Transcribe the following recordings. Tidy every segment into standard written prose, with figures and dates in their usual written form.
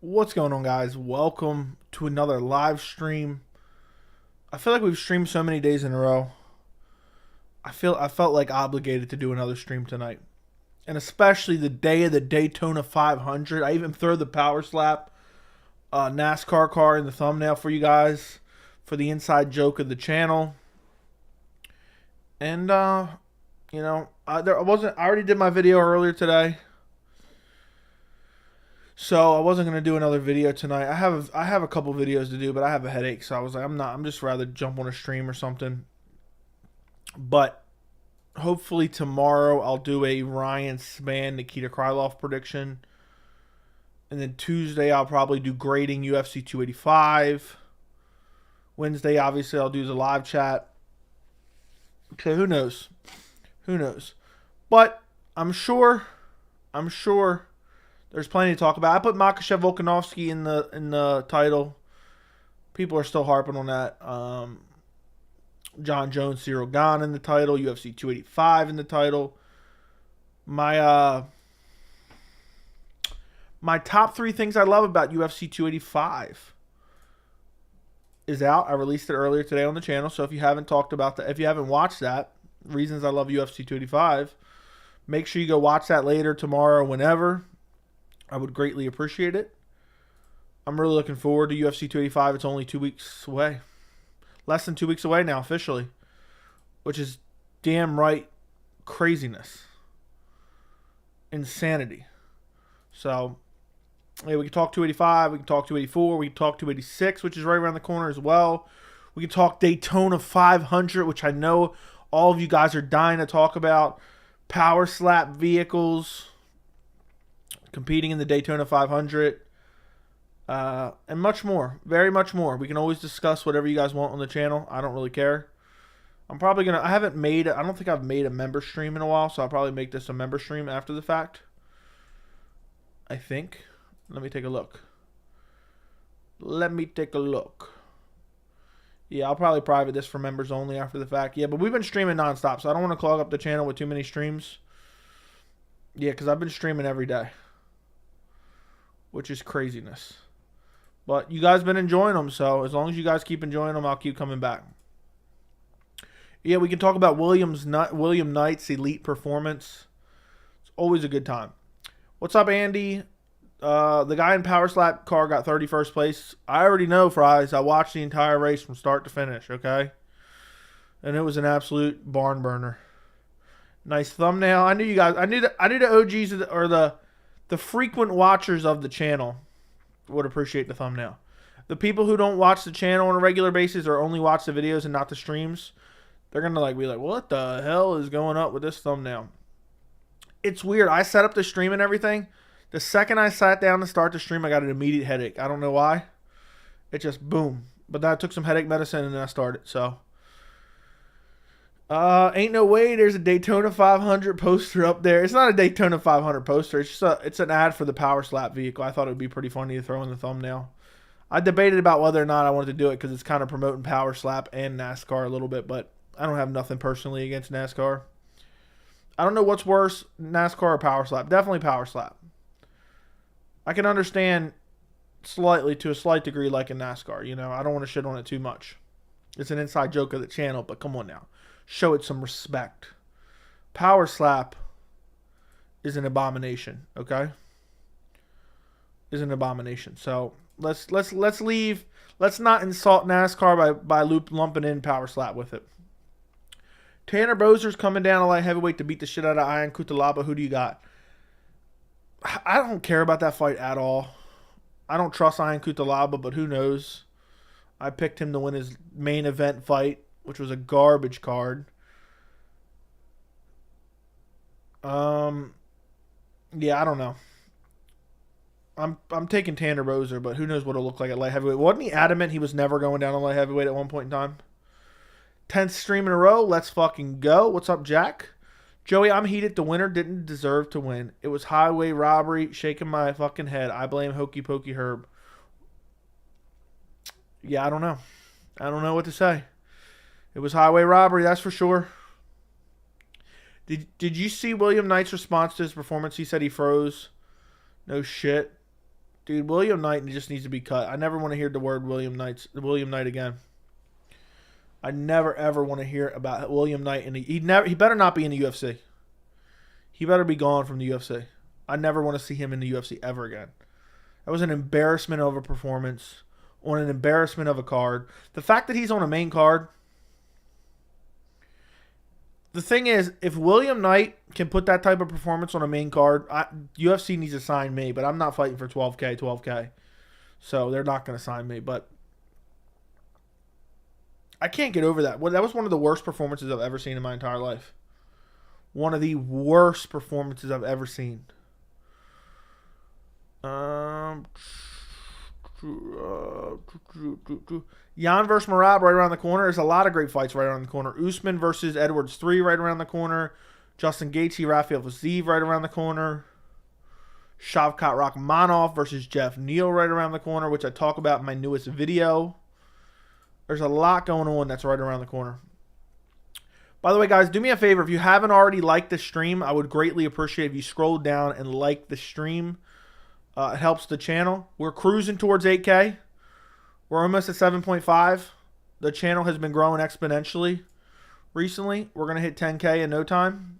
What's going on, guys? Welcome to another live stream. I feel like we've streamed so many days in a row. I felt like obligated to do another stream tonight. And especially the day of the Daytona 500. I even throw the power slap NASCAR car in the thumbnail for you guys for the inside joke of the channel. And I already did my video earlier today. So I wasn't gonna do another video tonight. I have a couple videos to do, but I have a headache, so I was like, I'm just rather jump on a stream or something. But hopefully tomorrow I'll do a Ryan Spann Nikita Krylov prediction, and then Tuesday I'll probably do grading UFC 285. Wednesday, obviously, I'll do the live chat. Okay, who knows? Who knows? But I'm sure. There's plenty to talk about. I put Makhachev Volkanovski in the title. People are still harping on that. Jon Jones, Ciryl Gane in the title. UFC 285 in the title. My top 3 things I love about UFC 285 is out. I released it earlier today on the channel. So if you haven't watched that, reasons I love UFC 285, make sure you go watch that later, tomorrow, whenever. I would greatly appreciate it. I'm really looking forward to UFC 285. It's only 2 weeks away. Less than 2 weeks away now, officially. Which is damn right craziness. Insanity. So, yeah, we can talk 285. We can talk 284. We can talk 286, which is right around the corner as well. We can talk Daytona 500, which I know all of you guys are dying to talk about. Power slap vehicles competing in the Daytona 500, and much more, very much more. We can always discuss whatever you guys want on the channel. I don't really care. I don't think I've made a member stream in a while, so I'll probably make this a member stream after the fact. I think. Let me take a look. Yeah, I'll probably private this for members only after the fact. Yeah, but we've been streaming nonstop, so I don't want to clog up the channel with too many streams. Yeah, because I've been streaming every day, which is craziness. But you guys been enjoying them, so as long as you guys keep enjoying them, I'll keep coming back. Yeah, we can talk about William Knight's elite performance. It's always a good time. What's up, Andy? The guy in Power Slap car got 31st place. I already know, Fries. I watched the entire race from start to finish, okay? And it was an absolute barn burner. Nice thumbnail. I knew you guys. I knew the OGs or the frequent watchers of the channel would appreciate the thumbnail. The people who don't watch the channel on a regular basis or only watch the videos and not the streams, they're going to be like, what the hell is going up with this thumbnail? It's weird. I set up the stream and everything. The second I sat down to start the stream, I got an immediate headache. I don't know why. It just boom. But then I took some headache medicine and then I started. So, ain't no way there's a Daytona 500 poster up there. It's not a Daytona 500 poster. It's an ad for the Power Slap vehicle. I thought it would be pretty funny to throw in the thumbnail. I debated about whether or not I wanted to do it because it's kind of promoting Power Slap and NASCAR a little bit, but I don't have nothing personally against NASCAR. I don't know what's worse, NASCAR or Power Slap. Definitely Power Slap. I can understand to a slight degree like in NASCAR. I don't want to shit on it too much. It's an inside joke of the channel, but come on now. Show it some respect. Power Slap is an abomination, okay? Is an abomination. So let's leave. Let's not insult NASCAR by lumping in Power Slap with it. Tanner Bozer's coming down a light heavyweight to beat the shit out of Ian Cutelaba. Who do you got? I don't care about that fight at all. I don't trust Ian Cutelaba, but who knows? I picked him to win his main event fight, which was a garbage card. Yeah, I don't know. I'm taking Tanner Bozer, but who knows what it'll look like at light heavyweight. Wasn't he adamant he was never going down to light heavyweight at one point in time? 10th stream in a row. Let's fucking go. What's up, Jack? Joey, I'm heated. The winner didn't deserve to win. It was highway robbery. Shaking my fucking head. I blame Hokey Pokey Herb. Yeah, I don't know. I don't know what to say. It was highway robbery, that's for sure. Did you see William Knight's response to his performance? He said he froze. No shit. Dude, William Knight just needs to be cut. I never want to hear the word William Knight again. I never ever want to hear about William Knight, and he better not be in the UFC. He better be gone from the UFC. I never want to see him in the UFC ever again. That was an embarrassment of a performance on an embarrassment of a card. The fact that he's on a main card. The thing is, if William Knight can put that type of performance on a main card, UFC needs to sign me, but I'm not fighting for 12K. So they're not going to sign me, but I can't get over that. Well, that was one of the worst performances I've ever seen in my entire life. One of the worst performances I've ever seen. Jan versus Merab right around the corner. There's a lot of great fights right around the corner. Usman versus Edwards 3 right around the corner. Justin Gaethje, Rafael Fiziev right around the corner. Shavkat Rakhmonov versus Jeff Neal right around the corner, which I talk about in my newest video. There's a lot going on that's right around the corner. By the way, guys, do me a favor. If you haven't already liked the stream, I would greatly appreciate if you scroll down and like the stream. It helps the channel. We're cruising towards 8K. We're almost at 7.5. The channel has been growing exponentially recently. We're going to hit 10K in no time.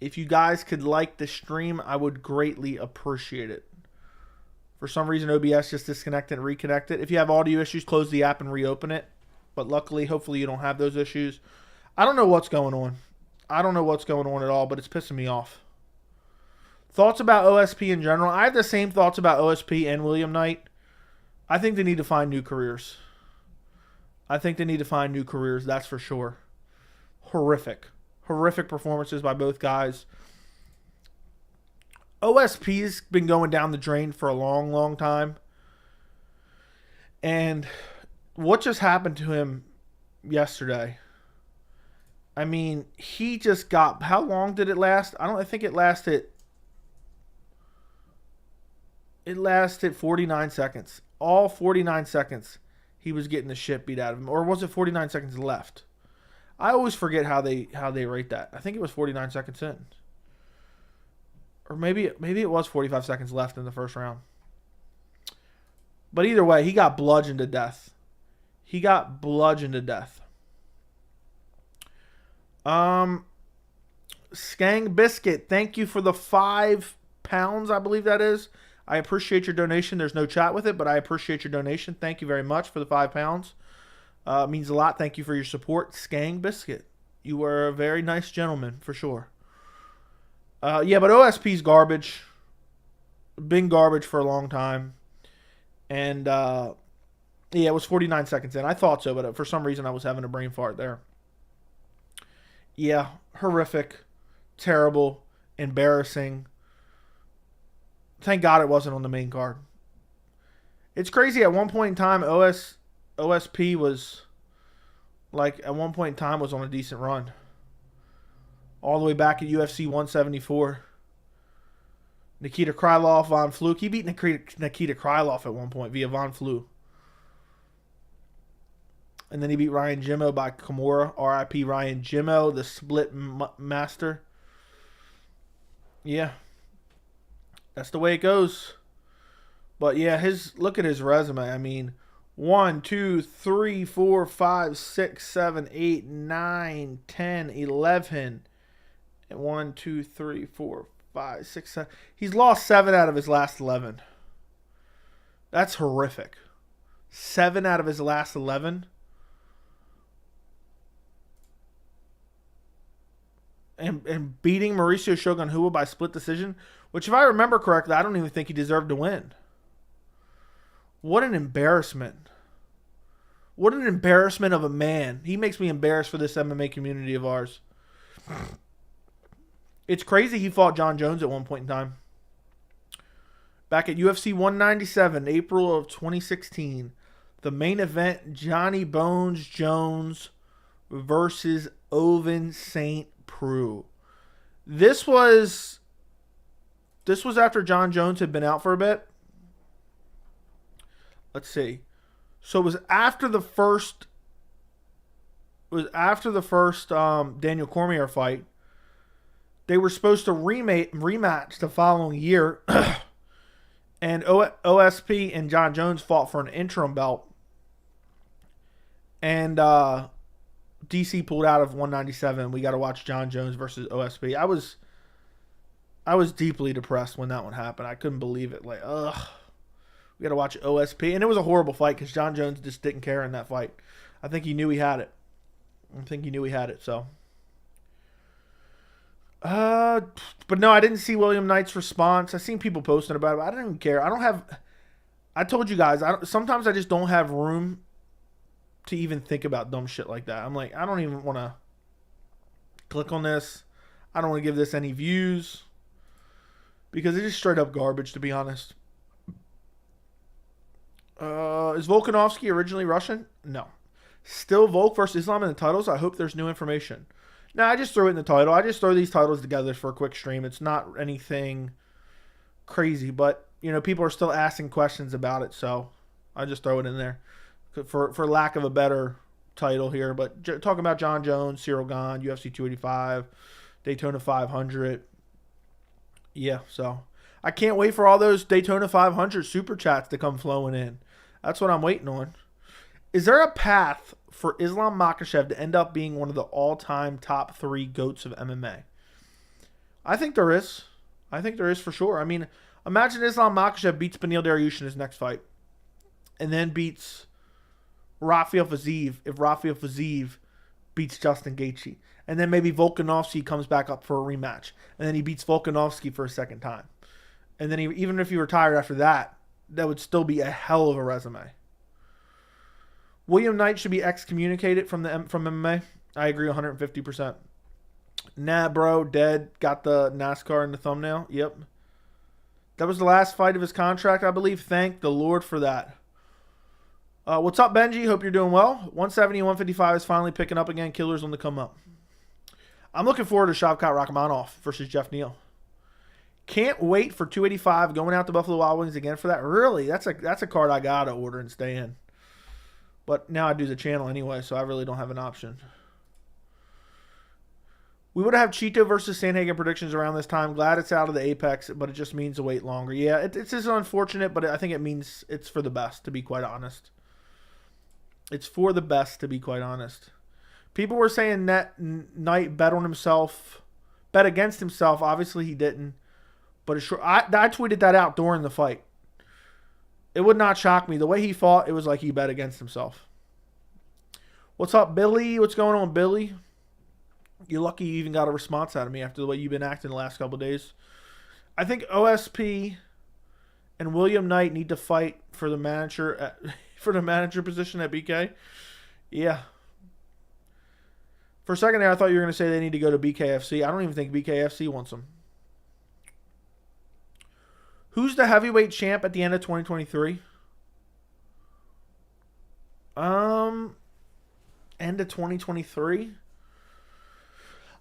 If you guys could like the stream, I would greatly appreciate it. For some reason, OBS just disconnected and reconnected. If you have audio issues, close the app and reopen it. But luckily, hopefully you don't have those issues. I don't know what's going on. I don't know what's going on at all, but it's pissing me off. Thoughts about OSP in general. I have the same thoughts about OSP and William Knight. I think they need to find new careers. That's for sure. Horrific performances by both guys. OSP's been going down the drain for a long time. And what just happened to him yesterday? I mean, he just got... How long did it last? I think it lasted... It lasted 49 seconds. All 49 seconds, he was getting the shit beat out of him. Or was it 49 seconds left? I always forget how they rate that. I think it was 49 seconds in. Or maybe it was 45 seconds left in the first round. But either way, he got bludgeoned to death. Skang Biscuit, thank you for the £5, I believe that is. I appreciate your donation. There's no chat with it, but I appreciate your donation. Thank you very much for the £5. It means a lot. Thank you for your support. Skang Biscuit. You were a very nice gentleman, for sure. Yeah, but OSP's garbage. Been garbage for a long time. And, yeah, it was 49 seconds in. I thought so, but for some reason I was having a brain fart there. Yeah, horrific, terrible, embarrassing. Thank God it wasn't on the main card. It's crazy. At one point in time, OSP was, like, at one point in time was on a decent run. All the way back at UFC 174. Nikita Krylov, Von Fluke. He beat Nikita Krylov at one point via Von Fluke. And then he beat Ryan Jimmo by Kimura. R.I.P. Ryan Jimmo, the split master. Yeah. That's the way it goes. But yeah, look at his resume. I mean, 1, 2, 3, 4, 5, 6, 7, 8, 9, 10, 11. And 1, 2, 3, 4, 5, 6, 7. He's lost 7 out of his last 11. That's horrific. 7 out of his last 11. And beating Mauricio Shogun Rua by split decision, which if I remember correctly, I don't even think he deserved to win. What an embarrassment. What an embarrassment of a man. He makes me embarrassed for this MMA community of ours. It's crazy he fought Jon Jones at one point in time. Back at UFC 197, April of 2016. The main event, Johnny Bones Jones versus Ovince St. Preux. This was after Jon Jones had been out for a bit. Let's see. So it was after the first Daniel Cormier fight. They were supposed to rematch the following year. And OSP and Jon Jones fought for an interim belt. And DC pulled out of 197. We got to watch Jon Jones versus OSP. I was deeply depressed when that one happened. I couldn't believe it. Like, ugh. We got to watch OSP. And it was a horrible fight because Jon Jones just didn't care in that fight. I think he knew he had it. So. But no, I didn't see William Knight's response. I seen people posting about it, but I didn't even care. I told you guys, sometimes I just don't have room to even think about dumb shit like that. I'm like, I don't even want to click on this. I don't want to give this any views because it's just straight up garbage, to be honest. Is Volkanovski originally Russian? No. Still Volk versus Islam in the titles? I hope there's new information. No, I just threw it in the title. I just throw these titles together for a quick stream. It's not anything crazy, but, you know, people are still asking questions about it, so I just throw it in there for lack of a better title here. But talking about Jon Jones, Ciryl Gane, UFC 285, Daytona 500. Yeah, so I can't wait for all those Daytona 500 super chats to come flowing in. That's what I'm waiting on. Is there a path for Islam Makhachev to end up being one of the all-time top 3 GOATs of MMA? I think there is. I think there is for sure. I mean, imagine Islam Makhachev beats Beneil Dariush in his next fight. And then beats Rafael Fiziev if Rafael Fiziev beats Justin Gaethje. And then maybe Volkanovski comes back up for a rematch. And then he beats Volkanovski for a second time. And then even if he retired after that, that would still be a hell of a resume. William Knight should be excommunicated from MMA. I agree 150%. Nah, bro, dead. Got the NASCAR in the thumbnail. Yep. That was the last fight of his contract, I believe. Thank the Lord for that. What's up, Benji? Hope you're doing well. 170 and 155 is finally picking up again. Killer's on the come up. I'm looking forward to Shavkat Rakhmonov versus Jeff Neal. Can't wait for 285 going out to Buffalo Wild Wings again for that. Really, that's a card I gotta order and stay in. But now I do the channel anyway, so I really don't have an option. We would have Cheeto versus Sandhagen predictions around this time. Glad it's out of the Apex, but it just means to wait longer. Yeah, it's just unfortunate, but I think it means it's for the best, to be quite honest. It's for the best, to be quite honest. People were saying Knight bet on himself, bet against himself. Obviously, he didn't. But I tweeted that out during the fight. It would not shock me. The way he fought, it was like he bet against himself. What's up, Billy? What's going on, Billy? You're lucky you even got a response out of me after the way you've been acting the last couple of days. I think OSP and William Knight need to fight for the manager position at BK. Yeah. For a second there, I thought you were going to say they need to go to BKFC. I don't even think BKFC wants them. Who's the heavyweight champ at the end of 2023? End of 2023?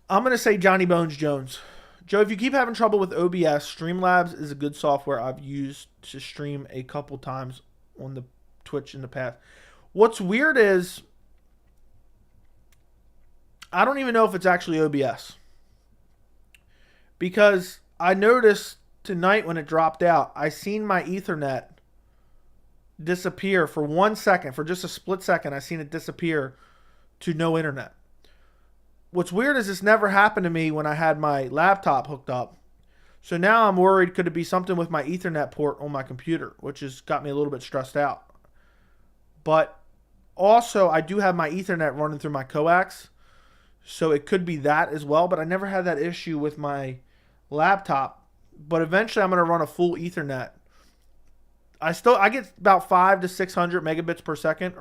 I'm going to say Johnny Bones Jones. Joe, if you keep having trouble with OBS, Streamlabs is a good software I've used to stream a couple times on the Twitch in the past. What's weird is I don't even know if it's actually OBS. Because I noticed tonight when it dropped out, I seen my Ethernet disappear for 1 second. For just a split second, I seen it disappear to no internet. What's weird is this never happened to me when I had my laptop hooked up. So now I'm worried, could it be something with my Ethernet port on my computer, which has got me a little bit stressed out. But also, I do have my Ethernet running through my coax, so it could be that as well. But I never had that issue with my laptop. But eventually, I'm going to run a full Ethernet. I get about 500 to 600 megabits per second,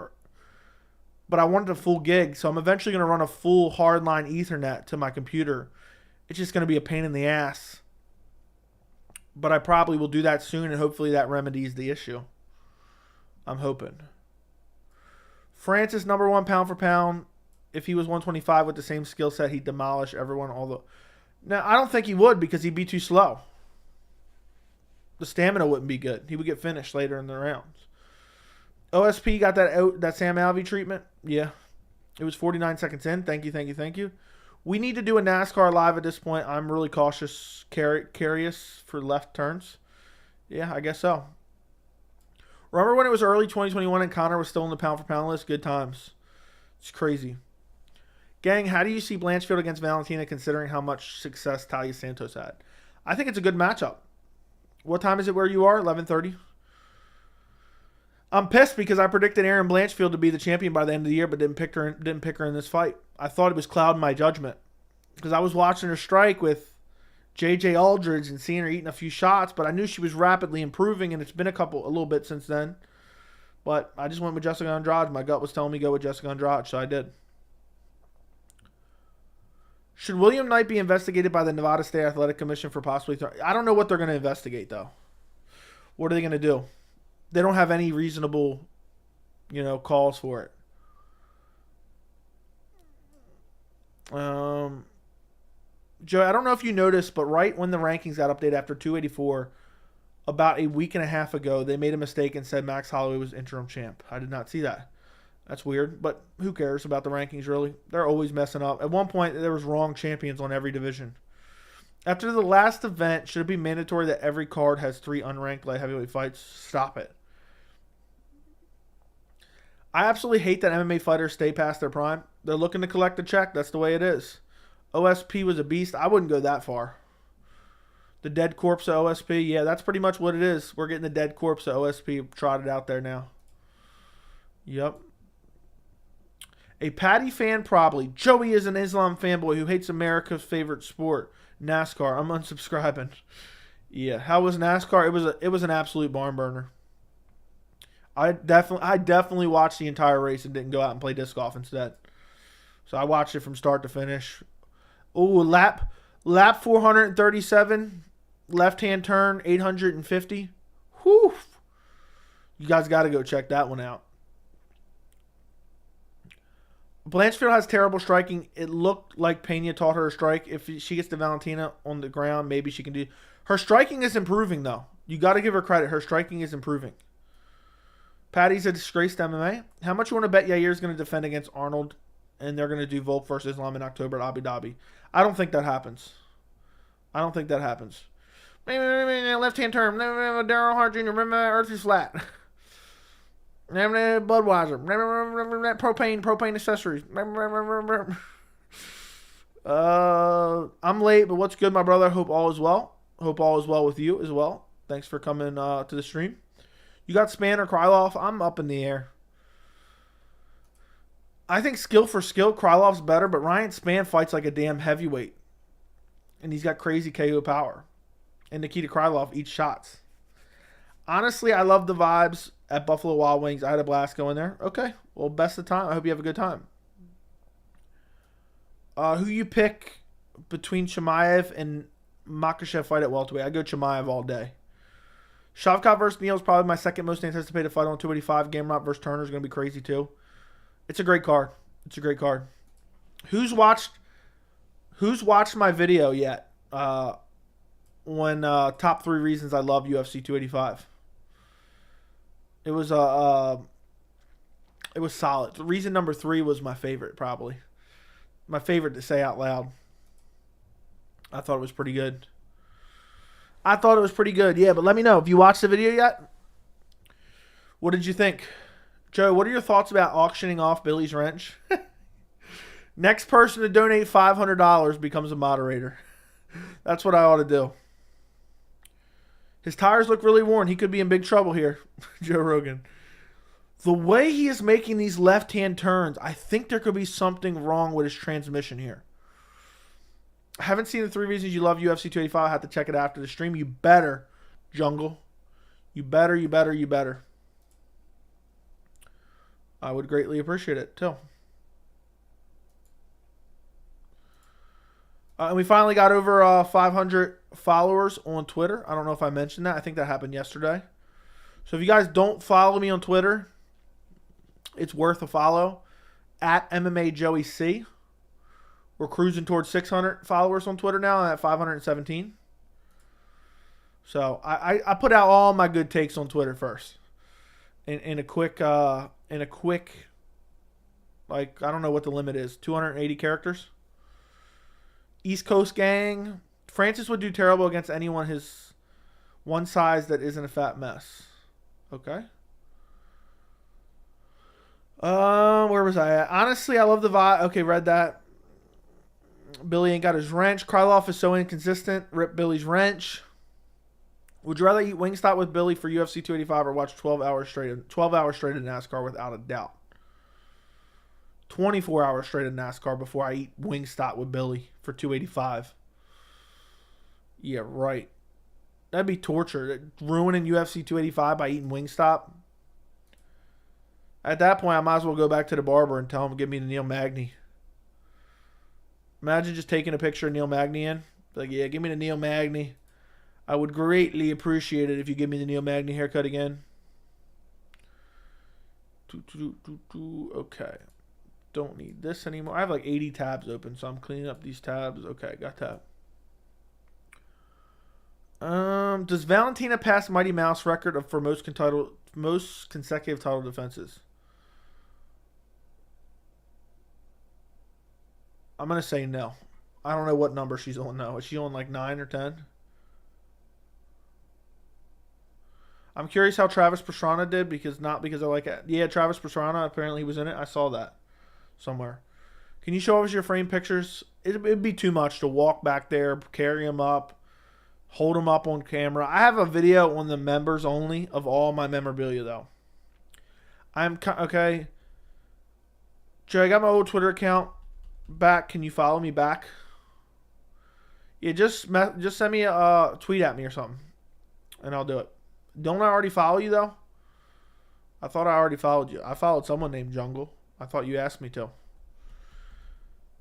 but I wanted a full gig, so I'm eventually going to run a full hardline Ethernet to my computer. It's just going to be a pain in the ass. But I probably will do that soon, and hopefully that remedies the issue. I'm hoping. Francis, number 1 pound for pound. If he was 125 with the same skill set, he'd demolish everyone. Now, I don't think he would because he'd be too slow. The stamina wouldn't be good. He would get finished later in the rounds. OSP got that Sam Alvey treatment. Yeah. It was 49 seconds in. Thank you. We need to do a NASCAR live at this point. I'm really curious for left turns. Yeah, I guess so. Remember when it was early 2021 and Conor was still in the pound for pound list? Good times. It's crazy. Gang, how do you see Blanchfield against Valentina considering how much success Talia Santos had? I think it's a good matchup. What time is it where you are? 11:30. I'm pissed because I predicted Erin Blanchfield to be the champion by the end of the year, but didn't pick her in this fight. I thought it was clouding my judgment because I was watching her strike with JJ Aldridge and seeing her eating a few shots, but I knew she was rapidly improving, and it's been a little bit since then. But I just went with Jessica Andrade. My gut was telling me go with Jessica Andrade, so I did. Should William Knight be investigated by the Nevada State Athletic Commission for possibly... I don't know what they're going to investigate, though. What are they going to do? They don't have any reasonable, calls for it. Joe, I don't know if you noticed, but right when the rankings got updated after 284, about a week and a half ago, they made a mistake and said Max Holloway was interim champ. I did not see that. That's weird, but who cares about the rankings, really? They're always messing up. At one point, there was wrong champions on every division. After the last event, should it be mandatory that every card has 3 unranked light heavyweight fights? Stop it. I absolutely hate that MMA fighters stay past their prime. They're looking to collect a check. That's the way it is. OSP was a beast. I wouldn't go that far. The dead corpse of OSP. Yeah, that's pretty much what it is. We're getting the dead corpse of OSP trotted out there now. Yep. A Patty fan probably. Joey is an Islam fanboy who hates America's favorite sport, NASCAR. I'm unsubscribing. Yeah, how was NASCAR? It was an absolute barn burner. I definitely watched the entire race and didn't go out and play disc golf instead. So I watched it from start to finish. Ooh, lap 437, left-hand turn, 850. Whew. You guys got to go check that one out. Blanchfield has terrible striking. It looked like Pena taught her to strike. If she gets to Valentina on the ground, maybe she can do. Her striking is improving, though. You got to give her credit. Her striking is improving. Patty's a disgrace to MMA. How much you want to bet Yair's going to defend against Arnold and they're going to do Volk versus Islam in October at Abu Dhabi? I don't think that happens. Left-hand term. Daryl Hart Jr. Remember Earth is flat. Budweiser. Propane accessories. I'm late, but what's good, my brother? Hope all is well. Hope all is well with you as well. Thanks for coming to the stream. You got Spann or Krylov? I'm up in the air. I think skill for skill, Krylov's better, but Ryan Spann fights like a damn heavyweight. And he's got crazy KO power. And Nikita Krylov eats shots. Honestly, I love the vibes at Buffalo Wild Wings. I had a blast going there. Okay, well, best of time. I hope you have a good time. Who you pick between Chimaev and Makhachev fight at welterweight? I go Chimaev all day. Shavkat versus Neal is probably my second most anticipated fight on 285. Gamrot versus Turner is going to be crazy too. It's a great card. Who's watched my video yet? When top 3 reasons I love UFC 285. It was solid. Reason number 3 was my favorite, probably. My favorite to say out loud. I thought it was pretty good. Yeah, but let me know. Have you watched the video yet? What did you think? Joe, what are your thoughts about auctioning off Billy's wrench? Next person to donate $500 becomes a moderator. That's what I ought to do. His tires look really worn. He could be in big trouble here, Joe Rogan. The way he is making these left-hand turns, I think there could be something wrong with his transmission here. I haven't seen the 3 reasons you love UFC 285. I'll have to check it after the stream. You better, Jungle. You better. I would greatly appreciate it, too. And we finally got over 500 followers on Twitter. I don't know if I mentioned that. I think that happened yesterday. So if you guys don't follow me on Twitter, it's worth a follow. At MMA Joey C. We're cruising towards 600 followers on Twitter now. I'm at 517. So I put out all my good takes on Twitter first. In a quick, like, I don't know what the limit is. 280 characters. East Coast gang. Francis would do terrible against anyone his One size that isn't a fat mess. Okay. Where was I at? Honestly, I love the vibe. Okay, read that. Billy ain't got his wrench. Krylov is so inconsistent. Rip Billy's wrench. Would you rather eat Wingstop with Billy for UFC 285 or watch 12 hours straight of NASCAR without a doubt? 24 hours straight of NASCAR before I eat Wingstop with Billy for 285. Yeah, right. That'd be torture. Ruining UFC 285 by eating Wingstop. At that point, I might as well go back to the barber and tell him to give me the Neil Magny. Imagine just taking a picture of Neil Magny in. Like, yeah, give me the Neil Magny. I would greatly appreciate it if you give me the Neil Magny haircut again. Okay. Don't need this anymore. I have like 80 tabs open, so I'm cleaning up these tabs. Okay, got that. Does Valentina pass Mighty Mouse record for most consecutive title defenses? I'm going to say no. I don't know what number she's on now. Is she on like 9 or 10? I'm curious how Travis Pastrana did because I like it. Yeah, Travis Pastrana, apparently he was in it. I saw that somewhere. Can you show us your frame pictures? It'd be too much to walk back there, carry him up, hold him up on camera. I have a video on the members only of all my memorabilia though. Okay. Joe, I got my old Twitter account back. Can you follow me back? Yeah, just send me a tweet at me or something, and I'll do it. Don't I already follow you though? I thought I already followed you. I followed someone named Jungle. I thought you asked me to.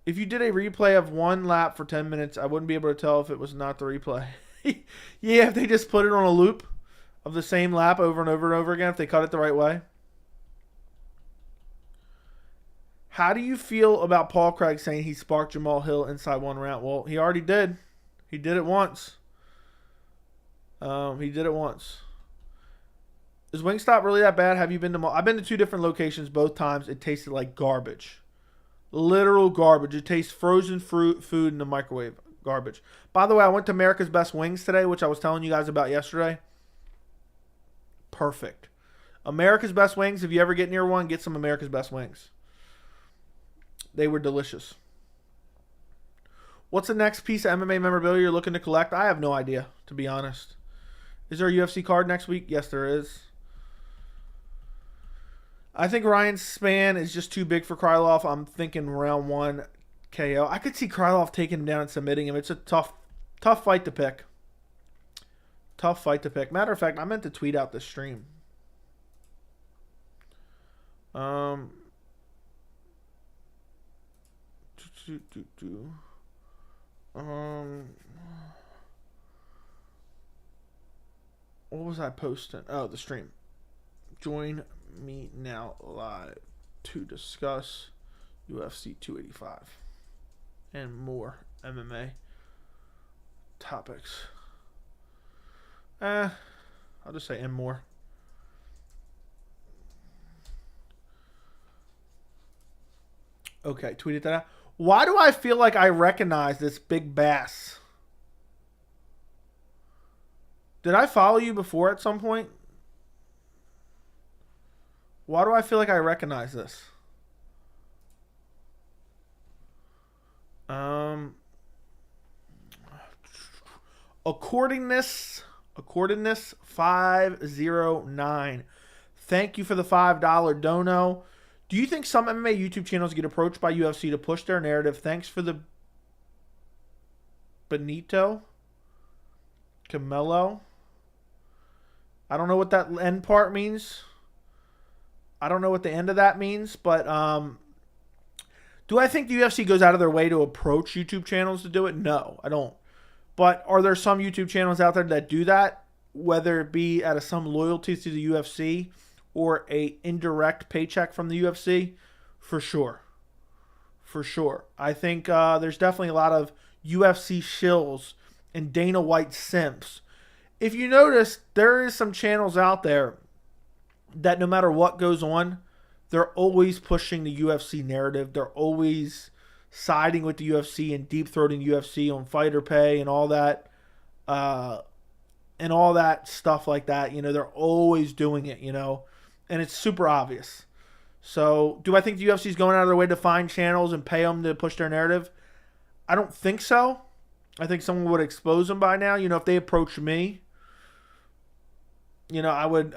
If you did a replay of one lap for 10 minutes, I wouldn't be able to tell if it was not the replay. Yeah, if they just put it on a loop of the same lap over and over and over again, if they cut it the right way. How do you feel about Paul Craig saying he sparked Jamal Hill inside one round? Well, he already did. He did it once. He did it once. Is Wingstop really that bad? Have you been to? I've been to 2 different locations. Both times it tasted like garbage. Literal garbage. It tastes frozen fruit food in the microwave. Garbage. By the way, I went to America's Best Wings today, which I was telling you guys about yesterday. Perfect. America's Best Wings. If you ever get near one, get some America's Best Wings. They were delicious. What's the next piece of MMA memorabilia you're looking to collect? I have no idea, to be honest. Is there a UFC card next week? Yes, there is. I think Ryan Spann is just too big for Krylov. I'm thinking round 1 KO. I could see Krylov taking him down and submitting him. It's a tough fight to pick. Tough fight to pick. Matter of fact, I meant to tweet out this stream. What was I posting? Oh, the stream. Join me now live to discuss UFC 285 and more MMA topics. I'll just say and more. Okay, tweeted that out. Why do I feel like I recognize this big bass? Did I follow you before at some point? Why do I feel like I recognize this? Accordingness 509. Thank you for the $5 dono. Do you think some MMA YouTube channels get approached by UFC to push their narrative? Thanks for the Benito Camelo. I don't know what that end part means. I don't know what the end of that means, but do I think the UFC goes out of their way to approach YouTube channels to do it? No, I don't. But are there some YouTube channels out there that do that, whether it be out of some loyalty to the UFC or a indirect paycheck from the UFC? For sure. For sure. I think there's definitely a lot of UFC shills and Dana White simps. If you notice, there is some channels out there that no matter what goes on, they're always pushing the UFC narrative. They're always siding with the UFC and deep-throating UFC on fighter pay and all that. And and all that stuff like that. They're always doing it, and it's super obvious. So do I think the UFC is going out of their way to find channels and pay them to push their narrative? I don't think so. I think someone would expose them by now. If they approach me, I would,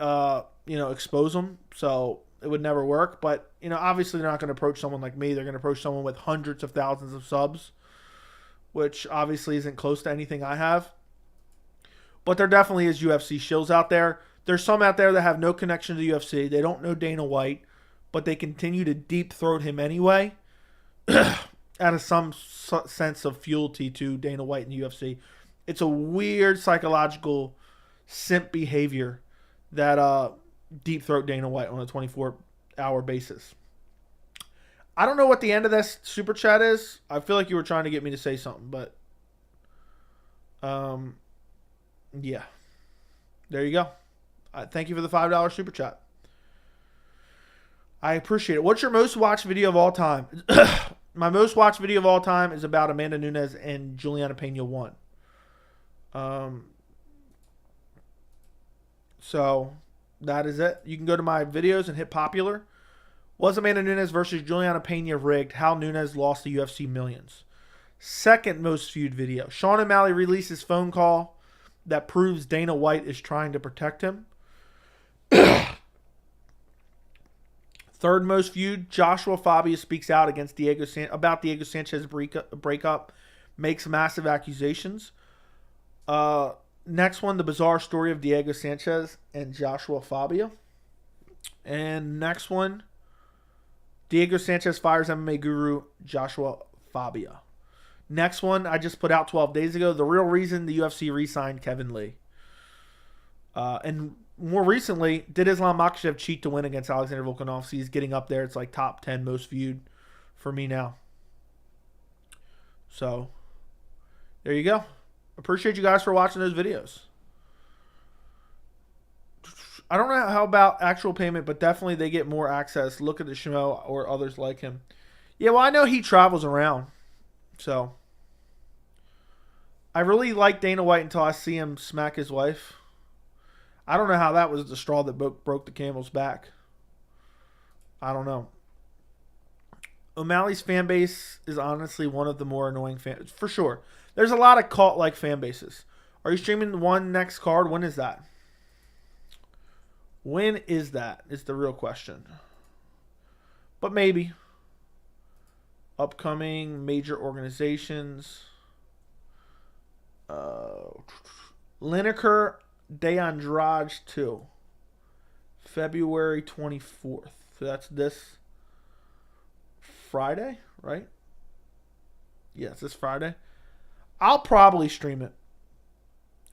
expose them. So it would never work. But, obviously they're not going to approach someone like me. They're going to approach someone with hundreds of thousands of subs, which obviously isn't close to anything I have. But there definitely is UFC shills out there. There's some out there that have no connection to the UFC. They don't know Dana White, but they continue to deep throat him anyway. Out of some sense of fealty to Dana White and the UFC. It's a weird psychological simp behavior that deep throat Dana White on a 24-hour basis. I don't know what the end of this super chat is. I feel like you were trying to get me to say something, but yeah. There you go. Thank you for the $5 super chat. I appreciate it. What's your most watched video of all time? My most watched video of all time is about Amanda Nunes and Juliana Pena 1. So that is it. You can go to my videos and hit popular. Was Amanda Nunes versus Juliana Pena rigged? How Nunes lost the UFC millions. Second most viewed video. Sean O'Malley releases phone call that proves Dana White is trying to protect him. Third most viewed, Joshua Fabia speaks out against about Diego Sanchez breakup, makes massive accusations. Next one, the bizarre story of Diego Sanchez and Joshua Fabia. And next one, Diego Sanchez fires MMA guru Joshua Fabia. Next one, I just put out 12 days ago, the real reason the UFC re-signed Kevin Lee. And more recently, did Islam Makhachev cheat to win against Alexander Volkanovski? He's getting up there. It's like top 10 most viewed for me now. So, there you go. Appreciate you guys for watching those videos. I don't know how about actual payment, but definitely they get more access. Look at the Schmo or others like him. Yeah, well, I know he travels around. So, I really like Dana White until I see him smack his wife. I don't know how that was the straw that broke the camel's back. I don't know. O'Malley's fan base is honestly one of the more annoying fans. For sure. There's a lot of cult-like fan bases. Are you streaming one next card? When is that? When is that? Is the real question. But maybe. Upcoming major organizations. Lineker De Andrade 2. February 24th. So that's this Friday, right? Yes, this Friday. I'll probably stream it.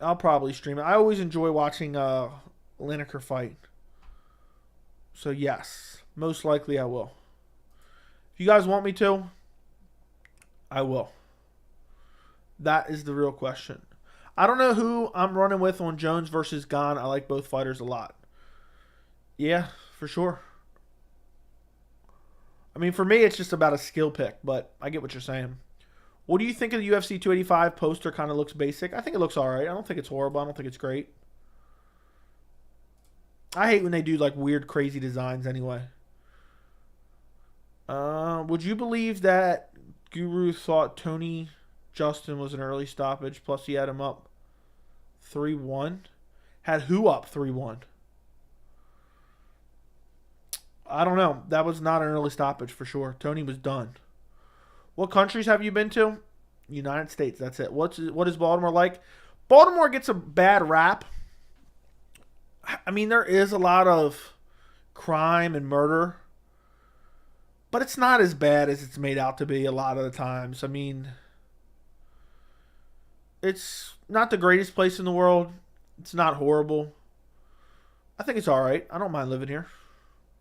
I always enjoy watching Lineker fight. So yes, most likely I will. If you guys want me to, I will. That is the real question. I don't know who I'm running with on Jones versus Gane. I like both fighters a lot. Yeah, for sure. I mean, for me, it's just about a skill pick, but I get what you're saying. What do you think of the UFC 285 poster? Kind of looks basic. I think it looks all right. I don't think it's horrible. I don't think it's great. I hate when they do like weird, crazy designs anyway. Would you believe that Guru thought Tony Justin was an early stoppage, plus he had him up 3-1? Had who up 3-1? I don't know. That was not an early stoppage for sure. Tony was done. What countries have you been to? United States. That's it. What is Baltimore like? Baltimore gets a bad rap. I mean, there is a lot of crime and murder, but it's not as bad as it's made out to be a lot of the times. I mean, it's not the greatest place in the world. It's not horrible. I think it's all right. I don't mind living here.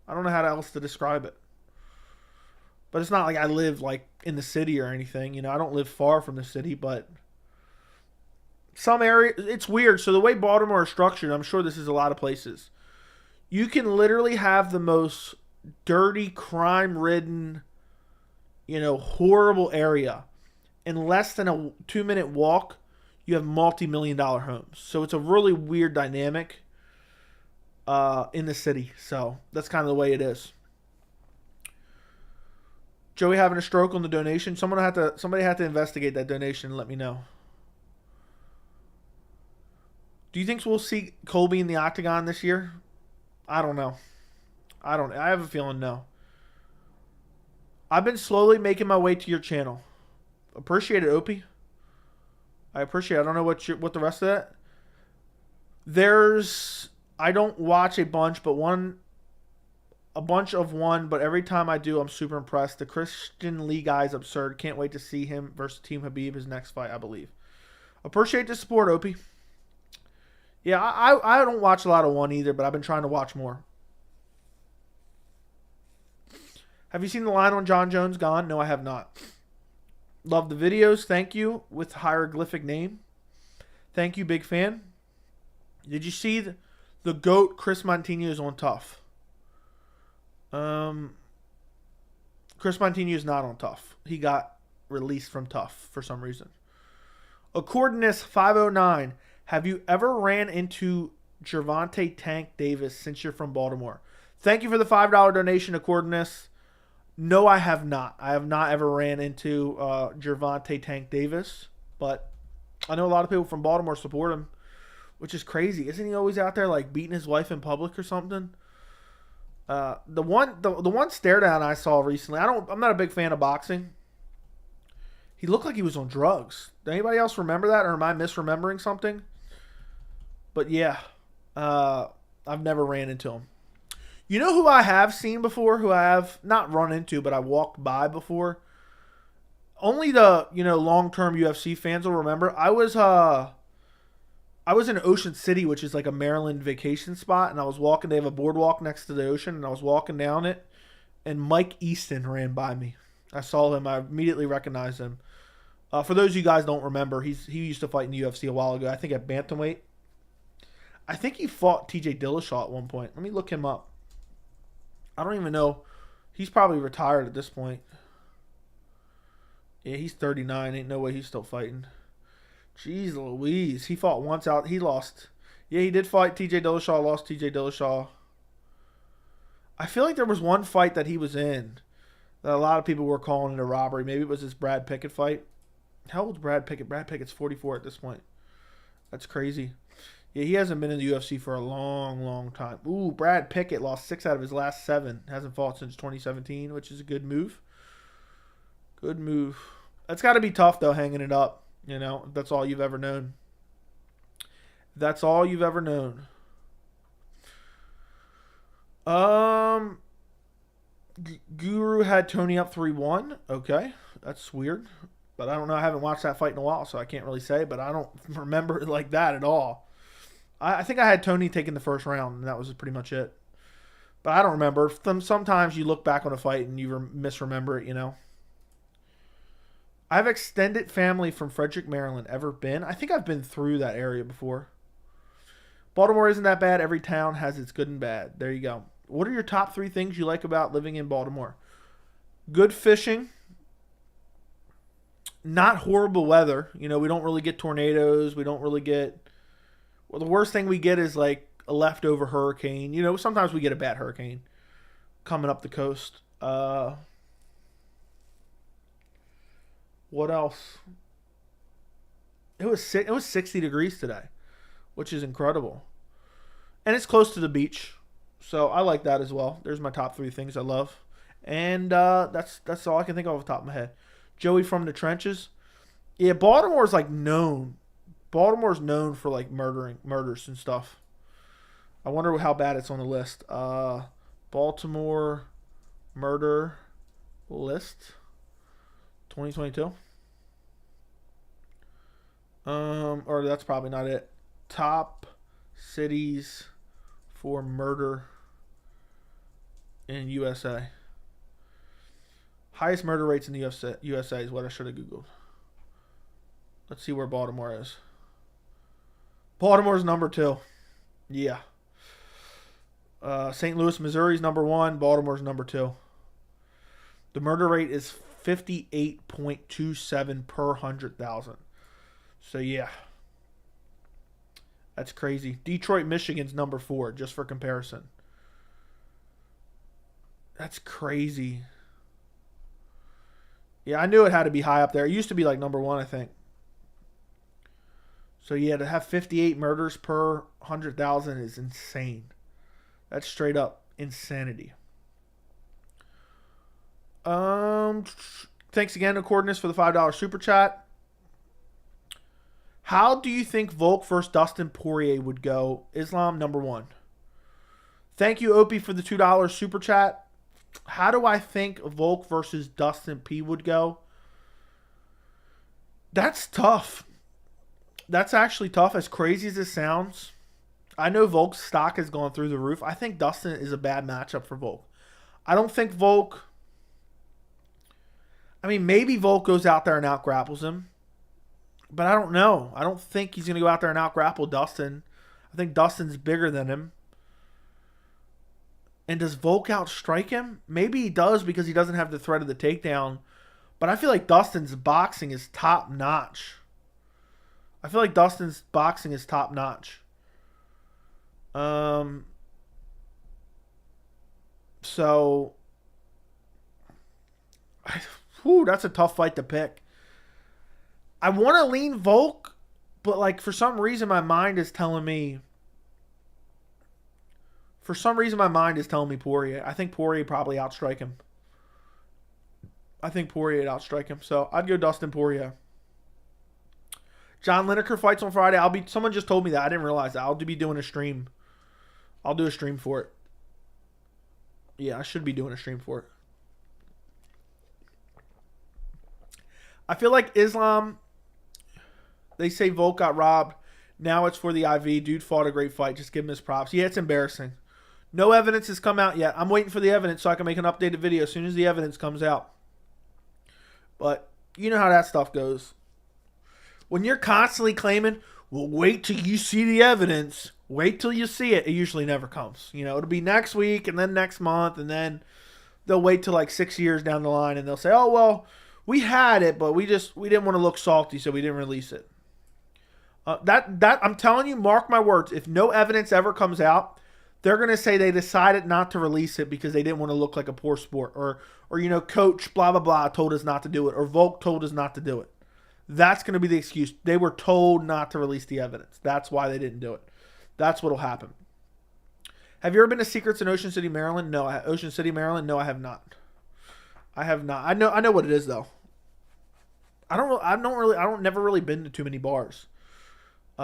I don't know how else to describe it. But it's not like I live like in the city or anything. You know, I don't live far from the city, but some area, it's weird. So the way Baltimore is structured, I'm sure this is a lot of places. You can literally have the most dirty, crime-ridden, horrible area. In less than a 2-minute walk, you have multi-million-dollar homes. So it's a really weird dynamic in the city. So that's kind of the way it is. Joey having a stroke on the donation. Somebody had to investigate that donation and let me know. Do you think we'll see Colby in the octagon this year? I don't know. I have a feeling no. I've been slowly making my way to your channel. Appreciate it, Opie. I appreciate it. I don't know what the rest of that. I don't watch a bunch, but but every time I do, I'm super impressed. The Christian Lee guy is absurd. Can't wait to see him versus Team Habib, his next fight, I believe. Appreciate the support, Opie. Yeah, I don't watch a lot of one either, but I've been trying to watch more. Have you seen the line on Jon Jones gone? No, I have not. Love the videos. Thank you. With hieroglyphic name. Thank you, big fan. Did you see the GOAT Chris Montino is on Tough? Chris Montino is not on Tough. He got released from Tough for some reason. Accordinus 509. Have you ever ran into Gervonta Tank Davis since you're from Baltimore? Thank you for the $5 donation, Accordinus. No, I have not. I have not ever ran into Gervonta Tank Davis, but I know a lot of people from Baltimore support him, which is crazy. Isn't he always out there like beating his wife in public or something? The one stare down I saw recently. I'm not a big fan of boxing. He looked like he was on drugs. Does anybody else remember that, or am I misremembering something? But yeah, I've never ran into him. You know who I have seen before, who I have not run into, but I walked by before? Only the, long-term UFC fans will remember. I was in Ocean City, which is like a Maryland vacation spot, and I was walking. They have a boardwalk next to the ocean, and I was walking down it, and Mike Easton ran by me. I saw him. I immediately recognized him. For those of you guys don't remember, he used to fight in the UFC a while ago. I think at bantamweight. I think he fought TJ Dillashaw at one point. Let me look him up. I don't even know. He's probably retired at this point. Yeah, he's 39. Ain't no way he's still fighting. Jeez Louise. He fought once out. He lost. Yeah, he did fight TJ Dillashaw. Lost TJ Dillashaw. I feel like there was one fight that he was in that a lot of people were calling it a robbery. Maybe it was his Brad Pickett fight. How old's Brad Pickett? Brad Pickett's 44 at this point. That's crazy. Yeah, he hasn't been in the UFC for a long, long time. Ooh, Brad Pickett lost 6 out of his last 7. Hasn't fought since 2017, which is a good move. Good move. That's got to be tough, though, hanging it up. If that's all you've ever known. That's all you've ever known. Guru had Tony up 3-1. Okay, that's weird. But I don't know. I haven't watched that fight in a while, so I can't really say. But I don't remember it like that at all. I think I had Tony taking the first round, and that was pretty much it. But I don't remember. Sometimes you look back on a fight and you misremember it, I have extended family from Frederick, Maryland. Ever been? I think I've been through that area before. Baltimore isn't that bad. Every town has its good and bad. There you go. What are your top 3 things you like about living in Baltimore? Good fishing. Not horrible weather. We don't really get tornadoes. We don't really get... Well, the worst thing we get is like a leftover hurricane. Sometimes we get a bad hurricane coming up the coast. What else? It was 60 degrees today, which is incredible. And it's close to the beach. So I like that as well. There's my top 3 things I love. And that's all I can think of off the top of my head. Joey from the trenches. Yeah, Baltimore's like known. Baltimore's known for like murders and stuff. I wonder how bad it's on the list. Baltimore murder list 2022. Or that's probably not it. Top cities for murder in USA. Highest murder rates in the USA is what I should have Googled. Let's see where Baltimore is. Baltimore's number 2. Yeah. St. Louis, Missouri's number 1. Baltimore's number 2. The murder rate is 58.27 per 100,000. So, yeah. That's crazy. Detroit, Michigan's number 4, just for comparison. That's crazy. Yeah, I knew it had to be high up there. It used to be like number 1, I think. So yeah, to have 58 murders per 100,000 is insane. That's straight up insanity. Thanks again to Coordinates for the $5 super chat. How do you think Volk versus Dustin Poirier would go? Islam, number 1. Thank you, Opie, for the $2 super chat. How do I think Volk versus Dustin P would go? That's tough. That's actually tough, as crazy as it sounds. I know Volk's stock has gone through the roof. I think Dustin is a bad matchup for Volk. I don't think Volk... I mean, maybe Volk goes out there and out-grapples him. But I don't know. I don't think he's going to go out there and out-grapple Dustin. I think Dustin's bigger than him. And does Volk outstrike him? Maybe he does because he doesn't have the threat of the takedown. But I feel like Dustin's boxing is top-notch. So... that's a tough fight to pick. I want to lean Volk, but like for some reason my mind is telling me Poirier. I think Poirier probably outstrike him. So I'd go Dustin Poirier. John Lineker fights on Friday. Someone just told me that. I didn't realize that. I'll be doing a stream. I'll do a stream for it. Yeah, I should be doing a stream for it. I feel like Islam, they say Volk got robbed. Now it's for the IV. Dude fought a great fight. Just give him his props. Yeah, it's embarrassing. No evidence has come out yet. I'm waiting for the evidence so I can make an updated video as soon as the evidence comes out. But you know how that stuff goes. When you're constantly claiming, well, wait till you see the evidence. Wait till you see it. It usually never comes. You know, it'll be next week and then next month. And then they'll wait till like 6 years down the line. And they'll say, oh, well, we had it, but we didn't want to look salty, so we didn't release it. That I'm telling you, mark my words. If no evidence ever comes out, they're gonna say they decided not to release it because they didn't want to look like a poor sport, or coach blah blah blah told us not to do it, or Volk told us not to do it. That's gonna be the excuse. They were told not to release the evidence. That's why they didn't do it. That's what'll happen. Have you ever been to Secrets in Ocean City, Maryland? No. Ocean City, Maryland? No, I have not. I know what it is though. Never really been to too many bars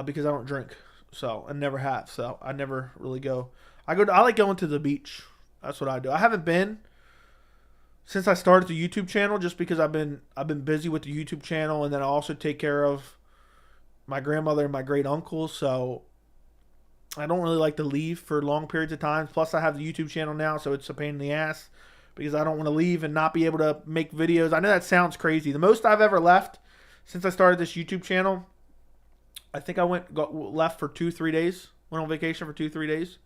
because I don't drink, so I never have. So I never really go. I like going to the beach. That's what I do. I haven't been since I started the YouTube channel, just because I've been busy with the YouTube channel, and then I also take care of my grandmother and my great uncles. So I don't really like to leave for long periods of time. Plus, I have the YouTube channel now, so it's a pain in the ass, because I don't want to leave and not be able to make videos. I know that sounds crazy. The most I've ever left since I started this YouTube channel, I think I left for 2-3 days. Went on vacation for 2-3 days.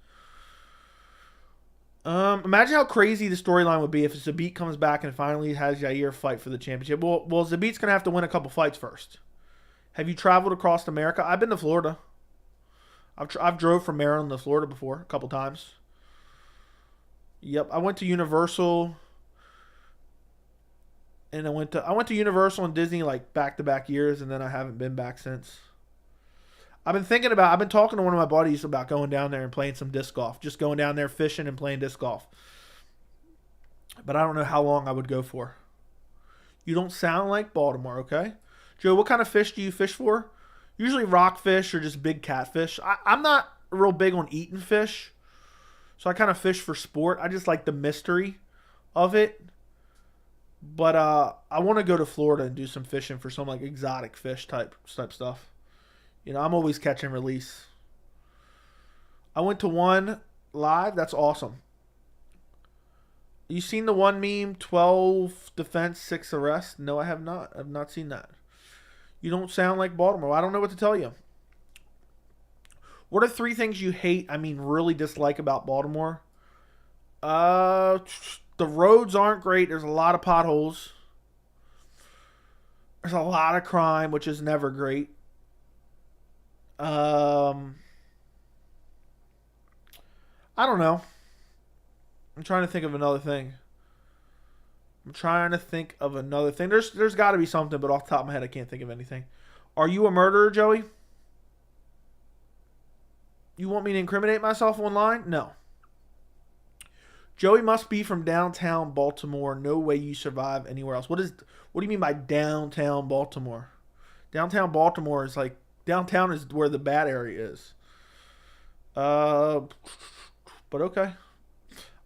Imagine how crazy the storyline would be if Zabit comes back and finally has Yair fight for the championship. Well, Zabit's going to have to win a couple fights first. Have you traveled across America? I've been to Florida. I've drove from Maryland to Florida before a couple times. Yep, I went to Universal, and I went to Universal and Disney like back-to-back years, and then I haven't been back since. I've been talking to one of my buddies about going down there and playing some disc golf, just going down there fishing and playing disc golf. But I don't know how long I would go for. You don't sound like Baltimore, okay? Joe, what kind of fish do you fish for? Usually rockfish or just big catfish. I'm not real big on eating fish. So I kind of fish for sport. I just like the mystery of it. But I want to go to Florida and do some fishing for some like exotic fish type stuff. You know, I'm always catch and release. I went to one live. That's awesome. You seen the one meme, 12 defense, 6 arrest? No, I have not. I've not seen that. You don't sound like Baltimore. I don't know what to tell you. What are 3 things you hate, really dislike about Baltimore? The roads aren't great. There's a lot of potholes. There's a lot of crime, which is never great. I don't know. I'm trying to think of another thing. There's got to be something, but off the top of my head, I can't think of anything. Are you a murderer, Joey? You want me to incriminate myself online? No. Joey must be from downtown Baltimore. No way you survive anywhere else. What do you mean by downtown Baltimore? Downtown Baltimore is like, downtown is where the bad area is. But okay.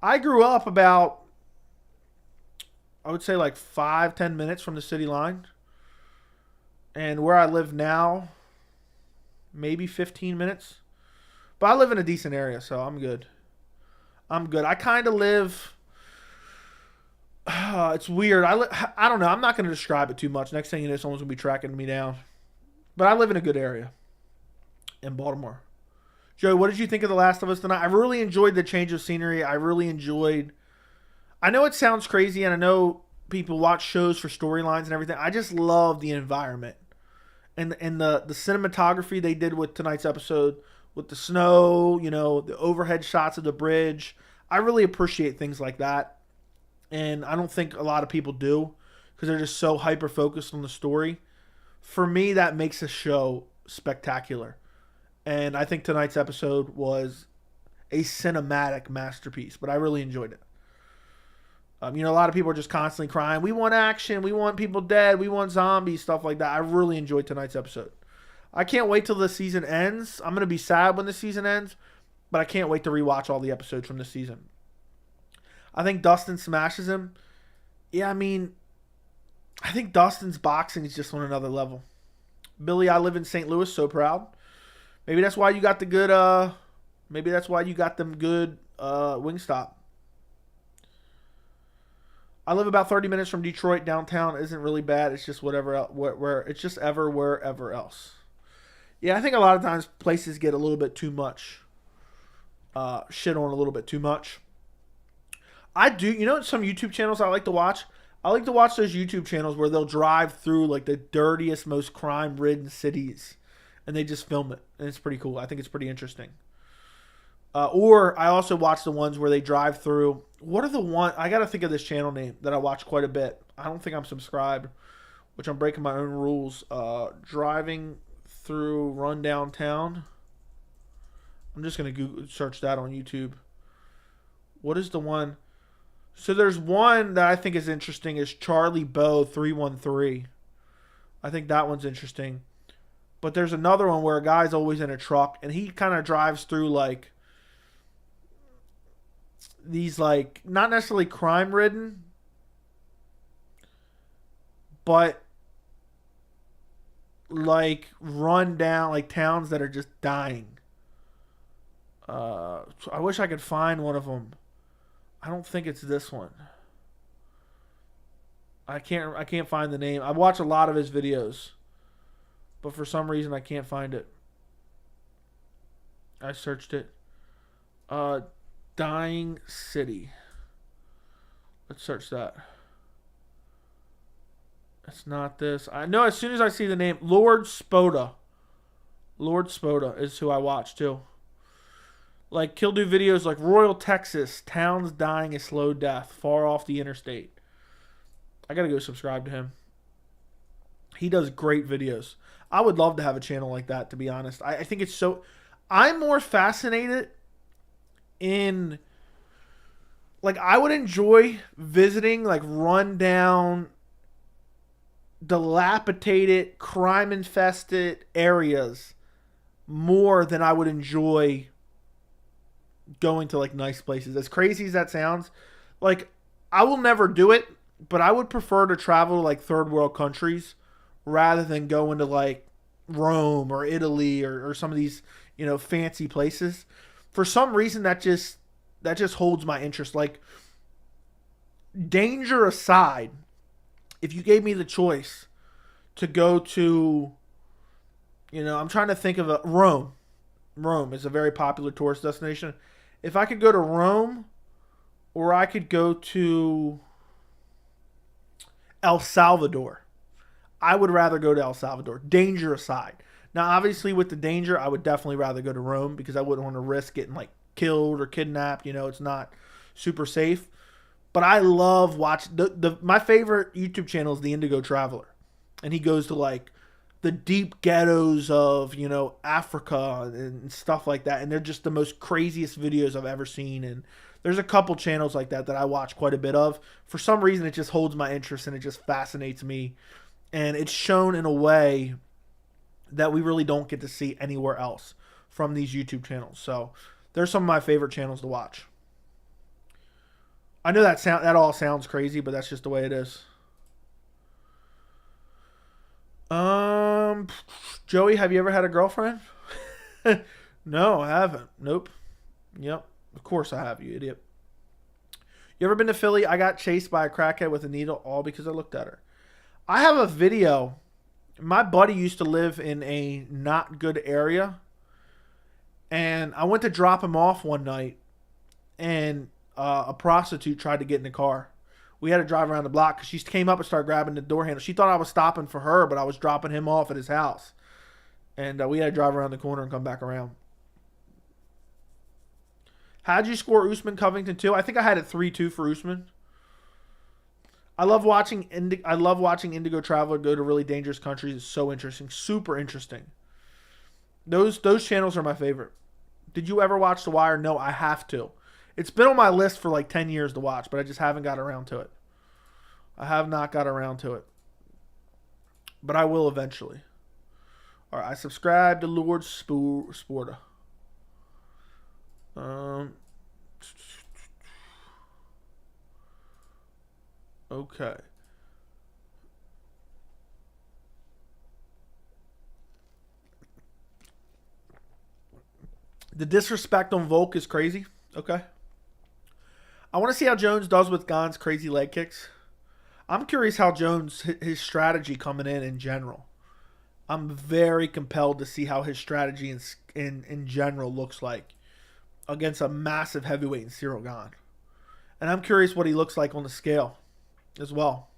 I grew up about, I would say like 5-10 minutes from the city line. And where I live now, maybe 15 minutes. But I live in a decent area, so I'm good. I kind of live, it's weird. I don't know. I'm not going to describe it too much. Next thing you know, someone's going to be tracking me down. But I live in a good area in Baltimore. Joey, what did you think of The Last of Us tonight? I really enjoyed the change of scenery. I know it sounds crazy, and I know people watch shows for storylines and everything. I just love the environment. And the cinematography they did with tonight's episode, with the snow, the overhead shots of the bridge. I really appreciate things like that. And I don't think a lot of people do, because they're just so hyper-focused on the story. For me, that makes a show spectacular. And I think tonight's episode was a cinematic masterpiece, but I really enjoyed it. A lot of people are just constantly crying, we want action, we want people dead, we want zombies, stuff like that. I really enjoyed tonight's episode. I can't wait till the season ends. I'm going to be sad when the season ends, but I can't wait to rewatch all the episodes from this season. I think Dustin smashes him. Yeah, I think Dustin's boxing is just on another level. Billy, I live in St. Louis, so proud. Maybe that's why you got the good, maybe that's why you got them good Wingstop. I live about 30 minutes from Detroit. Downtown isn't really bad. It's just it's just wherever else. Yeah, I think a lot of times places get a little bit too much. Shit on a little bit too much. I do. Some YouTube channels I like to watch? I like to watch those YouTube channels where they'll drive through like the dirtiest, most crime-ridden cities. And they just film it. And it's pretty cool. I think it's pretty interesting. Or I also watch the ones where they drive through. What are the ones? I got to think of this channel name that I watch quite a bit. I don't think I'm subscribed, which I'm breaking my own rules. Driving through Run Downtown. I'm just going to search that on YouTube. What is the one? So there's one that I think is interesting is Charlie Bow 313. I think that one's interesting. But there's another one where a guy's always in a truck and he kind of drives through like these like not necessarily crime ridden, but like run down like towns that are just dying. I wish I could find one of them. I don't think it's this one. I can't find the name. I watch a lot of his videos, but for some reason I can't find it. I searched it. Dying City. Let's search that. It's not this. I know as soon as I see the name, Lord Spoda. Lord Spoda is who I watch too. Like he'll do videos like Royal Texas, towns dying a slow death, far off the interstate. I gotta go subscribe to him. He does great videos. I would love to have a channel like that, to be honest. I think it's so... I'm more fascinated in... Like, I would enjoy visiting, like, run-down, dilapidated, crime-infested areas more than I would enjoy going to, like, nice places. As crazy as that sounds, like, I will never do it, but I would prefer to travel to, like, third world countries rather than going to, like, Rome or Italy or some of these, fancy places. For some reason, that just holds my interest. Like, danger aside, if you gave me the choice to go to, I'm trying to think of Rome. Rome is a very popular tourist destination. If I could go to Rome or I could go to El Salvador, I would rather go to El Salvador, danger aside. Now, obviously, with the danger, I would definitely rather go to Rome because I wouldn't want to risk getting, like, killed or kidnapped. You know, it's not super safe. But I love watching my favorite YouTube channel is the Indigo Traveler, and he goes to like the deep ghettos of, you know, Africa and stuff like that, and they're just the most craziest videos I've ever seen. And there's a couple channels like that I watch quite a bit of. For some reason, it just holds my interest and it just fascinates me, and it's shown in a way that we really don't get to see anywhere else from these YouTube channels. So they're some of my favorite channels to watch. I know that all sounds crazy, but that's just the way it is. Joey, have you ever had a girlfriend? No, I haven't. Nope. Yep. Of course I have, you idiot. You ever been to Philly? I got chased by a crackhead with a needle, all because I looked at her. I have a video. My buddy used to live in a not good area, and I went to drop him off one night, and a prostitute tried to get in the car. We had to drive around the block because she came up and started grabbing the door handle. She thought I was stopping for her, but I was dropping him off at his house. And we had to drive around the corner and come back around. How'd you score Usman Covington 2? I think I had it 3-2 for Usman. I love watching Indigo Traveler go to really dangerous countries. It's so interesting. Super interesting. Those channels are my favorite. Did you ever watch The Wire? No, I have to. It's been on my list for like 10 years to watch, but I just haven't got around to it. I have not got around to it. But I will eventually. All right, I subscribe to Lord Sporta. Okay. The disrespect on Volk is crazy. Okay. I want to see how Jones does with Gane's crazy leg kicks. I'm curious how Jones, his strategy coming in general. I'm very compelled to see how his strategy in general looks like against a massive heavyweight in Ciryl Gane. And I'm curious what he looks like on the scale as well.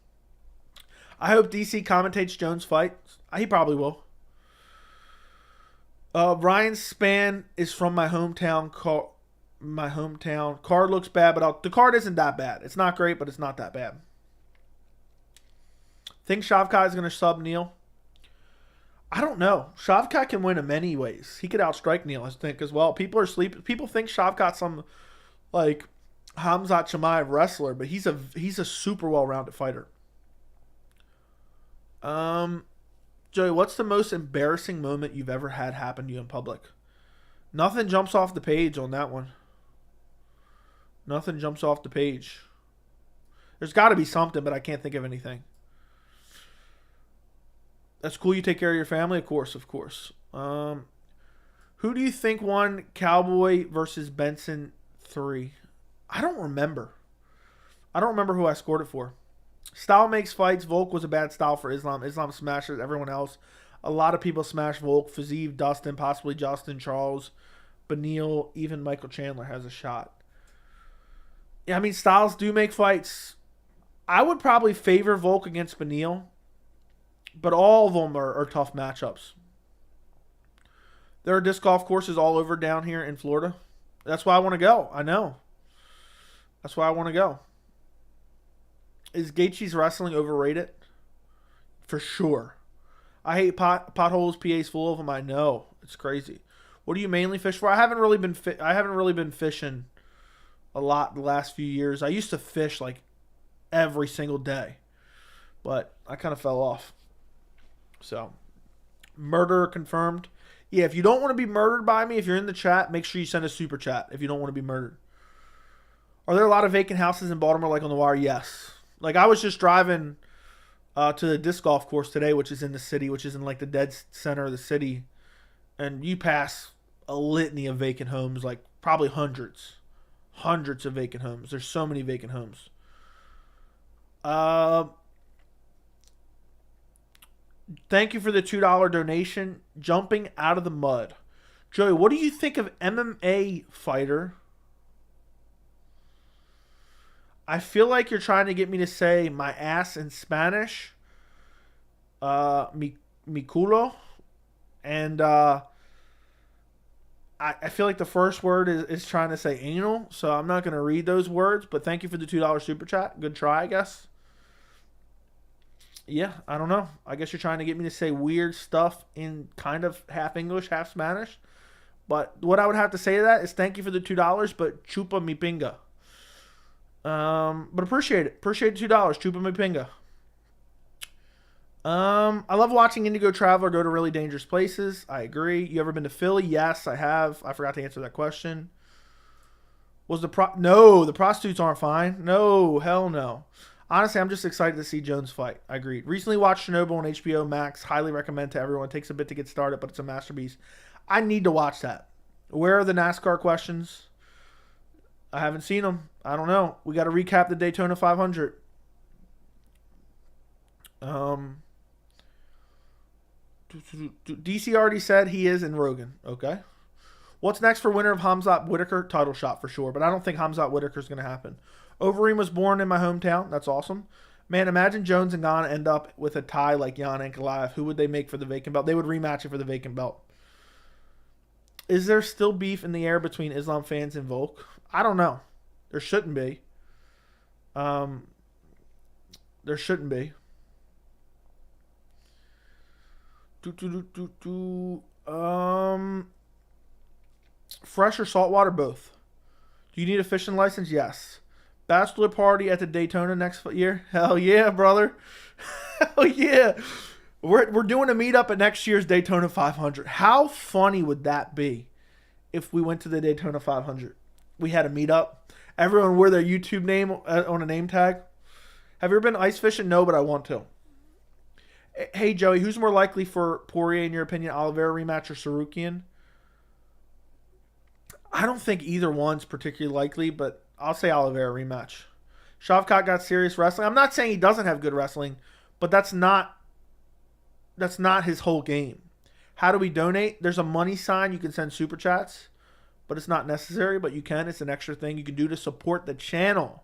I hope DC commentates Jones' fight. He probably will. Ryan Spann is from my hometown. Card looks bad, but the card isn't that bad. It's not great, but it's not that bad. Think Shavkat is going to sub Neal? I don't know. Shavkat can win in many ways. He could outstrike Neal, I think, as well. People think Shavkat's some like Hamzat Chimaev wrestler, but he's a super well-rounded fighter. Joey, what's the most embarrassing moment you've ever had happen to you in public? Nothing jumps off the page on that one. Nothing jumps off the page. There's got to be something, but I can't think of anything. That's cool. You take care of your family? Of course, of course. Who do you think won Cowboy versus Benson 3? I don't remember. I don't remember who I scored it for. Style makes fights. Volk was a bad style for Islam. Islam smashes everyone else. A lot of people smash Volk. Fazeev, Dustin, possibly Justin, Charles, Beneil, even Michael Chandler has a shot. Yeah, I mean, styles do make fights. I would probably favor Volk against Beneil, but all of them are tough matchups. There are disc golf courses all over down here in Florida. That's why I want to go. I know. That's why I want to go. Is Gaethje's wrestling overrated? For sure. I hate potholes. PA's full of them. I know. It's crazy. What do you mainly fish for? I haven't really been fishing a lot the last few years. I used to fish like every single day, but I kind of fell off. So, murder confirmed. Yeah, if you don't want to be murdered by me, if you're in the chat, make sure you send a super chat if you don't want to be murdered. Are there a lot of vacant houses in Baltimore like on the Wire? Yes. Like I was just driving to the disc golf course today, which is in the city, which is in like the dead center of the city. And you pass a litany of vacant homes, like probably hundreds of vacant homes. There's so many vacant homes. Thank you for the $2 donation. Jumping out of the mud. Joey, what do you think of MMA fighter? I feel like you're trying to get me to say my ass in Spanish. Mi culo. And I feel like the first word is trying to say anal, so I'm not going to read those words, but thank you for the $2 super chat. Good try, I guess. Yeah, I don't know. I guess you're trying to get me to say weird stuff in kind of half English, half Spanish. But what I would have to say to that is thank you for the $2, but chupa mi pinga. But appreciate it. Appreciate the $2. Chupa mi pinga. I love watching Indigo Traveler go to really dangerous places. I agree. You ever been to Philly? Yes, I have. I forgot to answer that question. No, the prostitutes aren't fine. No, hell no. Honestly, I'm just excited to see Jones fight. I agree. Recently watched Chernobyl on HBO Max. Highly recommend to everyone. It takes a bit to get started, but it's a masterpiece. I need to watch that. Where are the NASCAR questions? I haven't seen them. I don't know. We got to recap the Daytona 500. DC already said he is in Rogan. Okay. What's next for winner of Khamzat Whitaker? Title shot for sure, but I don't think Khamzat Whitaker is going to happen. Overeem was born in my hometown. That's awesome. Man, imagine Jones and Gane end up with a tie like Jan and Ankalaev. Who would they make for the vacant belt? They would rematch it for the vacant belt. Is there still beef in the air between Islam fans and Volk? I don't know. There shouldn't be. There shouldn't be. Fresh or saltwater, both. Do you need a fishing license? Yes. Bachelor party at the Daytona next year? Hell yeah, brother. Hell yeah. We're doing a meetup at next year's Daytona 500. How funny would that be if we went to the Daytona 500? We had a meetup. Everyone wore their YouTube name on a name tag. Have you ever been ice fishing? No, but I want to. Hey, Joey, who's more likely for Poirier, in your opinion, Oliveira rematch or Sarukian? I don't think either one's particularly likely, but I'll say Oliveira rematch. Shavkat got serious wrestling. I'm not saying he doesn't have good wrestling, but that's not his whole game. How do we donate? There's a money sign. You can send super chats, but it's not necessary, but you can. It's an extra thing you can do to support the channel.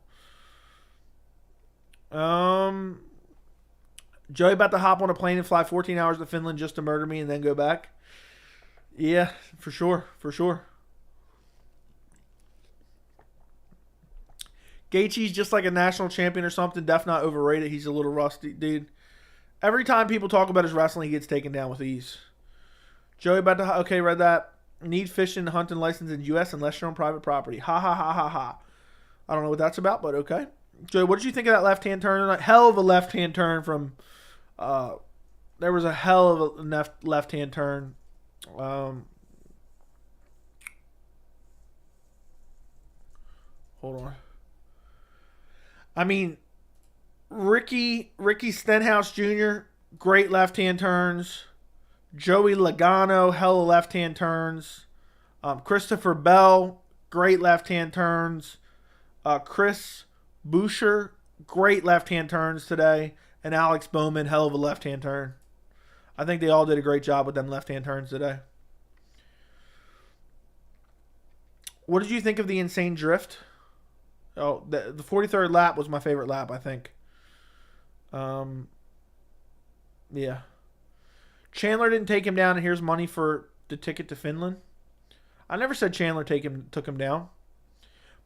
Joey about to hop on a plane and fly 14 hours to Finland just to murder me and then go back. Yeah, for sure. For sure. Gaethje's just like a national champion or something. Def not overrated. He's a little rusty, dude. Every time people talk about his wrestling, he gets taken down with ease. Joey about to... Okay, read that. Need fishing, hunting license in U.S. unless you're on private property. Ha, ha, ha, ha, ha. I don't know what that's about, but okay. Joey, what did you think of that left-hand turn? Hell of a left-hand turn from... there was a hell of a left-hand turn. Hold on. I mean, Ricky Stenhouse Jr., great left-hand turns. Joey Logano, hell of left-hand turns. Christopher Bell, great left-hand turns. Chris Boucher, great left-hand turns today. And Alex Bowman, hell of a left-hand turn. I think they all did a great job with them left-hand turns today. What did you think of the insane drift? Oh, the 43rd lap was my favorite lap, I think. Yeah. Chandler didn't take him down, and here's money for the ticket to Finland. I never said Chandler took him down.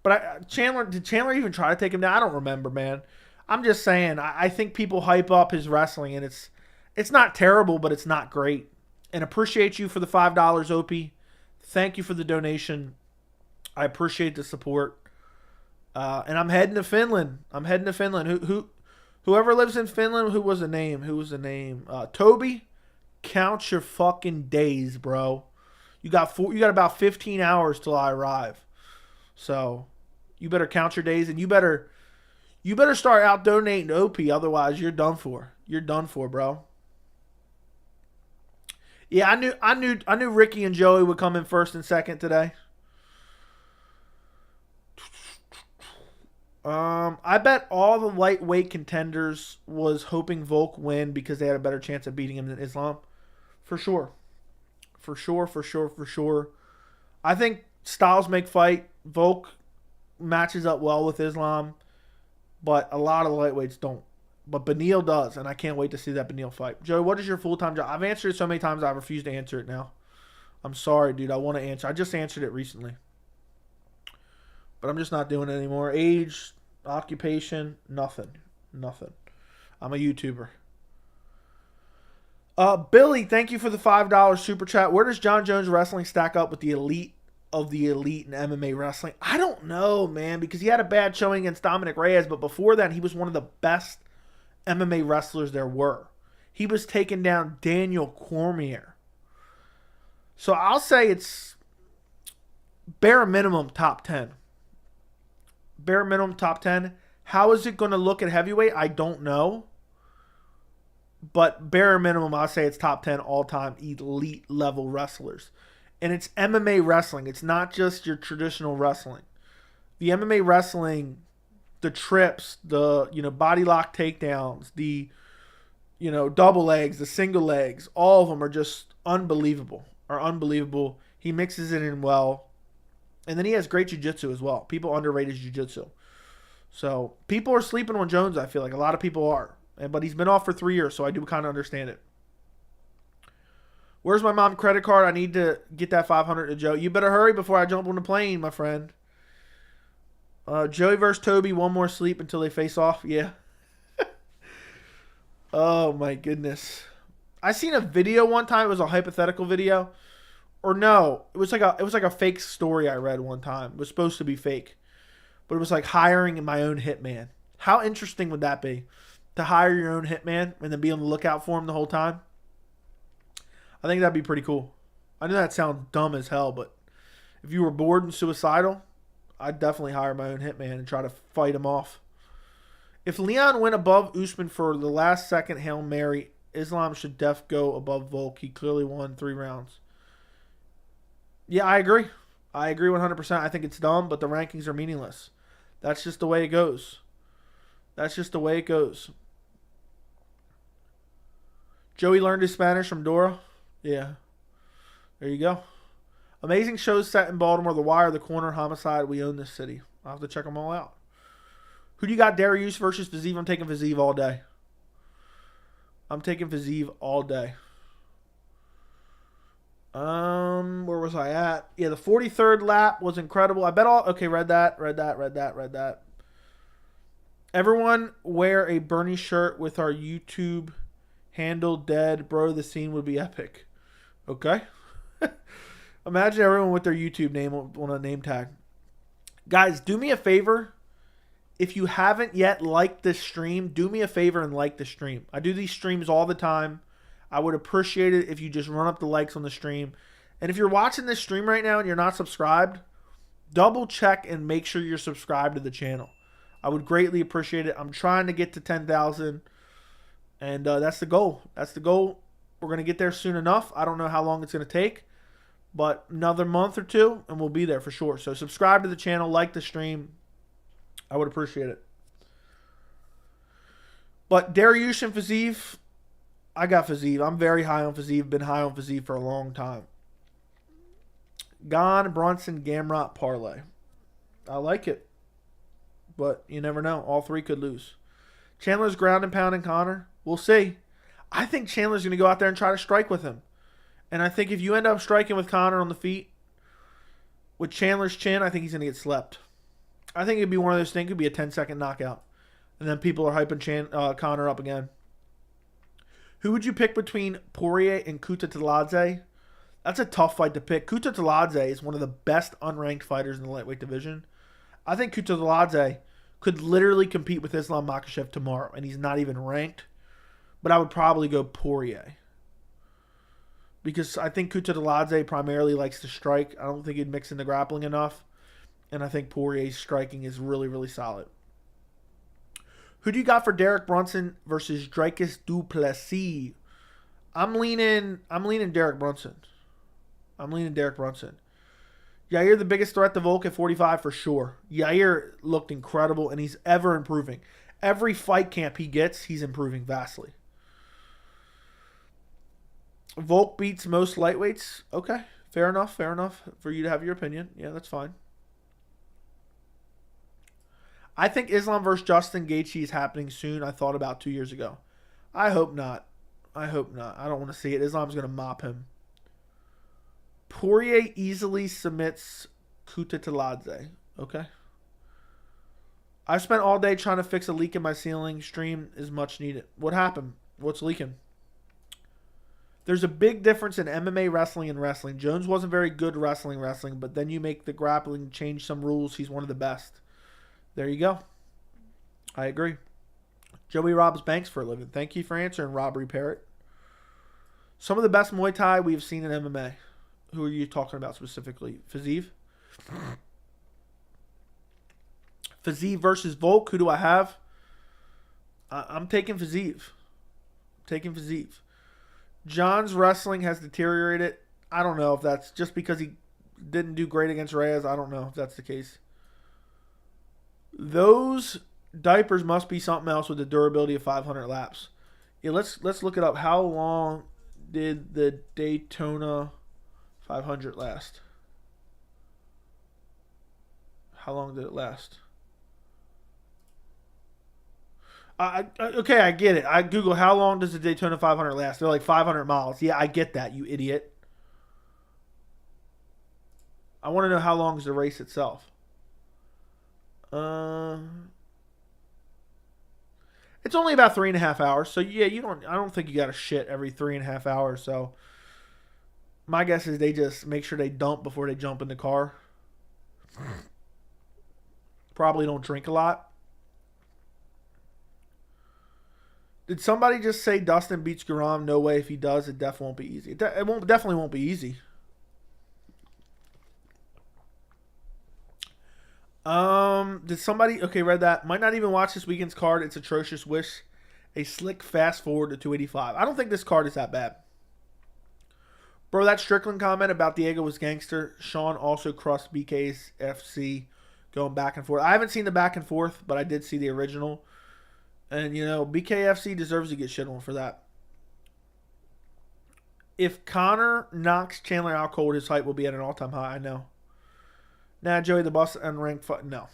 But did Chandler even try to take him down? I don't remember, man. I'm just saying, I think people hype up his wrestling, and it's not terrible, but it's not great. And appreciate you for the $5, Opie. Thank you for the donation. I appreciate the support. And I'm heading to Finland. Whoever lives in Finland, who was the name? Toby, count your fucking days, bro. You got about 15 hours till I arrive. So you better count your days, and you better start out donating to OP. Otherwise, you're done for. You're done for, bro. Yeah, I knew Ricky and Joey would come in first and second today. I bet all the lightweight contenders was hoping Volk win because they had a better chance of beating him than Islam. For sure. I think styles make fight. Volk matches up well with Islam, but a lot of the lightweights don't. But Beneil does, and I can't wait to see that Beneil fight. Joey, what is your full-time job? I've answered it so many times I refuse to answer it now. I'm sorry, dude. I want to answer. I just answered it recently. But I'm just not doing it anymore. Age, occupation, nothing. Nothing. I'm a YouTuber. Billy, thank you for the $5 super chat. Where does Jon Jones wrestling stack up with the elite of the elite in MMA wrestling? I don't know, man, because he had a bad showing against Dominic Reyes, but before that, he was one of the best MMA wrestlers there were. He was taking down Daniel Cormier. So I'll say it's bare minimum top 10. Bare minimum top 10. How is it going to look at heavyweight? I don't know. But bare minimum, I'll say it's top 10 all-time elite level wrestlers. And it's MMA wrestling. It's not just your traditional wrestling. The MMA wrestling, the trips, the body lock takedowns, the double legs, the single legs, all of them are just unbelievable. He mixes it in well. And then he has great jiu-jitsu as well. People underrate his jiu-jitsu. So people are sleeping on Jones, I feel like. A lot of people are. But he's been off for 3 years, so I do kind of understand it. Where's my mom credit card? I need to get that $500 to Joe. You better hurry before I jump on the plane, my friend. Joey versus Toby, one more sleep until they face off. Yeah. Oh, my goodness. I seen a video one time. It was a hypothetical video. Or no, it was like a fake story I read one time. It was supposed to be fake. But it was like hiring my own hitman. How interesting would that be? To hire your own hitman and then be on the lookout for him the whole time? I think that'd be pretty cool. I know that sounds dumb as hell, but if you were bored and suicidal, I'd definitely hire my own hitman and try to fight him off. If Leon went above Usman for the last second Hail Mary, Islam should go above Volk. He clearly won 3 rounds. Yeah, I agree. I agree 100%. I think it's dumb, but the rankings are meaningless. That's just the way it goes. Joey learned his Spanish from Dora. Yeah. There you go. Amazing shows set in Baltimore. The Wire, The Corner, Homicide. We own this city. I'll have to check them all out. Who do you got? Darius versus Fiziev? I'm taking Fiziev all day. Where was I at? Yeah, the 43rd lap was incredible. I bet all... Okay, read that. Everyone wear a Bernie shirt with our YouTube handle dead. Bro, the scene would be epic. Okay. Imagine everyone with their YouTube name on a name tag. Guys, do me a favor. If you haven't yet liked this stream, do me a favor and like the stream. I do these streams all the time. I would appreciate it if you just run up the likes on the stream. And if you're watching this stream right now and you're not subscribed, double check and make sure you're subscribed to the channel. I would greatly appreciate it. I'm trying to get to 10,000. And that's the goal. We're going to get there soon enough. I don't know how long it's going to take. But another month or two, and we'll be there for sure. So subscribe to the channel. Like the stream. I would appreciate it. But Dariush and Fiziev, I got Fiziev. I'm very high on Fiziev. Been high on Fiziev for a long time. Gane, Brunson, Gamrot, parlay. I like it. But you never know. All 3 could lose. Chandler's ground and pounding Conor. We'll see. I think Chandler's going to go out there and try to strike with him. And I think if you end up striking with Conor on the feet, with Chandler's chin, I think he's going to get slept. I think it'd be one of those things. It could be a 10-second knockout. And then people are hyping Conor up again. Who would you pick between Poirier and Kutateladze? That's a tough fight to pick. Kutateladze is one of the best unranked fighters in the lightweight division. I think Kutateladze could literally compete with Islam Makhachev tomorrow, and he's not even ranked. But I would probably go Poirier. Because I think Kutateladze primarily likes to strike. I don't think he'd mix in the grappling enough. And I think Poirier's striking is really, really solid. Who do you got for Derek Brunson versus Dricus du Plessis? I'm leaning Derek Brunson. Yair the biggest threat to Volk at 45 for sure. Yair looked incredible, and he's ever improving. Every fight camp he gets, he's improving vastly. Volk beats most lightweights. Okay, fair enough for you to have your opinion. Yeah, that's fine. I think Islam versus Justin Gaethje is happening soon. I thought about 2 years ago. I hope not. I don't want to see it. Islam's going to mop him. Poirier easily submits Kutateladze. Okay. I've spent all day trying to fix a leak in my ceiling. Stream is much needed. What happened? What's leaking? There's a big difference in MMA wrestling and wrestling. Jones wasn't very good wrestling, but then you make the grappling change some rules. He's one of the best. There you go. I agree. Joey robs banks for a living. Thank you for answering, Robbery Parrot. Some of the best Muay Thai we've seen in MMA. Who are you talking about specifically? Fiziev? Fiziev versus Volk. Who do I have? I'm taking Fiziev. John's wrestling has deteriorated. I don't know if that's just because he didn't do great against Reyes. I don't know if that's the case. Those diapers must be something else with the durability of 500 laps. Yeah, let's look it up. How long did the Daytona 500 last? How long did it last? Okay, I get it. I Google how long does the Daytona 500 last. They're like 500 miles. Yeah, I get that, you idiot. I want to know how long is the race itself. It's only about 3.5 hours. So yeah, I don't think you got to shit every 3.5 hours. So my guess is they just make sure they dump before they jump in the car. Probably don't drink a lot. Did somebody just say Dustin beats Garam? No way. If he does, it definitely won't be easy. It definitely won't be easy. Did somebody... Okay, read that. Might not even watch this weekend's card. It's atrocious. Wish a slick fast forward to 285. I don't think this card is that bad. Bro, that Strickland comment about Diego was gangster. Sean also crossed BK's FC going back and forth. I haven't seen the back and forth, but I did see the original. And, BKFC deserves to get shit on for that. If Connor knocks Chandler out cold, his height will be at an all-time high. I know. Nah, Joey, the boss unranked fight. No.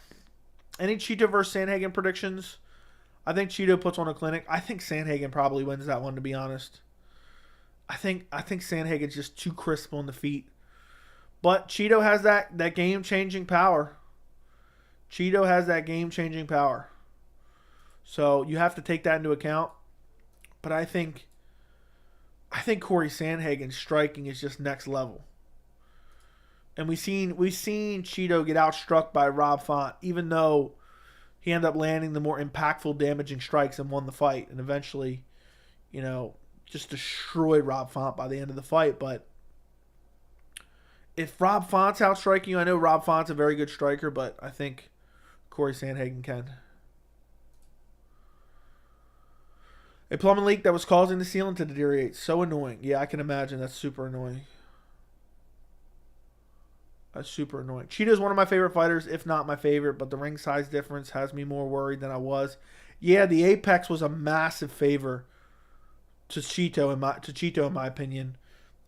Any Cheeto versus Sandhagen predictions? I think Cheeto puts on a clinic. I think Sandhagen probably wins that one, to be honest. I think Sandhagen's just too crisp on the feet. But Cheeto has that game-changing power. So you have to take that into account. But I think Corey Sandhagen's striking is just next level. And we've seen Cheeto get outstruck by Rob Font, even though he ended up landing the more impactful, damaging strikes and won the fight. And eventually, just destroyed Rob Font by the end of the fight. But if Rob Font's outstriking you, I know Rob Font's a very good striker, but I think Corey Sandhagen can. A plumbing leak that was causing the ceiling to deteriorate. So annoying. Yeah, I can imagine. That's super annoying. Cheetah's one of my favorite fighters, if not my favorite, but the ring size difference has me more worried than I was. Yeah, the Apex was a massive favor to Cheeto in my opinion.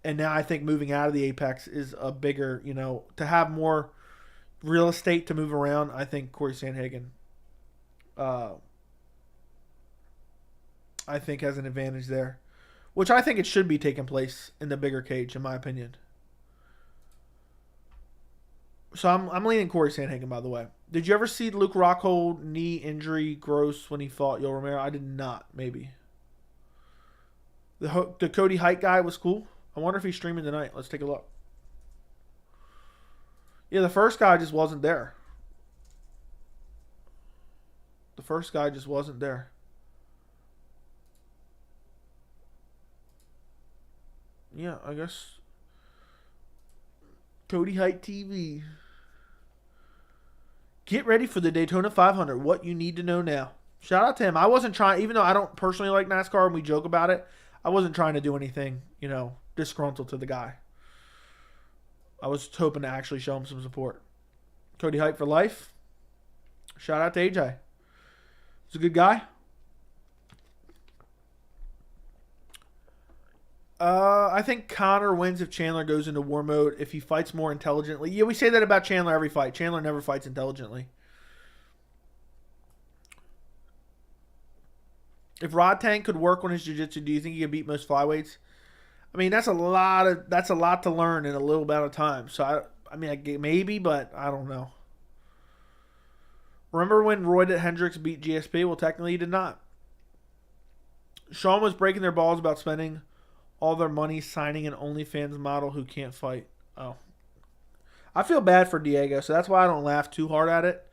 And now I think moving out of the Apex is a bigger, to have more real estate to move around. I think Corey Sandhagen I think has an advantage there, which I think it should be taking place in the bigger cage, in my opinion. So I'm leaning Corey Sandhagen, by the way. Did you ever see Luke Rockhold knee injury gross when he fought Yo Romero? I did not. Maybe. The Cody Height guy was cool. I wonder if he's streaming tonight. Let's take a look. Yeah, the first guy just wasn't there. Yeah, I guess. Cody Height TV. Get ready for the Daytona 500. What you need to know now. Shout out to him. I wasn't trying, even though I don't personally like NASCAR and we joke about it, I wasn't trying to do anything, disgruntled to the guy. I was hoping to actually show him some support. Cody Height for life. Shout out to AJ. He's a good guy. I think Connor wins if Chandler goes into war mode, if he fights more intelligently. Yeah, we say that about Chandler every fight. Chandler never fights intelligently. If Rod Tank could work on his jiu-jitsu, do you think he could beat most flyweights? I mean, that's a lot to learn in a little amount of time. So maybe, but I don't know. Remember when Roy Hendricks beat GSP? Well, technically he did not. Sean was breaking their balls about spending all their money signing an OnlyFans model who can't fight. Oh. I feel bad for Diego, so that's why I don't laugh too hard at it.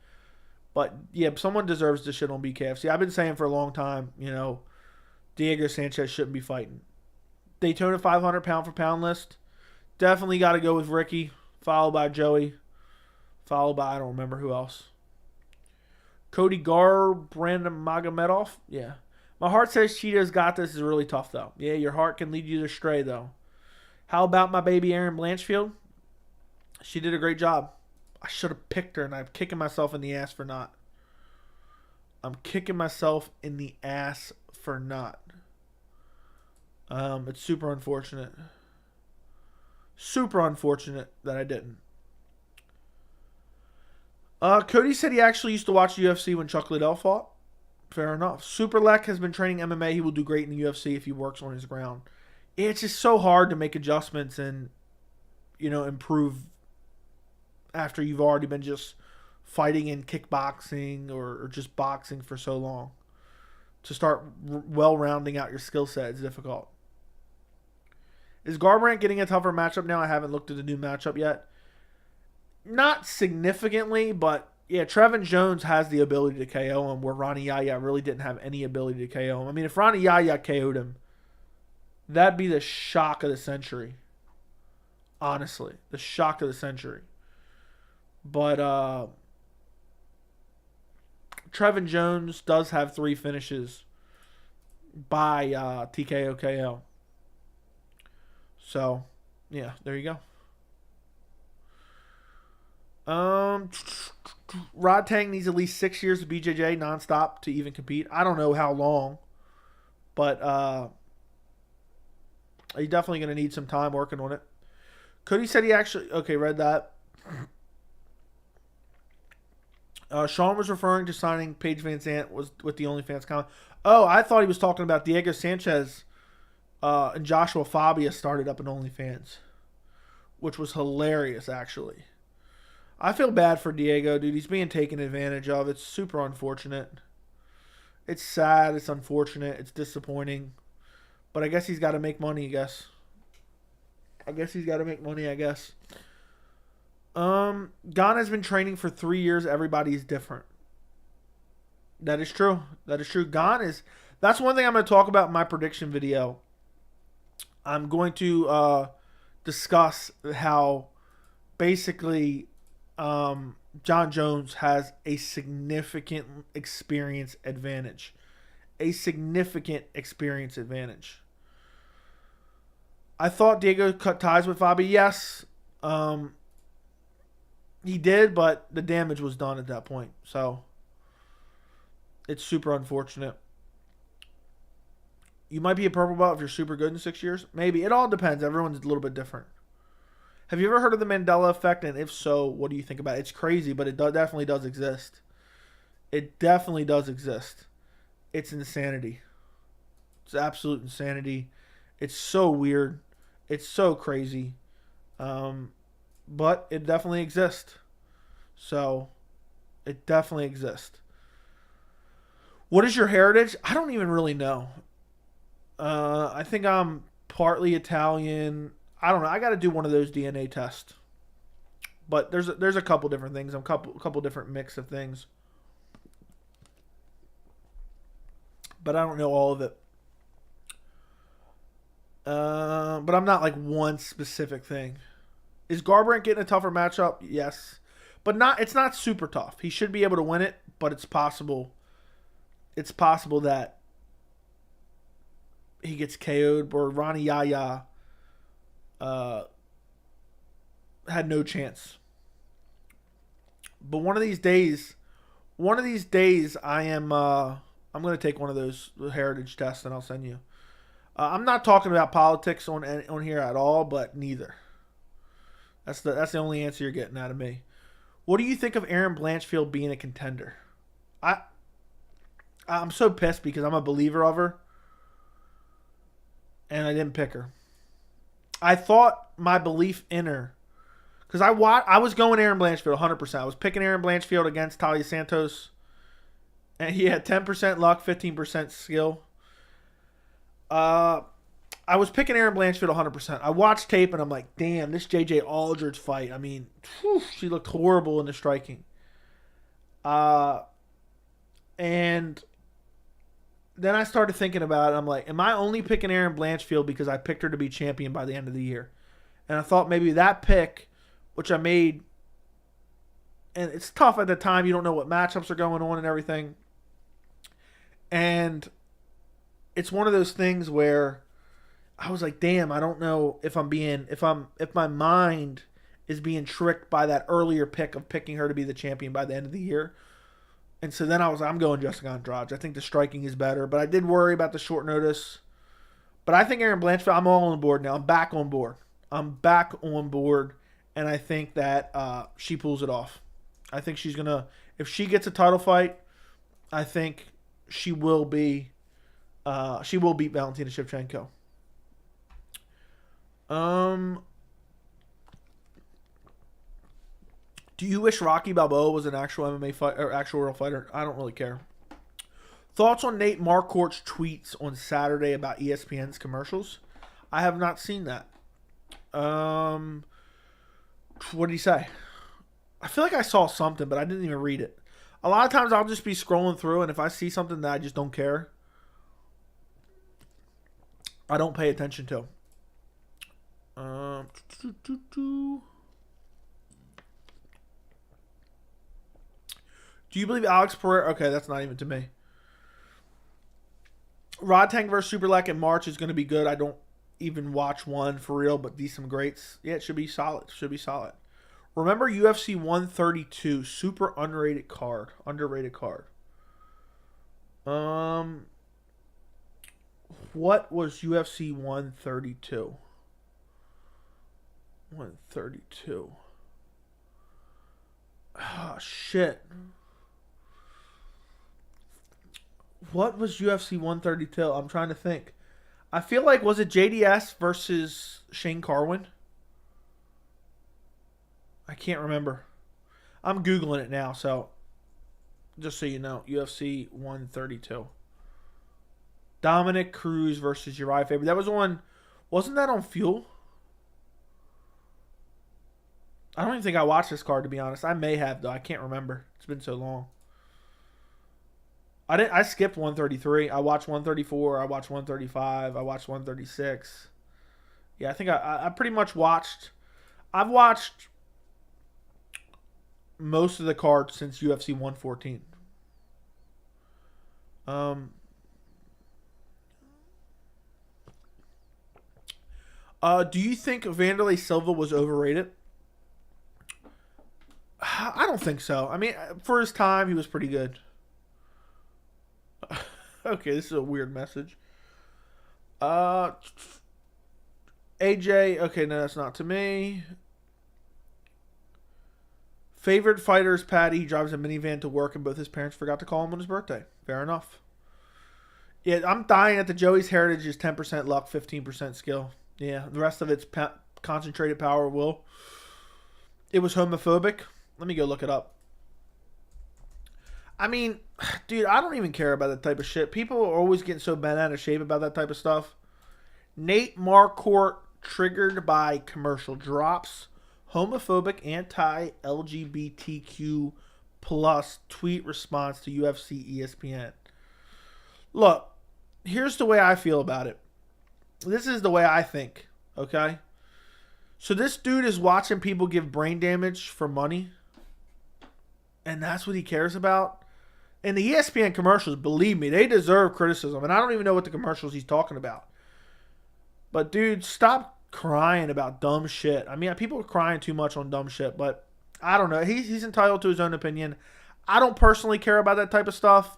But, yeah, someone deserves to shit on BKFC. I've been saying for a long time, Diego Sanchez shouldn't be fighting. Daytona 500 pound for pound list. Definitely got to go with Ricky, followed by Joey, followed by I don't remember who else. Cody Brandon Magomedov. Yeah. My heart says Cheeto's got this is really tough, though. Yeah, your heart can lead you astray, though. How about my baby Erin Blanchfield? She did a great job. I should have picked her, and I'm kicking myself in the ass for not. It's super unfortunate. Super unfortunate that I didn't. Cody said he actually used to watch UFC when Chuck Liddell fought. Fair enough. Superlek has been training MMA. He will do great in the UFC if he works on his ground. It's just so hard to make adjustments and, improve after you've already been just fighting in kickboxing or just boxing for so long. To start rounding out your skill set is difficult. Is Garbrandt getting a tougher matchup now? I haven't looked at the new matchup yet. Not significantly, but yeah, Trevin Jones has the ability to KO him where Ronnie Yaya really didn't have any ability to KO him. I mean, if Ronnie Yaya KO'd him, that'd be the shock of the century. Honestly, the shock of the century. But Trevin Jones does have 3 finishes by TKO KO. So, yeah, there you go. Rod Tang needs at least 6 years of BJJ nonstop to even compete. I don't know how long, but he's definitely going to need some time working on it. Cody said he actually... Okay, read that. Sean was referring to signing Paige Van Zandt with the OnlyFans comment. Oh, I thought he was talking about Diego Sanchez and Joshua Fabia started up an OnlyFans, which was hilarious, actually. I feel bad for Diego, dude. He's being taken advantage of. It's super unfortunate. It's sad. It's unfortunate. It's disappointing. But I guess he's got to make money, Gane has been training for 3 years. Everybody's different. That is true. Gane is... That's one thing I'm going to talk about in my prediction video. I'm going to discuss how basically Jon Jones has a significant experience advantage. I thought Diego cut ties with Fabi. Yes. He did, but the damage was done at that point. So, it's super unfortunate. You might be a purple belt if you're super good in 6 years. Maybe. It all depends. Everyone's a little bit different. Have you ever heard of the Mandela effect? And if so, what do you think about it? It's crazy, but it definitely does exist. It definitely does exist. It's insanity. It's absolute insanity. It's so weird. It's so crazy. But it definitely exists. So, it definitely exists. What is your heritage? I don't even really know. I think I'm partly Italian. I don't know. I got to do one of those DNA tests. But there's a couple different things. A couple different mix of things. But I don't know all of it. But I'm not like one specific thing. Is Garbrandt getting a tougher matchup? Yes. But it's not super tough. He should be able to win it, but it's possible. It's possible that he gets KO'd or Ronnie Yaya had no chance. But one of these days I am I'm going to take one of those heritage tests and I'll send you. I'm not talking about politics on here at all, but neither. That's the only answer you're getting out of me. What do you think of Erin Blanchfield being a contender? I'm so pissed because I'm a believer of her, and I didn't pick her. I thought my belief in her, because I was going Aaron Blanchfield 100%. I was picking Aaron Blanchfield against Talia Santos, and he had 10% luck, 15% skill. I was picking Aaron Blanchfield 100%. I watched tape and I'm like, damn, this JJ Aldridge fight. I mean, she looked horrible in the striking. And then I started thinking about it. I'm like, am I only picking Aaron Blanchfield because I picked her to be champion by the end of the year? And I thought maybe that pick, which I made, and it's tough at the time. You don't know what matchups are going on and everything. And it's one of those things where I was like, damn, I don't know if my mind is being tricked by that earlier pick of picking her to be the champion by the end of the year. And so then I was like, I'm going Jessica Andrade. I think the striking is better, but I did worry about the short notice. But I think Aaron Blanchfield, I'm all on board now. I'm back on board. And I think that she pulls it off. I think she's going to, if she gets a title fight, I think she will beat Valentina Shevchenko. Do you wish Rocky Balboa was an actual MMA fight or actual real fighter? I don't really care. Thoughts on Nate Marquardt's tweets on Saturday about ESPN's commercials? I have not seen that. What did he say? I feel like I saw something, but I didn't even read it. A lot of times I'll just be scrolling through, and if I see something that I just don't care, I don't pay attention to. Do you believe Alex Pereira? Okay, that's not even to me. Rod Tang versus Superlek in March is going to be good. I don't even watch one for real, but these some greats. Yeah, it should be solid. Remember UFC 132, super underrated card. What was UFC 132? 132. Oh, shit. What was UFC 132? I'm trying to think. I feel like, was it JDS versus Shane Carwin? I can't remember. I'm Googling it now, so just so you know, UFC 132. Dominic Cruz versus Uriah Faber. That was on, wasn't that on Fuel? I don't even think I watched this card, to be honest. I may have, though. I can't remember. It's been so long. I skipped 133. I watched 134. I watched 135. I watched 136. Yeah, I think I pretty much watched. I've watched most of the cards since UFC 114. Do you think Vanderlei Silva was overrated? I don't think so. I mean, for his time, he was pretty good. Okay, this is a weird message. AJ, okay, no, that's not to me. Favorite fighters, Patty. He drives a minivan to work and both his parents forgot to call him on his birthday. Fair enough. Yeah, I'm dying at the Joey's Heritage is 10% luck, 15% skill. Yeah, the rest of it's concentrated power will. It was homophobic. Let me go look it up. I mean, dude, I don't even care about that type of shit. People are always getting so bent out of shape about that type of stuff. Nate Marquardt triggered by commercial drops. Homophobic anti-LGBTQ plus tweet response to UFC ESPN. Look, here's the way I feel about it. This is the way I think, okay? So this dude is watching people give brain damage for money. And that's what he cares about. And the ESPN commercials, believe me, they deserve criticism. And I don't even know what the commercials he's talking about. But, dude, stop crying about dumb shit. I mean, people are crying too much on dumb shit. But, I don't know. He's entitled to his own opinion. I don't personally care about that type of stuff.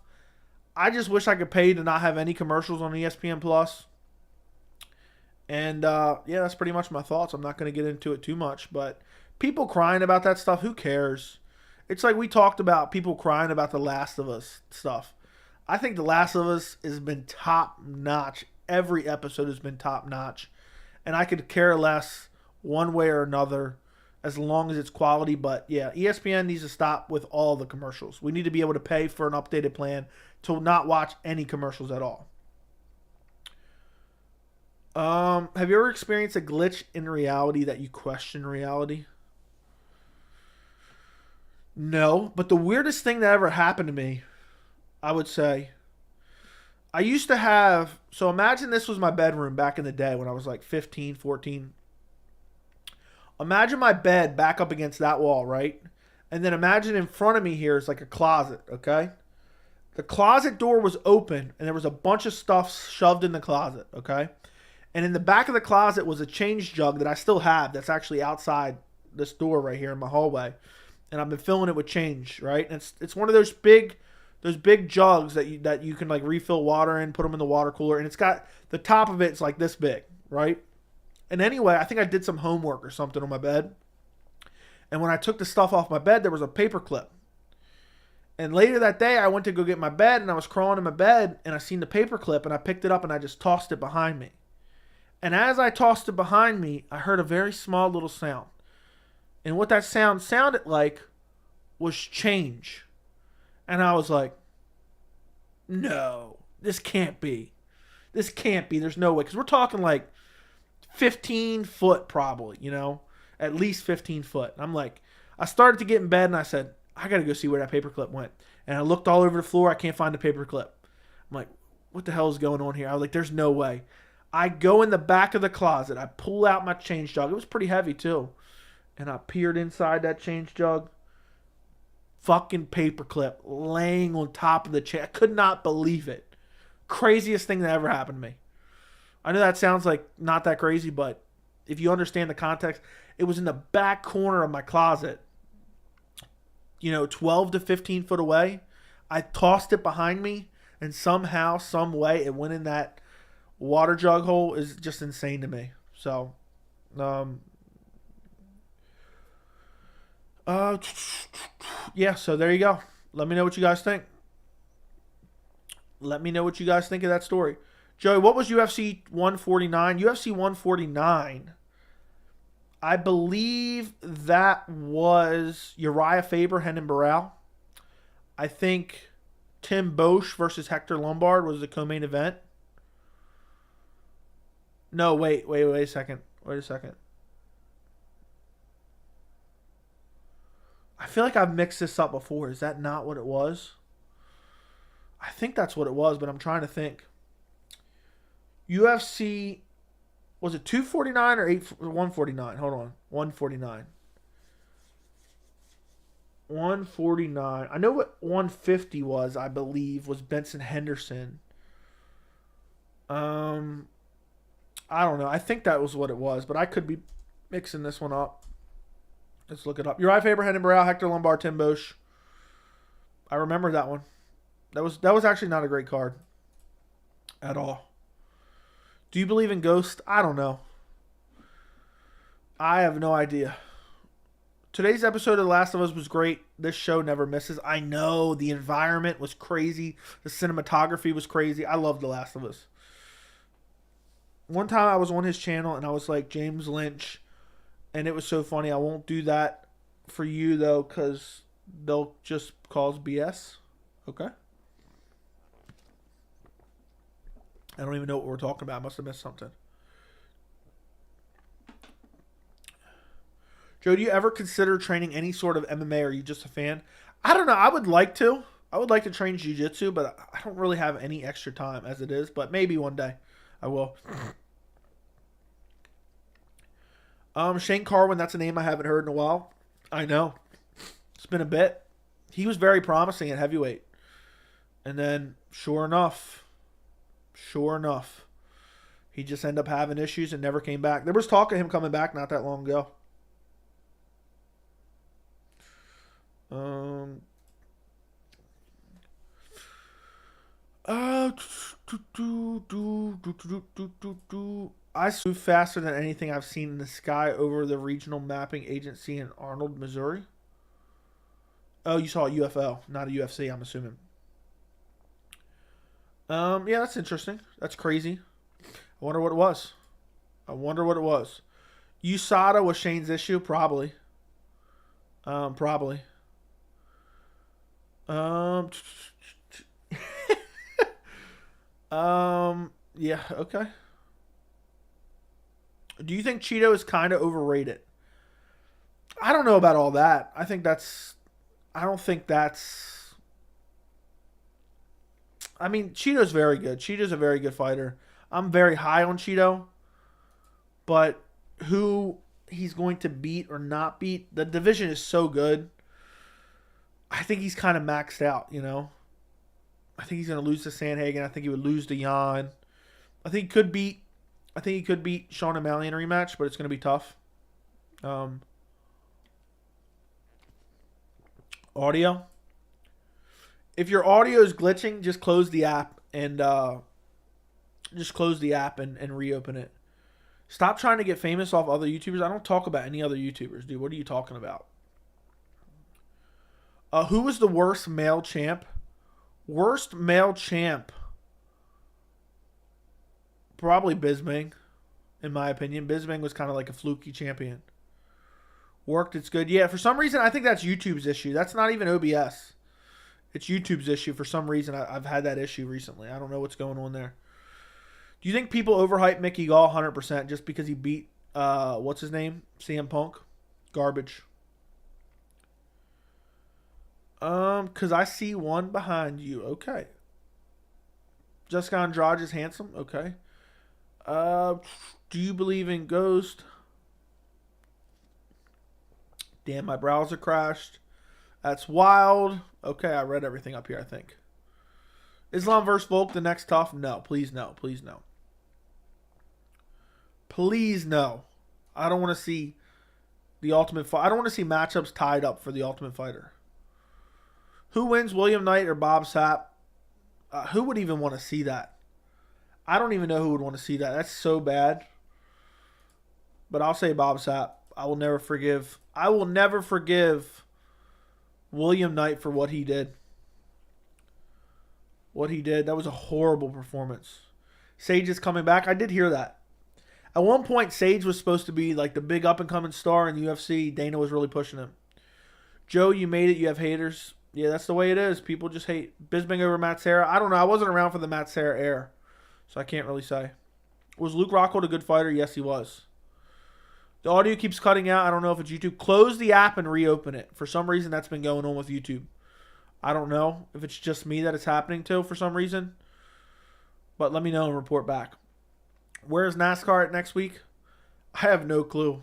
I just wish I could pay to not have any commercials on ESPN+. And, yeah, that's pretty much my thoughts. I'm not going to get into it too much. But people crying about that stuff, who cares? It's like we talked about people crying about The Last of Us stuff. I think The Last of Us has been top-notch. Every episode has been top-notch. and I could care less one way or another as long as it's quality. But yeah, ESPN needs to stop with all the commercials. We need to be able to pay for an updated plan to not watch any commercials at all. Have you ever experienced a glitch in reality that you question reality? No, but the weirdest thing that ever happened to me, I would say, I used to have, so imagine this was my bedroom back in the day when I was like 15, 14. Imagine my bed back up against that wall, right? And then imagine in front of me here is like a closet, okay? The closet door was open and there was a bunch of stuff shoved in the closet, okay? And in the back of the closet was a change jug that I still have that's actually outside this door right here in my hallway. And I've been filling it with change, right? And it's one of those big jugs that you can like refill water in, put them in the water cooler, and it's got the top of it's like this big, right? And anyway, I think I did some homework or something on my bed. And when I took the stuff off my bed, there was a paper clip. And later that day, I went to go get my bed, and I was crawling in my bed, and I seen the paper clip, and I picked it up, and I just tossed it behind me. And as I tossed it behind me, I heard a very small little sound. And what that sound sounded like was change. And I was like, no, this can't be. This can't be. There's no way. Because we're talking like 15 foot probably, at least 15 foot. And I'm like, I started to get in bed and I said, I got to go see where that paperclip went. And I looked all over the floor. I can't find the paperclip. I'm like, what the hell is going on here? I was like, there's no way. I go in the back of the closet. I pull out my change jug. It was pretty heavy too. And I peered inside that change jug. Fucking paperclip laying on top of the chair. I could not believe it. Craziest thing that ever happened to me. I know that sounds like not that crazy, but if you understand the context, it was in the back corner of my closet. 12 to 15 foot away. I tossed it behind me, and somehow, some way, it went in that water jug hole. Is just insane to me. So, yeah, so there you go. Let me know what you guys think. Let me know what you guys think of that story. Joey, what was UFC 149? UFC 149, I believe that was Uriah Faber, Renan Barão. I think Tim Boesch versus Hector Lombard was the co-main event. No, wait a second. Wait a second. I feel like I've mixed this up before. Is that not what it was? I think that's what it was, but I'm trying to think. UFC, was it 249 or 149? Hold on. 149. 149. I know what 150 was, I believe, was Benson Henderson. I don't know. I think that was what it was, but I could be mixing this one up. Let's look it up. Uriah Faber, Renan Barão, Hector Lombard, Tim Boesch. I remember that one. That was actually not a great card at all. Do you believe in ghosts? I don't know. I have no idea. Today's episode of The Last of Us was great. This show never misses. I know the environment was crazy. The cinematography was crazy. I love The Last of Us. One time I was on his channel and I was like, James Lynch. And it was so funny. I won't do that for you, though, because they'll just cause BS. Okay? I don't even know what we're talking about. I must have missed something. Joe, do you ever consider training any sort of MMA, or are you just a fan? I don't know. I would like to. I would like to train jiu-jitsu, but I don't really have any extra time as it is. But maybe one day I will. Shane Carwin, that's a name I haven't heard in a while. I know. It's been a bit. He was very promising at heavyweight. And then, sure enough, he just ended up having issues and never came back. There was talk of him coming back not that long ago. I flew faster than anything I've seen in the sky over the regional mapping agency in Arnold, Missouri. Oh, you saw a UFO, not a UFC, I'm assuming. Yeah, that's interesting. That's crazy. I wonder what it was. I wonder what it was. USADA was Shane's issue? Probably. Probably. Yeah, okay. Do you think Cheeto is kind of overrated? I don't know about all that. I don't think that's. I mean, Cheeto's very good. Cheeto's a very good fighter. I'm very high on Cheeto, but who he's going to beat or not beat, the division is so good. I think he's kind of maxed out, you know. I think he's going to lose to Sandhagen. I think he would lose to Jan. I think he could beat Sean O'Malley in a rematch, but it's going to be tough. Audio. If your audio is glitching, just close the app and reopen it. Stop trying to get famous off other YouTubers. I don't talk about any other YouTubers, dude. What are you talking about? Who was the worst male champ? Worst male champ. Probably Bisping, in my opinion. Bisping was kind of like a fluky champion. Worked, it's good. Yeah, for some reason, I think that's YouTube's issue. That's not even OBS. It's YouTube's issue. For some reason, I've had that issue recently. I don't know what's going on there. Do you think people overhype Mickey Gall 100% just because he beat, what's his name? CM Punk? Garbage. Because I see one behind you. Okay. Jessica Andrade is handsome. Okay. Do you believe in ghost? Damn, my browser crashed. That's wild. Okay, I read everything up here, I think. Islam versus Volk, the next tough? No, please no. Please no. Please no. I don't want to see the Ultimate Fighter. I don't want to see matchups tied up for the Ultimate Fighter. Who wins, William Knight or Bob Sapp? Who would even want to see that? I don't even know who would want to see that. That's so bad. But I'll say Bob Sapp. I will never forgive William Knight for what he did. What he did. That was a horrible performance. Sage is coming back. I did hear that. At one point, Sage was supposed to be like the big up-and-coming star in the UFC. Dana was really pushing him. Joe, you made it. You have haters. Yeah, that's the way it is. People just hate Bisping over Matt Serra. I don't know. I wasn't around for the Matt Serra era, so I can't really say. Was Luke Rockhold a good fighter? Yes, he was. The audio keeps cutting out. I don't know if it's YouTube. Close the app and reopen it. For some reason, that's been going on with YouTube. I don't know if it's just me that it's happening to for some reason. But let me know and report back. Where's NASCAR at next week? I have no clue.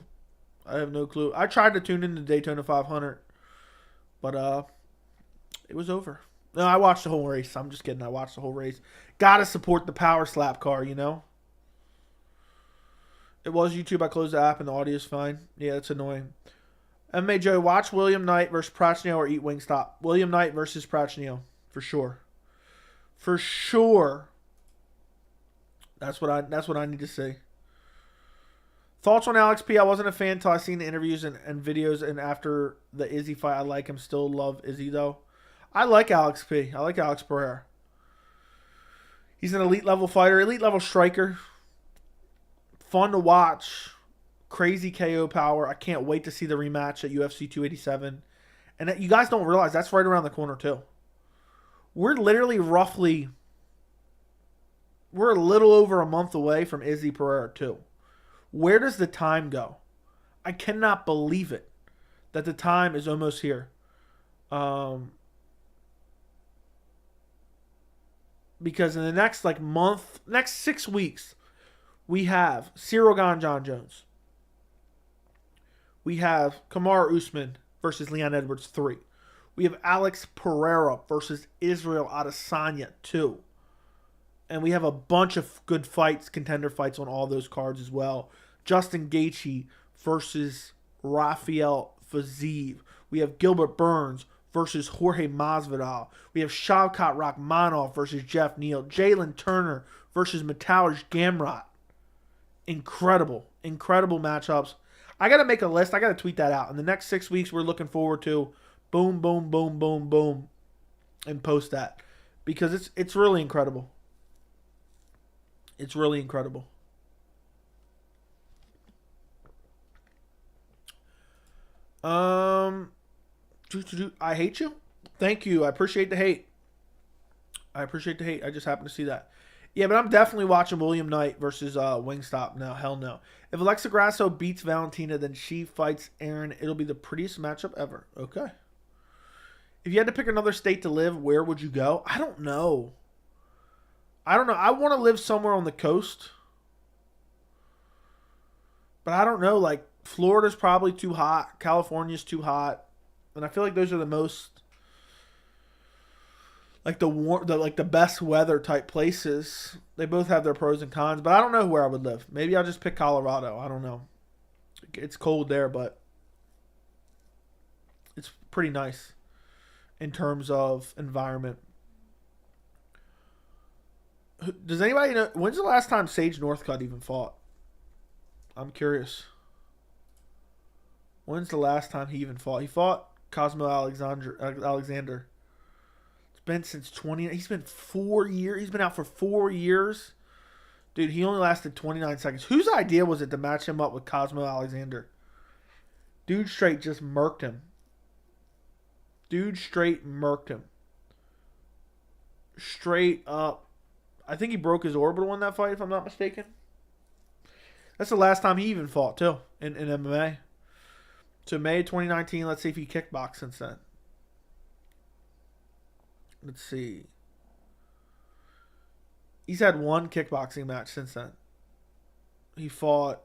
I tried to tune in to Daytona 500, but it was over. No, I watched the whole race. I'm just kidding. I watched the whole race. Gotta support the power slap car, you know? It was YouTube. I closed the app and the audio's fine. Yeah, it's annoying. MMA Joe, watch William Knight versus Prachnio or eat Wingstop. William Knight versus Prachnio. For sure. For sure. That's what I need to see. Thoughts on Alex P? I wasn't a fan until I seen the interviews and videos, and after the Izzy fight, I like him. Still love Izzy, though. I like Alex P. I like Alex Pereira. He's an elite level fighter, elite level striker. Fun to watch. Crazy KO power. I can't wait to see the rematch at UFC 287. And that, you guys don't realize that's right around the corner, too. We're literally we're a little over a month away from Izzy Pereira, too. Where does the time go? I cannot believe it that the time is almost here. Because in the next next 6 weeks, we have Ciryl Gane, Jon Jones. We have Kamaru Usman versus Leon Edwards 3. We have Alex Pereira versus Israel Adesanya 2. And we have a bunch of good fights, contender fights on all those cards as well. Justin Gaethje versus Rafael Fiziev. We have Gilbert Burns versus Jorge Masvidal. We have Shavkat Rakhmonov versus Jeff Neal. Jalen Turner versus Mateusz Gamrot. Incredible matchups. I got to make a list. I got to tweet that out. In the next 6 weeks, we're looking forward to boom, boom, boom, boom, boom, and post that. Because it's really incredible. It's really incredible. I hate you. Thank you. I appreciate the hate. I just happened to see that. Yeah, but I'm definitely watching William Knight versus Wingstop. No, hell no. If Alexa Grasso beats Valentina, then she fights Aaron. It'll be the prettiest matchup ever. Okay. If you had to pick another state to live, where would you go? I don't know. I want to live somewhere on the coast. But I don't know. Like, Florida's probably too hot. California's too hot. And I feel like those are the most, like, the best weather type places. They both have their pros and cons. But I don't know where I would live. Maybe I'll just pick Colorado. I don't know. It's cold there, but it's pretty nice in terms of environment. Does anybody know, when's the last time Sage Northcutt even fought? I'm curious. When's the last time he even fought? He fought Cosmo Alexander. It's been since 20. He's been 4 years. He's been out for 4 years. Dude, he only lasted 29 seconds. Whose idea was it to match him up with Cosmo Alexander? Dude straight just murked him. Straight up. I think he broke his orbital in that fight, if I'm not mistaken. That's the last time he even fought, too, in MMA. So May 2019, let's see if he kickboxed since then. Let's see. He's had one kickboxing match since then. He fought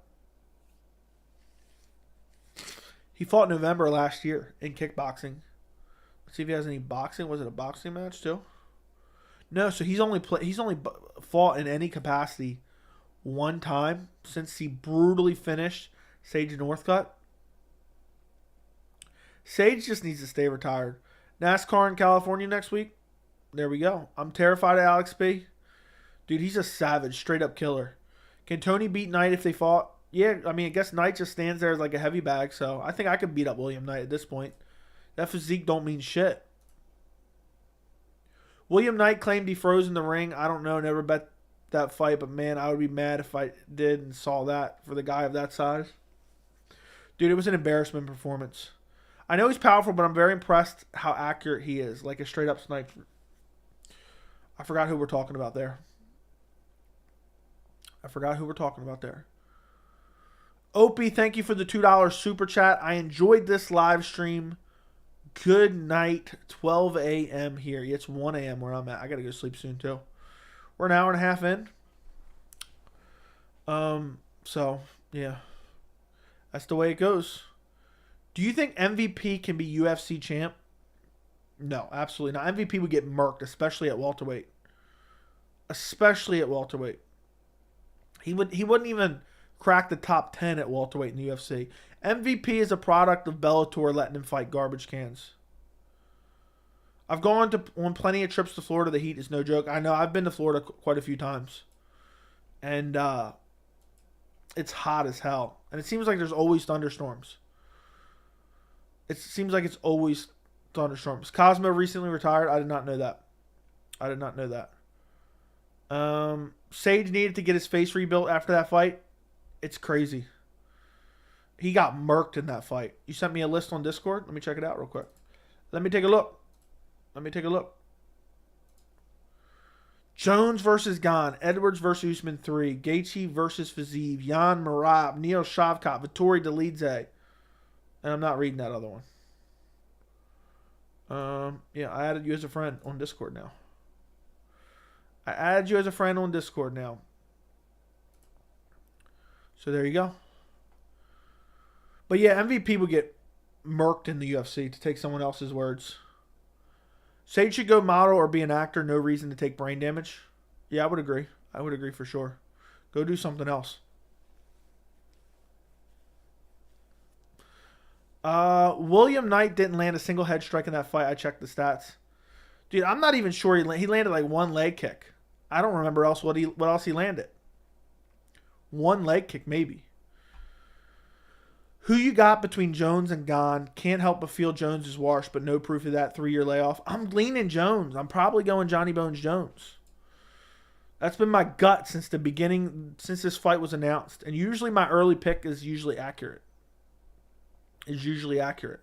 November last year in kickboxing. Let's see if he has any boxing. Was it a boxing match, too? No, so he's only fought in any capacity one time since he brutally finished Sage Northcutt. Sage just needs to stay retired. NASCAR in California next week. There we go. I'm terrified of Alex B. Dude, he's a savage, straight up killer. Can Tony beat Knight if they fought? Yeah, I mean, I guess Knight just stands there like a heavy bag, so I think I could beat up William Knight at this point. That physique don't mean shit. William Knight claimed he froze in the ring. I don't know. Never bet that fight, but man, I would be mad if I did and saw that for the guy of that size. Dude, it was an embarrassment performance. I know he's powerful, but I'm very impressed how accurate he is. Like a straight up sniper. I forgot who we're talking about there. Opie, thank you for the $2 super chat. I enjoyed this live stream. Good night. 12 a.m. here. It's 1 a.m. where I'm at. I got to go sleep soon, too. We're an hour and a half in. So, yeah. That's the way it goes. Do you think MVP can be UFC champ? No, absolutely not. MVP would get murked, especially at welterweight. He wouldn't even crack the top 10 at welterweight in the UFC. MVP is a product of Bellator letting him fight garbage cans. I've gone on plenty of trips to Florida. The heat is no joke. I know. I've been to Florida quite a few times. And it's hot as hell. And it seems like there's always thunderstorms. Cosmo recently retired. I did not know that. Sage needed to get his face rebuilt after that fight. It's crazy. He got murked in that fight. You sent me a list on Discord. Let me check it out real quick. Let me take a look. Jones versus Gane. Edwards versus Usman 3. Gaethje versus Fiziev. Jan Marab. Neil Shavkat. Vittori Delidze. And I'm not reading that other one. Yeah, I added you as a friend on Discord now. So there you go. But yeah, MVP would get murked in the UFC, to take someone else's words. Sage should go model or be an actor. No reason to take brain damage. Yeah, I would agree. For sure. Go do something else. William Knight didn't land a single head strike in that fight. I checked the stats. Dude, I'm not even sure he landed like one leg kick. I don't remember what else he landed. One leg kick, maybe. Who you got between Jones and Gane? Can't help but feel Jones is washed, but no proof of that 3-year layoff. I'm leaning Jones. I'm probably going Johnny Bones Jones. That's been my gut since the beginning, since this fight was announced. And usually my early pick is usually accurate. is usually accurate.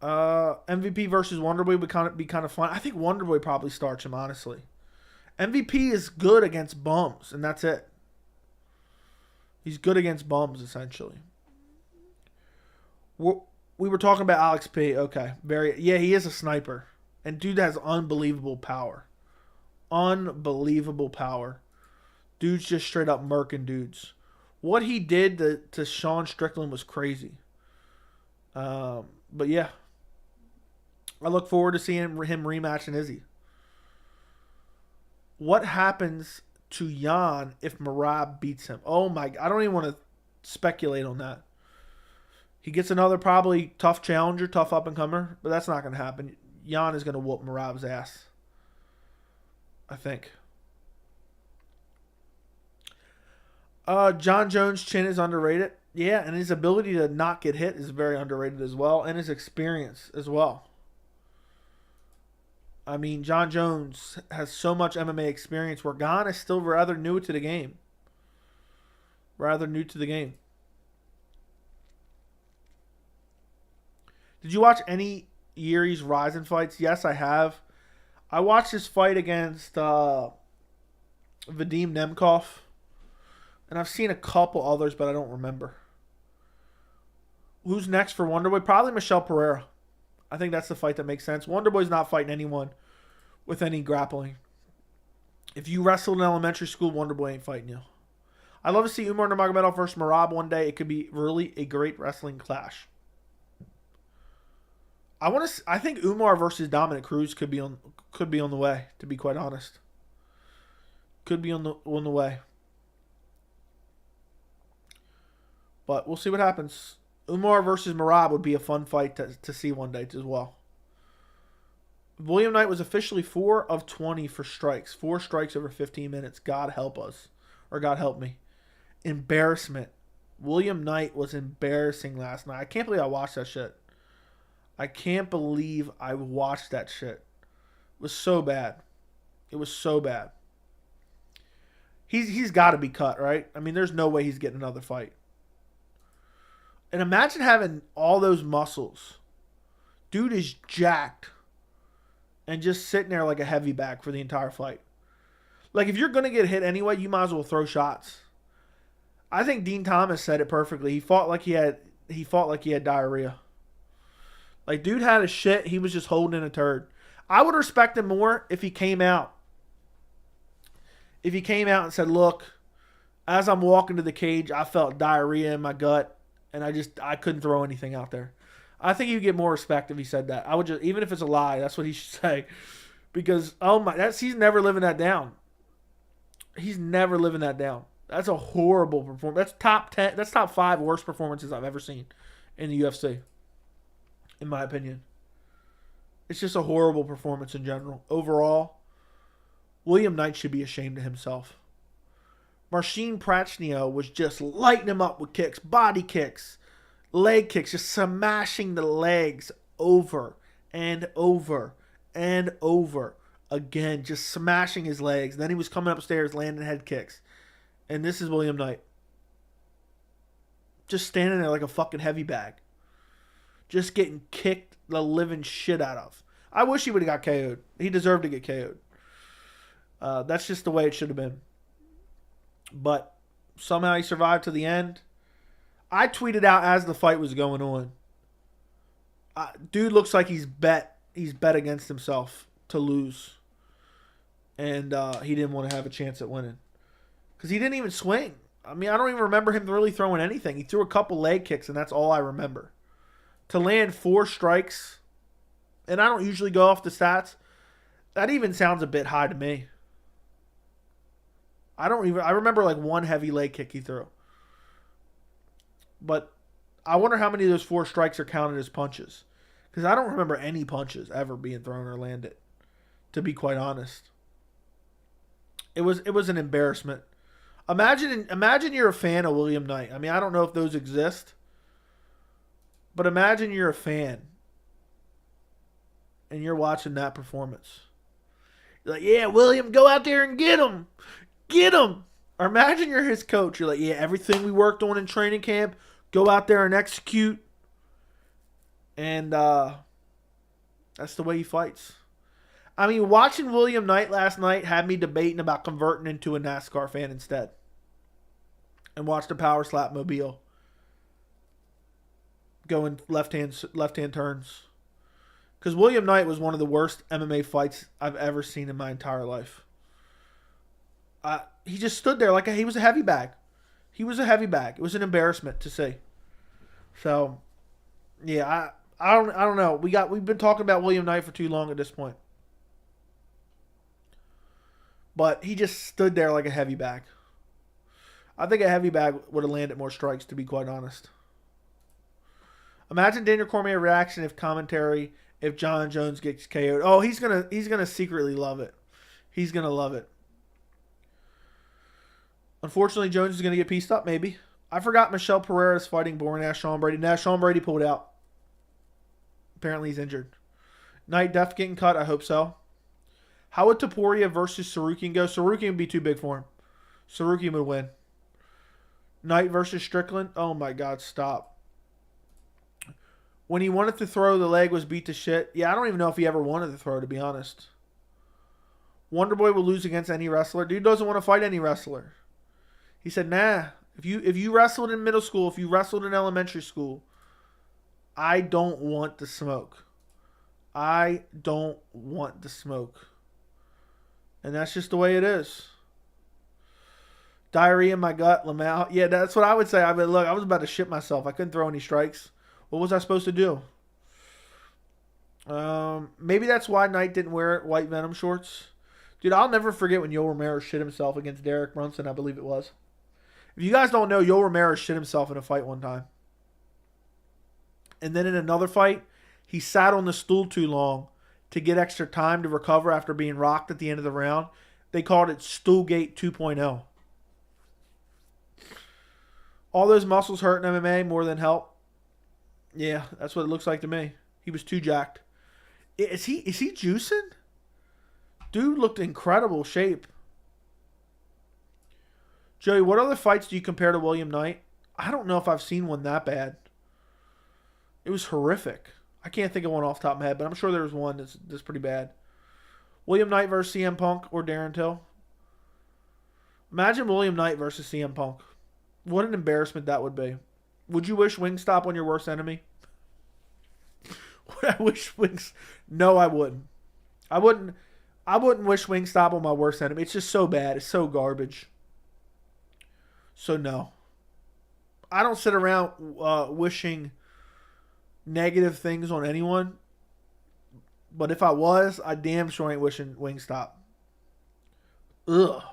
MVP versus Wonderboy would be kind of fun. I think Wonderboy probably starts him, honestly. MVP is good against bums, and that's it. He's good against bums, essentially. We were talking about Alex P. Okay. Yeah, he is a sniper. And dude has unbelievable power. Unbelievable power. Dude's just straight up murking dudes. What he did to Sean Strickland was crazy. But yeah. I look forward to seeing him rematching Izzy. What happens to Jan if Merab beats him? Oh my, I don't even want to speculate on that. He gets another probably tough challenger, tough up-and-comer, but that's not going to happen. Jan is going to whoop Merab's ass. I think. Jon Jones' chin is underrated. Yeah, and his ability to not get hit is very underrated as well, and his experience as well. I mean, Jon Jones has so much MMA experience where Gane is still rather new to the game. Rather new to the game. Did you watch any Yuri's Rizin fights? Yes, I have. I watched his fight against Vadim Nemkov. And I've seen a couple others, but I don't remember. Who's next for Wonderboy? Probably Michelle Pereira. I think that's the fight that makes sense. Wonderboy's not fighting anyone with any grappling. If you wrestled in elementary school, Wonderboy ain't fighting you. I'd love to see Umar Nurmagomedov versus Merab one day. It could be really a great wrestling clash. I think Umar versus Dominic Cruz could be on the way, to be quite honest. Could be on the way. But we'll see what happens. Umar versus Merab would be a fun fight to see one day as well. William Knight was officially 4 of 20 for strikes. 4 strikes over 15 minutes. God help us. Or God help me. Embarrassment. William Knight was embarrassing last night. I can't believe I watched that shit. I can't believe I watched that shit. It was so bad. It was so bad. He's got to be cut, right? I mean, there's no way he's getting another fight. And imagine having all those muscles. Dude is jacked. And just sitting there like a heavy bag for the entire fight. Like, if you're going to get hit anyway, you might as well throw shots. I think Dean Thomas said it perfectly. He fought like he had diarrhea. Like, dude had a shit. He was just holding in a turd. I would respect him more if he came out. If he came out and said, look, as I'm walking to the cage, I felt diarrhea in my gut. And I couldn't throw anything out there. I think you'd get more respect if he said that. I would just, even if it's a lie, that's what he should say. Because, he's never living that down. He's never living that down. That's a horrible performance. That's top 10. That's top 5 worst performances I've ever seen in the UFC. In my opinion. It's just a horrible performance in general. Overall, William Knight should be ashamed of himself. Marcin Prachnio was just lighting him up with kicks, body kicks, leg kicks, just smashing the legs over and over and over again, just smashing his legs. Then he was coming upstairs, landing head kicks. And this is William Knight. Just standing there like a fucking heavy bag. Just getting kicked the living shit out of. I wish he would have got KO'd. He deserved to get KO'd. That's just the way it should have been. But somehow he survived to the end. I tweeted out as the fight was going on. Dude looks like he's bet against himself to lose. And he didn't want to have a chance at winning. Because he didn't even swing. I mean, I don't even remember him really throwing anything. He threw a couple leg kicks, and that's all I remember. To land 4 strikes, and I don't usually go off the stats, that even sounds a bit high to me. I remember like 1 heavy leg kick he threw. But I wonder how many of those 4 strikes are counted as punches. Because I don't remember any punches ever being thrown or landed, to be quite honest. It was an embarrassment. Imagine you're a fan of William Knight. I mean, I don't know if those exist. But imagine you're a fan. And you're watching that performance. You're like, yeah, William, go out there and get him. Get him. Or imagine you're his coach. You're like, yeah, everything we worked on in training camp, go out there and execute. And that's the way he fights. I mean, watching William Knight last night had me debating about converting into a NASCAR fan instead. And watch the power slap mobile. Going left-hand turns. Because William Knight was one of the worst MMA fights I've ever seen in my entire life. He just stood there like he was a heavy bag. He was a heavy bag. It was an embarrassment to see. So, yeah, I don't know. We've been talking about William Knight for too long at this point. But he just stood there like a heavy bag. I think a heavy bag would have landed more strikes, to be quite honest. Imagine Daniel Cormier's reaction if Jon Jones gets KO'd. Oh, he's gonna secretly love it. He's gonna love it. Unfortunately, Jones is gonna get pieced up. Maybe. I forgot Michelle Pereira is fighting boring ass Sean Brady. Now Sean Brady pulled out. Apparently he's injured. Knight def getting cut. I hope so. How would Topuria versus Ciryl go? Ciryl would be too big for him. Ciryl would win. Knight versus Strickland. Oh my God! Stop. When he wanted to throw, the leg was beat to shit. Yeah, I don't even know if he ever wanted to throw, to be honest. Wonderboy will lose against any wrestler. Dude doesn't want to fight any wrestler. He said, nah. If you wrestled in middle school, if you wrestled in elementary school, I don't want the smoke. I don't want the smoke. And that's just the way it is. Diarrhea in my gut, Lamau. Yeah, that's what I would say. I mean, look, I was about to shit myself. I couldn't throw any strikes. What was I supposed to do? Maybe that's why Knight didn't wear white Venom shorts. Dude, I'll never forget when Yoel Romero shit himself against Derek Brunson, I believe it was. If you guys don't know, Yoel Romero shit himself in a fight one time. And then in another fight, he sat on the stool too long to get extra time to recover after being rocked at the end of the round. They called it Stoolgate 2.0. All those muscles hurt in MMA more than help. Yeah, that's what it looks like to me. He was too jacked. Is he juicing? Dude looked incredible shape. Joey, what other fights do you compare to William Knight? I don't know if I've seen one that bad. It was horrific. I can't think of one off the top of my head, but I'm sure there was one that's pretty bad. William Knight versus CM Punk or Darren Till. Imagine William Knight versus CM Punk. What an embarrassment that would be. Would you wish Wingstop on your worst enemy? Would I wish Wings? No, I wouldn't. I wouldn't wish Wingstop on my worst enemy. It's just so bad. It's so garbage. So no. I don't sit around wishing negative things on anyone. But if I was, I damn sure ain't wishing Wingstop. Ugh.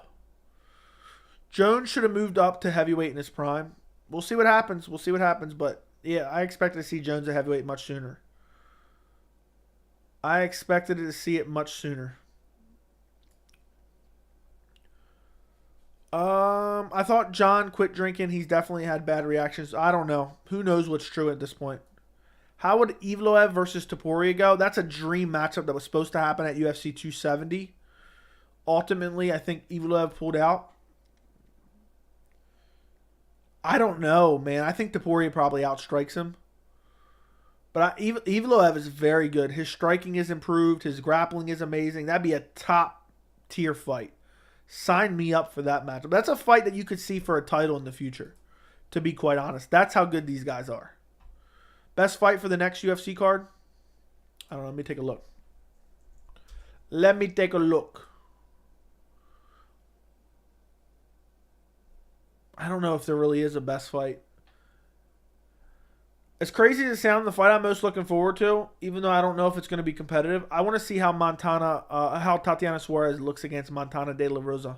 Jones should have moved up to heavyweight in his prime. We'll see what happens. But yeah, I expected to see Jones at heavyweight much sooner. I expected to see it much sooner. I thought John quit drinking. He's definitely had bad reactions. I don't know. Who knows what's true at this point? How would Evloev versus Topuria go? That's a dream matchup that was supposed to happen at UFC 270. Ultimately, I think Evloev pulled out. I don't know, man. I think Topuria probably outstrikes him. But Evloev is very good. His striking is improved. His grappling is amazing. That'd be a top tier fight. Sign me up for that matchup. That's a fight that you could see for a title in the future, to be quite honest. That's how good these guys are. Best fight for the next UFC card? I don't know. Let me take a look. I don't know if there really is a best fight. As crazy as it sounds, the fight I'm most looking forward to, even though I don't know if it's going to be competitive, I want to see how Tatiana Suarez looks against Montana De La Rosa.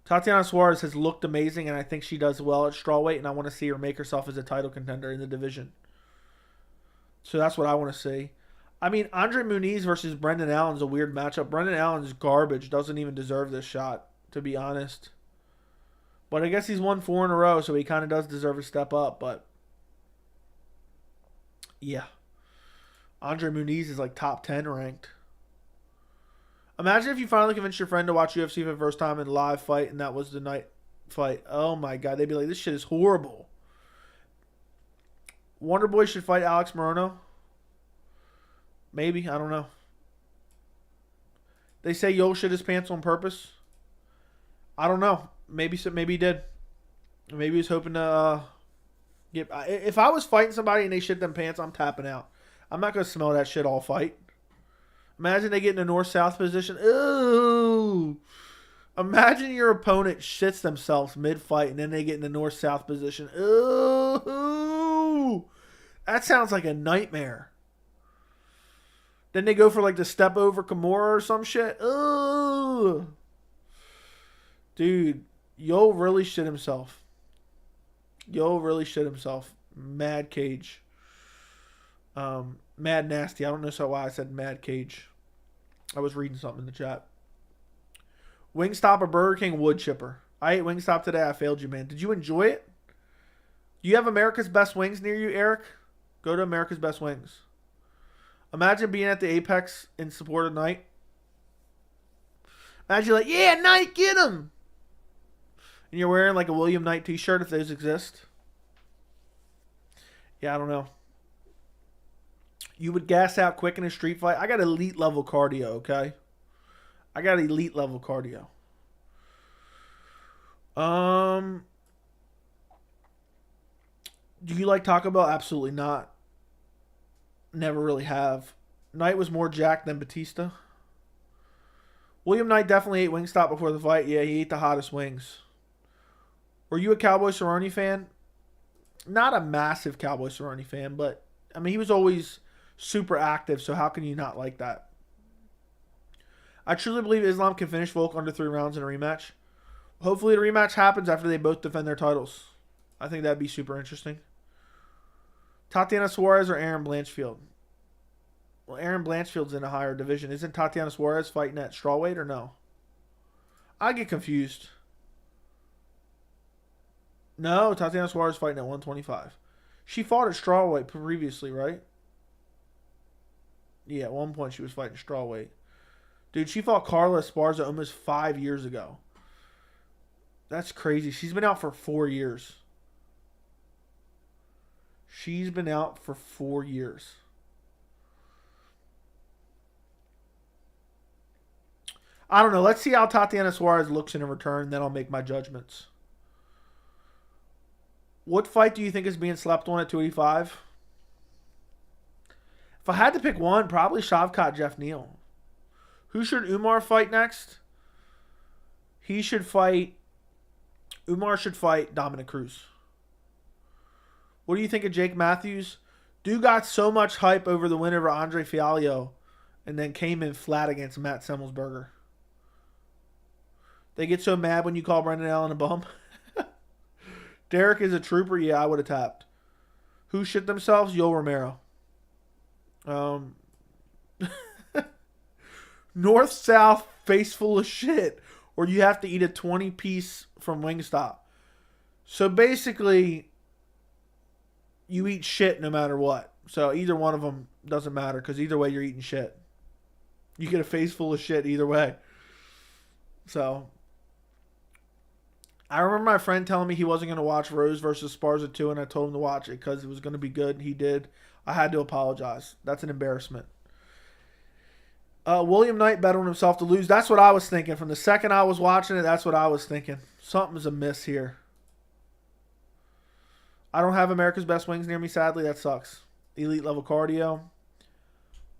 Tatiana Suarez has looked amazing, and I think she does well at strawweight, and I want to see her make herself as a title contender in the division. So that's what I want to see. I mean, Andre Muniz versus Brendan Allen is a weird matchup. Brendan Allen's garbage. Doesn't even deserve this shot, to be honest. But I guess he's won 4 in a row, so he kind of does deserve a step up, but yeah. Andre Muniz is like top 10 ranked. Imagine if you finally convinced your friend to watch UFC for the first time in live fight and that was the night fight. Oh my God. They'd be like, this shit is horrible. Wonder Boy should fight Alex Morono. Maybe. I don't know. They say Yo shit his pants on purpose. I don't know. Maybe he did. Maybe he's hoping to get. If I was fighting somebody and they shit them pants, I'm tapping out. I'm not going to smell that shit all fight. Imagine they get in a north-south position. Ooh. Imagine your opponent shits themselves mid-fight and then they get in the north-south position. Ooh. That sounds like a nightmare. Then they go for like the step over Kimura or some shit. Ooh. Dude, Yo really shit himself. Mad Cage. Mad Nasty. I don't know why I said Mad Cage. I was reading something in the chat. Wingstop or Burger King wood chipper. I ate Wingstop today. I failed you, man. Did you enjoy it? Do you have America's Best Wings near you, Eric? Go to America's Best Wings. Imagine being at the Apex in support of Knight. Imagine like, yeah, Knight, get him. And you're wearing like a William Knight t-shirt if those exist. Yeah, I don't know. You would gas out quick in a street fight. I got elite level cardio, okay? I got elite level cardio. Do you like Taco Bell? Absolutely not. Never really have. Knight was more jacked than Batista. William Knight definitely ate Wingstop before the fight. Yeah, he ate the hottest wings. Were you a Cowboy Cerrone fan? Not a massive Cowboy Cerrone fan, but I mean, he was always super active, so how can you not like that? I truly believe Islam can finish Volk under 3 rounds in a rematch. Hopefully the rematch happens after they both defend their titles. I think that'd be super interesting. Tatiana Suarez or Aaron Blanchfield? Well, Aaron Blanchfield's in a higher division. Isn't Tatiana Suarez fighting at strawweight or no? I get confused. No, Tatiana Suarez fighting at 125. She fought at strawweight previously, right? Yeah, at one point she was fighting strawweight. Dude, she fought Carla Esparza almost 5 years ago. That's crazy. She's been out for 4 years. She's been out for 4 years. I don't know. Let's see how Tatiana Suarez looks in return, then I'll make my judgments. What fight do you think is being slept on at 285? If I had to pick one, probably Shavkat Jeff Neal. Who should Umar fight next? Umar should fight Dominic Cruz. What do you think of Jake Matthews? Dude got so much hype over the win over Andre Fialho and then came in flat against Matt Semmelsberger. They get so mad when you call Brendan Allen a bum. Derek is a trooper. Yeah, I would have tapped. Who shit themselves? Yo Romero. North-south face full of shit. Or you have to eat a 20-piece from Wingstop. So basically, you eat shit no matter what. So either one of them doesn't matter because either way you're eating shit. You get a face full of shit either way. So I remember my friend telling me he wasn't going to watch Rose versus Sparza 2, and I told him to watch it because it was going to be good, and he did. I had to apologize. That's an embarrassment. William Knight bet on himself to lose. That's what I was thinking. From the second I was watching it, that's what I was thinking. Something's amiss here. I don't have America's Best Wings near me, sadly. That sucks. Elite level cardio.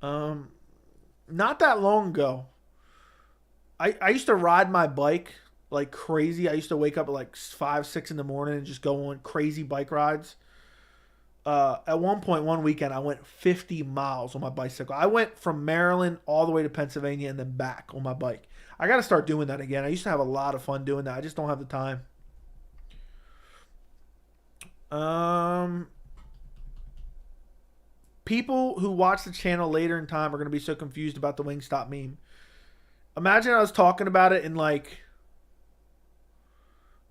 Not that long ago, I used to ride my bike like crazy. I used to wake up at like 5, 6 in the morning and just go on crazy bike rides. At one point, one weekend, I went 50 miles on my bicycle. I went from Maryland all the way to Pennsylvania and then back on my bike. I got to start doing that again. I used to have a lot of fun doing that. I just don't have the time. People who watch the channel later in time are going to be so confused about the Wingstop meme. Imagine I was talking about it in like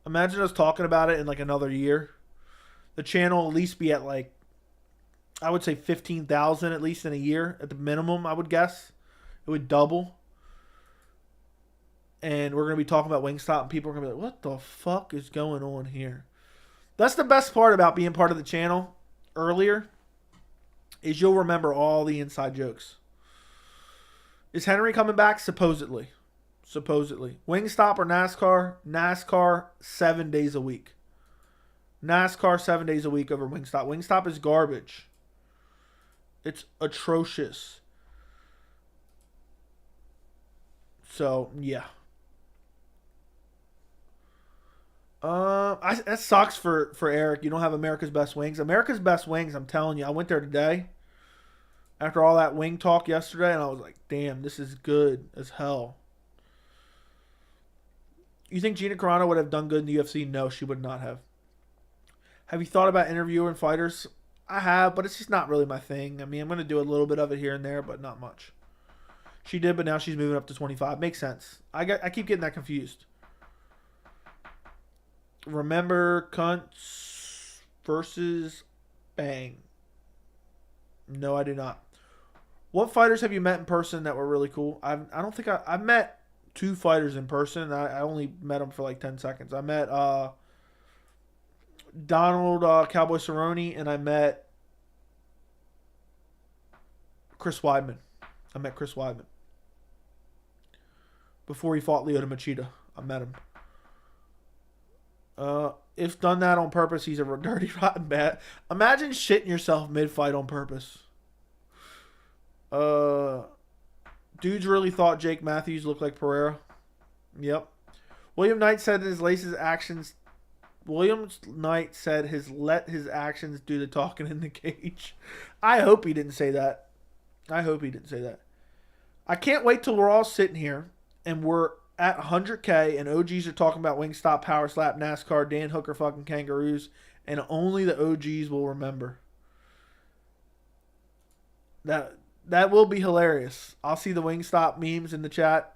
another year. The channel will at least be at like, I would say 15,000 at least in a year at the minimum, I would guess. It would double. And we're going to be talking about Wingstop and people are going to be like, what the fuck is going on here? That's the best part about being part of the channel earlier is you'll remember all the inside jokes. Is Henry coming back? Supposedly. Wingstop or NASCAR? NASCAR 7 days a week. NASCAR 7 days a week over Wingstop. Wingstop is garbage. It's atrocious. So, yeah. That sucks for Eric. You don't have America's Best Wings. America's Best Wings, I'm telling you, I went there today after all that wing talk yesterday, and I was like, damn, this is good as hell. You think Gina Carano would have done good in the UFC? No, she would not have. Have you thought about interviewing fighters? I have, but it's just not really my thing. I mean, I'm going to do a little bit of it here and there, but not much. She did, but now she's moving up to 25. Makes sense. I keep getting that confused. Remember Cunts versus Bang? No, I do not. What fighters have you met in person that were really cool? I don't think I've met 2 fighters in person. I only met them for like 10 seconds. I met Donald Cowboy Cerrone, and I met Chris Weidman. I met Chris Weidman before he fought Lyoto Machida. I met him. If done that on purpose, he's a dirty, rotten bat. Imagine shitting yourself mid-fight on purpose. Dudes really thought Jake Matthews looked like Pereira. Yep. William Knight said his actions let his actions do the talking in the cage. I hope he didn't say that. I can't wait till we're all sitting here and we're at 100K and OGs are talking about Wingstop, Power Slap, NASCAR, Dan Hooker, fucking Kangaroos, and only the OGs will remember. That will be hilarious. I'll see the Wingstop memes in the chat.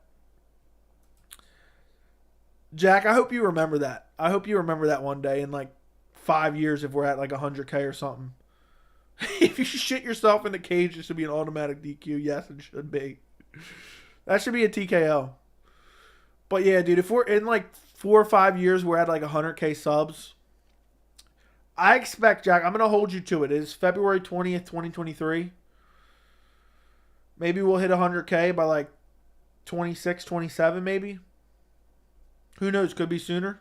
Jack, I hope you remember that. I hope you remember that one day in like 5 years if we're at like 100K or something. If you shit yourself in the cage, it should be an automatic DQ. Yes, it should be. That should be a TKO. But yeah, dude, if we're in like 4 or 5 years, we're at like 100K subs. I expect, Jack, I'm going to hold you to it. It is February 20th, 2023. Maybe we'll hit 100K by like 26, 27 maybe. Who knows? Could be sooner.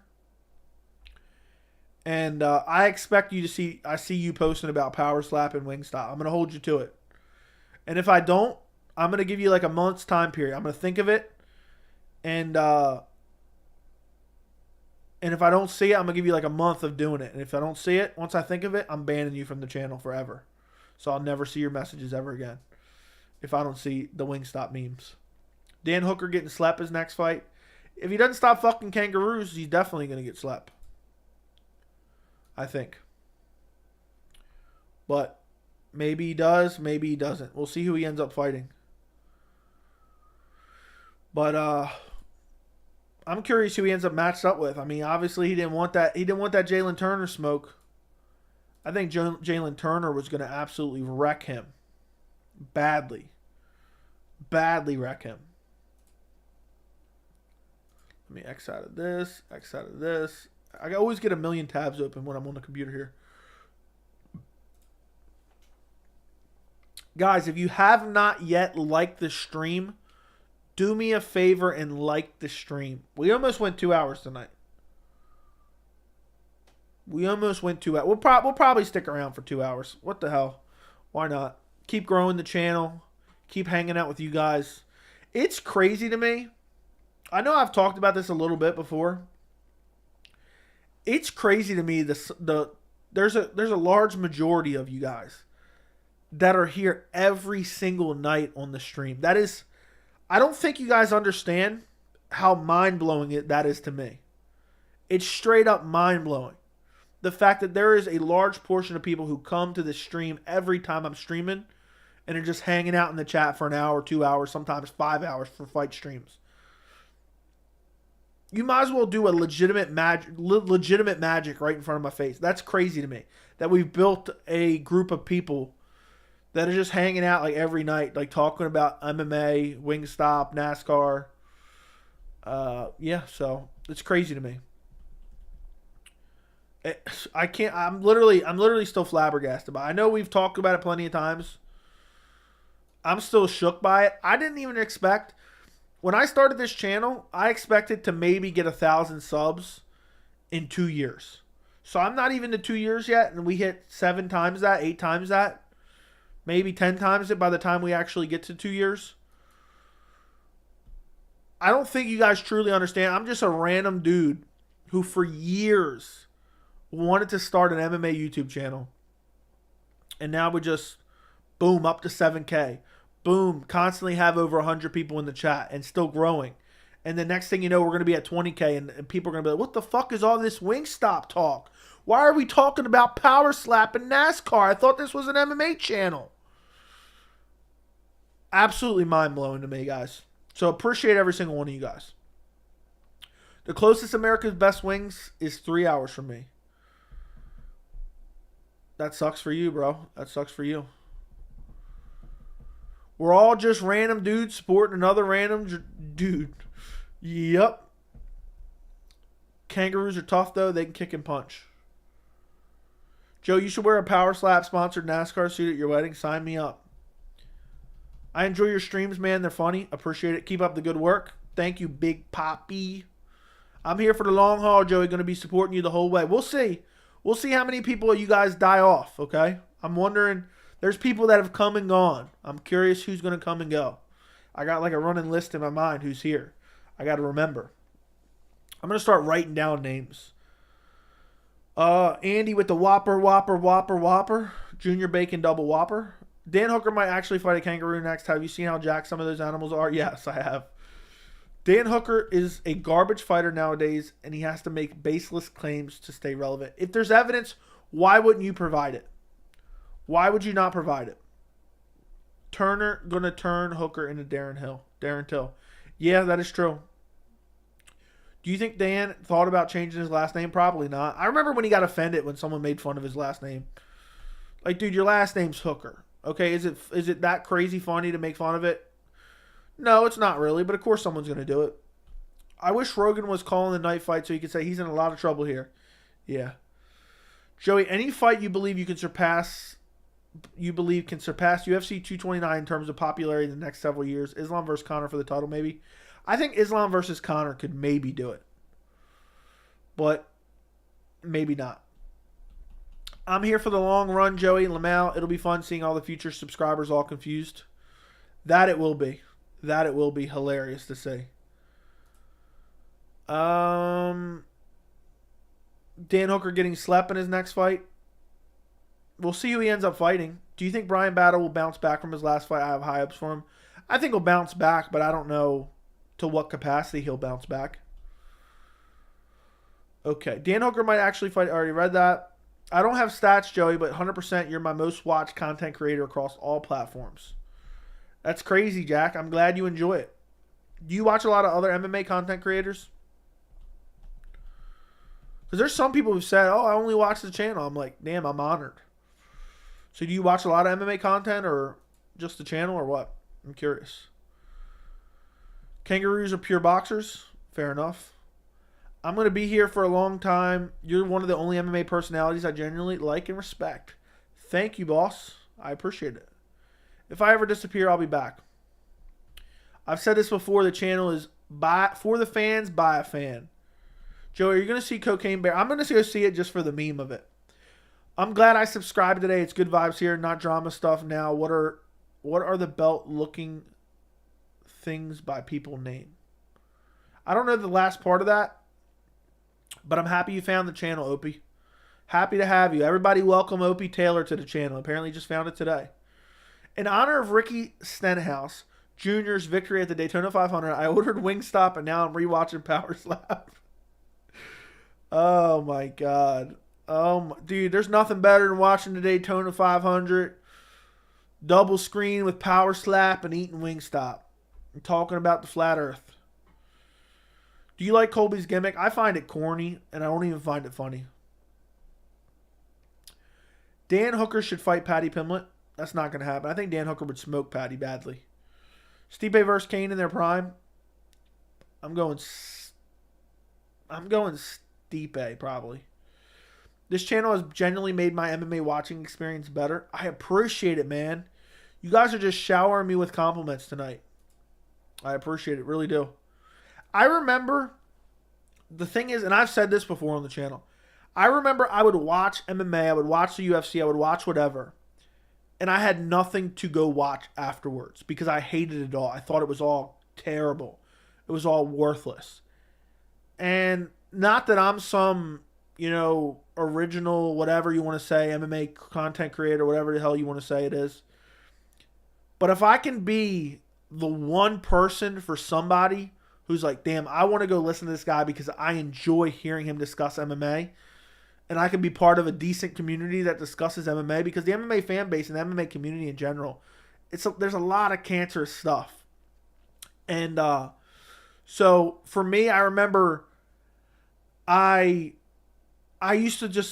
And I expect you to see, I see you posting about Power Slap and Wingstop. I'm going to hold you to it. And if I don't, I'm going to give you like a month's time period. I'm going to think of it. And if I don't see it, I'm going to give you like a month of doing it. And if I don't see it, once I think of it, I'm banning you from the channel forever. So I'll never see your messages ever again. If I don't see the Wingstop memes. Dan Hooker getting slapped his next fight. If he doesn't stop fucking Kangaroos, he's definitely going to get slapped. I think. But maybe he does, maybe he doesn't. We'll see who he ends up fighting. But I'm curious who he ends up matched up with. I mean, obviously he didn't want that. He didn't want that Jalen Turner smoke. I think Jalen Turner was going to absolutely wreck him. Badly wreck him. Let me X out of this, X out of this. I always get a million tabs open when I'm on the computer here. Guys, if you have not yet liked the stream, do me a favor and like the stream. We almost went 2 hours tonight. We almost went 2 hours. We'll probably stick around for 2 hours. What the hell? Why not? Keep growing the channel. Keep hanging out with you guys. It's crazy to me. I know I've talked about this a little bit before. It's crazy to me there's a large majority of you guys that are here every single night on the stream. That is, I don't think you guys understand how mind-blowing that is to me. It's straight up mind-blowing. The fact that there is a large portion of people who come to the stream every time I'm streaming and are just hanging out in the chat for an hour, 2 hours, sometimes 5 hours for fight streams. You might as well do a legitimate magic right in front of my face. That's crazy to me. That we've built a group of people that are just hanging out like every night, like talking about MMA, Wingstop, NASCAR. Yeah, so it's crazy to me. I can't. I'm literally still flabbergasted by it. I know we've talked about it plenty of times. I'm still shook by it. I didn't even expect, when I started this channel, I expected to maybe get 1,000 subs in 2 years. So I'm not even to 2 years yet, and we hit 7 times that, 8 times that, maybe 10 times it by the time we actually get to 2 years. I don't think you guys truly understand. I'm just a random dude who for years wanted to start an MMA YouTube channel. And now we just, boom, up to 7K. Boom, constantly have over 100 people in the chat and still growing. And the next thing you know, we're going to be at 20K and people are going to be like, what the fuck is all this Wingstop talk? Why are we talking about Power Slap and NASCAR? I thought this was an MMA channel. Absolutely mind-blowing to me, guys. So appreciate every single one of you guys. The closest America's Best Wings is 3 hours from me. That sucks for you, bro. That sucks for you. We're all just random dudes supporting another random dude. Yep. Kangaroos are tough, though. They can kick and punch. Joe, you should wear a Power Slap sponsored NASCAR suit at your wedding. Sign me up. I enjoy your streams, man. They're funny. Appreciate it. Keep up the good work. Thank you, Big Poppy. I'm here for the long haul, Joey. Going to be supporting you the whole way. We'll see. We'll see how many people you guys die off, okay? I'm wondering. There's people that have come and gone. I'm curious who's going to come and go. I got like a running list in my mind who's here. I got to remember. I'm going to start writing down names. Andy with the Whopper. Junior Bacon Double Whopper. Dan Hooker might actually fight a kangaroo next. Have you seen how jacked some of those animals are? Yes, I have. Dan Hooker is a garbage fighter nowadays, and he has to make baseless claims to stay relevant. If there's evidence, why wouldn't you provide it? Why would you not provide it? Turner going to turn Hooker into Darren Till. Yeah, that is true. Do you think Dan thought about changing his last name? Probably not. I remember when he got offended when someone made fun of his last name. Like, dude, your last name's Hooker. Okay, is it that crazy funny to make fun of it? No, it's not really, but of course someone's going to do it. I wish Rogan was calling the night fight so he could say he's in a lot of trouble here. Yeah. Joey, any fight you believe can surpass UFC 229 in terms of popularity in the next several years? Islam versus Conor for the title, maybe? I think Islam versus Conor could maybe do it. But maybe not. I'm here for the long run, Joey Lamau. It'll be fun seeing all the future subscribers all confused. That it will be. That it will be hilarious to see. Dan Hooker getting slept in his next fight. We'll see who he ends up fighting. Do you think Brian Battle will bounce back from his last fight? I have high hopes for him. I think he'll bounce back, but I don't know to what capacity he'll bounce back. Okay. Dan Hooker might actually fight. I already read that. I don't have stats, Joey, but 100% you're my most watched content creator across all platforms. That's crazy, Jack. I'm glad you enjoy it. Do you watch a lot of other MMA content creators? Because there's some people who've said, oh, I only watch the channel. I'm like, damn, I'm honored. So do you watch a lot of MMA content or just the channel or what? I'm curious. Kangaroos are pure boxers. Fair enough. I'm going to be here for a long time. You're one of the only MMA personalities I genuinely like and respect. Thank you, boss. I appreciate it. If I ever disappear, I'll be back. I've said this before. The channel is for the fans, by a fan. Joey, are you going to see Cocaine Bear? I'm going to go see it just for the meme of it. I'm glad I subscribed today. It's good vibes here, not drama stuff now. What are the belt-looking things by people name? I don't know the last part of that. But I'm happy you found the channel, Opie. Happy to have you. Everybody welcome Opie Taylor to the channel. Apparently just found it today. In honor of Ricky Stenhouse Jr.'s victory at the Daytona 500, I ordered Wingstop and now I'm rewatching Power Slap. Oh my God. Dude, there's nothing better than watching the Daytona 500 double screen with Power Slap and eating Wingstop and talking about the flat earth. Do you like Colby's gimmick? I find it corny, and I don't even find it funny. Dan Hooker should fight Paddy Pimblett. That's not going to happen. I think Dan Hooker would smoke Paddy badly. Stipe versus Kane in their prime. I'm going Stipe, probably. This channel has genuinely made my MMA watching experience better. I appreciate it, man. You guys are just showering me with compliments tonight. I appreciate it, really do. I remember, the thing is, and I've said this before on the channel, I remember I would watch MMA, I would watch the UFC, I would watch whatever, and I had nothing to go watch afterwards because I hated it all. I thought it was all terrible. It was all worthless. And not that I'm some, original, whatever you want to say, MMA content creator, whatever the hell you want to say it is. But if I can be the one person for somebody who's like, damn, I want to go listen to this guy because I enjoy hearing him discuss MMA, and I can be part of a decent community that discusses MMA, because the MMA fan base and the MMA community in general, there's a lot of cancerous stuff. And so for me, I remember I used to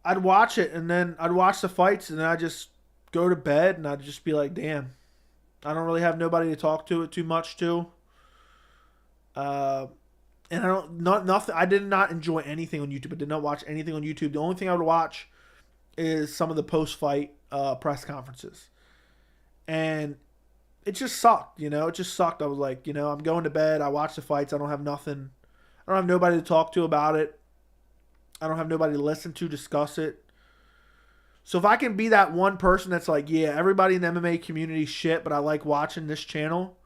I'd watch it, and then I'd watch the fights, and then I'd just go to bed, and I'd just be like, damn, I don't really have nobody to talk to it too much to. And I did not enjoy anything on YouTube. I did not watch anything on YouTube. The only thing I would watch is some of the post-fight press conferences. And it just sucked, It just sucked. I was like, I'm going to bed. I watch the fights. I don't have nothing. I don't have nobody to talk to about it. I don't have nobody to listen to discuss it. So if I can be that one person that's like, yeah, everybody in the MMA community shit, but I like watching this channel,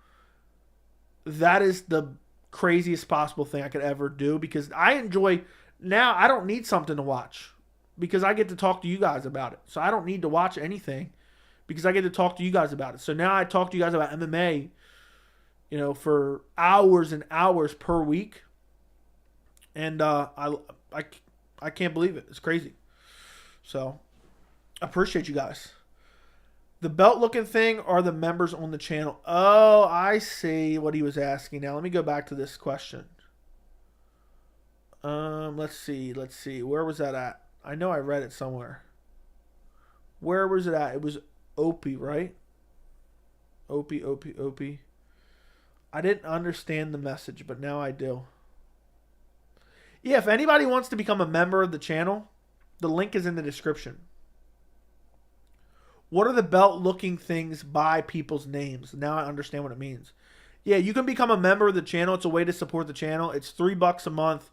that is the craziest possible thing I could ever do, because I enjoy, now I don't need something to watch because I get to talk to you guys about it. So I don't need to watch anything because I get to talk to you guys about it. So now I talk to you guys about MMA, for hours and hours per week. And I can't believe it. It's crazy. So I appreciate you guys. The belt-looking thing are the members on the channel. Oh, I see what he was asking. Now, let me go back to this question. Let's see. Where was that at? I know I read it somewhere. Where was it at? It was Opie, right? Opie. I didn't understand the message, but now I do. Yeah, if anybody wants to become a member of the channel, the link is in the description. What are the belt-looking things by people's names? Now I understand what it means. Yeah, you can become a member of the channel. It's a way to support the channel. It's $3 a month.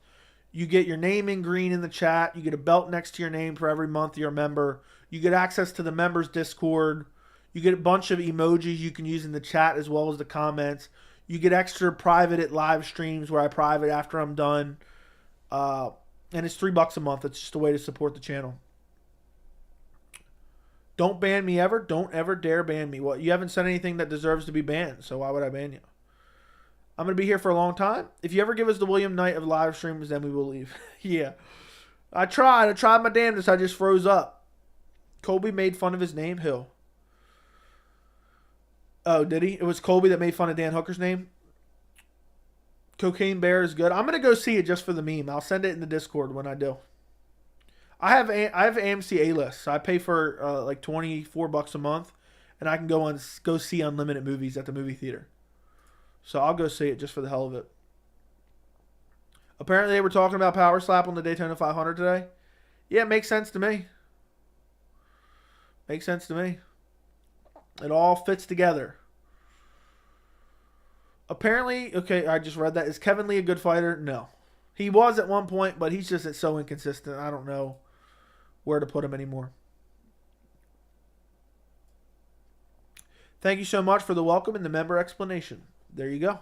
You get your name in green in the chat. You get a belt next to your name for every month you're a member. You get access to the members Discord. You get a bunch of emojis you can use in the chat as well as the comments. You get extra private at live streams where I private after I'm done. And it's $3 a month. It's just a way to support the channel. Don't ban me ever. Don't ever dare ban me. Well, you haven't said anything that deserves to be banned, so why would I ban you? I'm going to be here for a long time. If you ever give us the William Knight of live streams, then we will leave. Yeah. I tried my damnedest. I just froze up. Colby made fun of his name. Who? Oh, did he? It was Colby that made fun of Dan Hooker's name? Cocaine Bear is good. I'm going to go see it just for the meme. I'll send it in the Discord when I do. I have AMC A-list, so I pay for like $24 a month, and I can go see unlimited movies at the movie theater. So I'll go see it just for the hell of it. Apparently they were talking about Power Slap on the Daytona 500 today. Yeah, it makes sense to me. Makes sense to me. It all fits together. Apparently, okay, I just read that. Is Kevin Lee a good fighter? No. He was at one point, but he's just so inconsistent. I don't know where to put him anymore. Thank you so much for the welcome and the member explanation. There you go.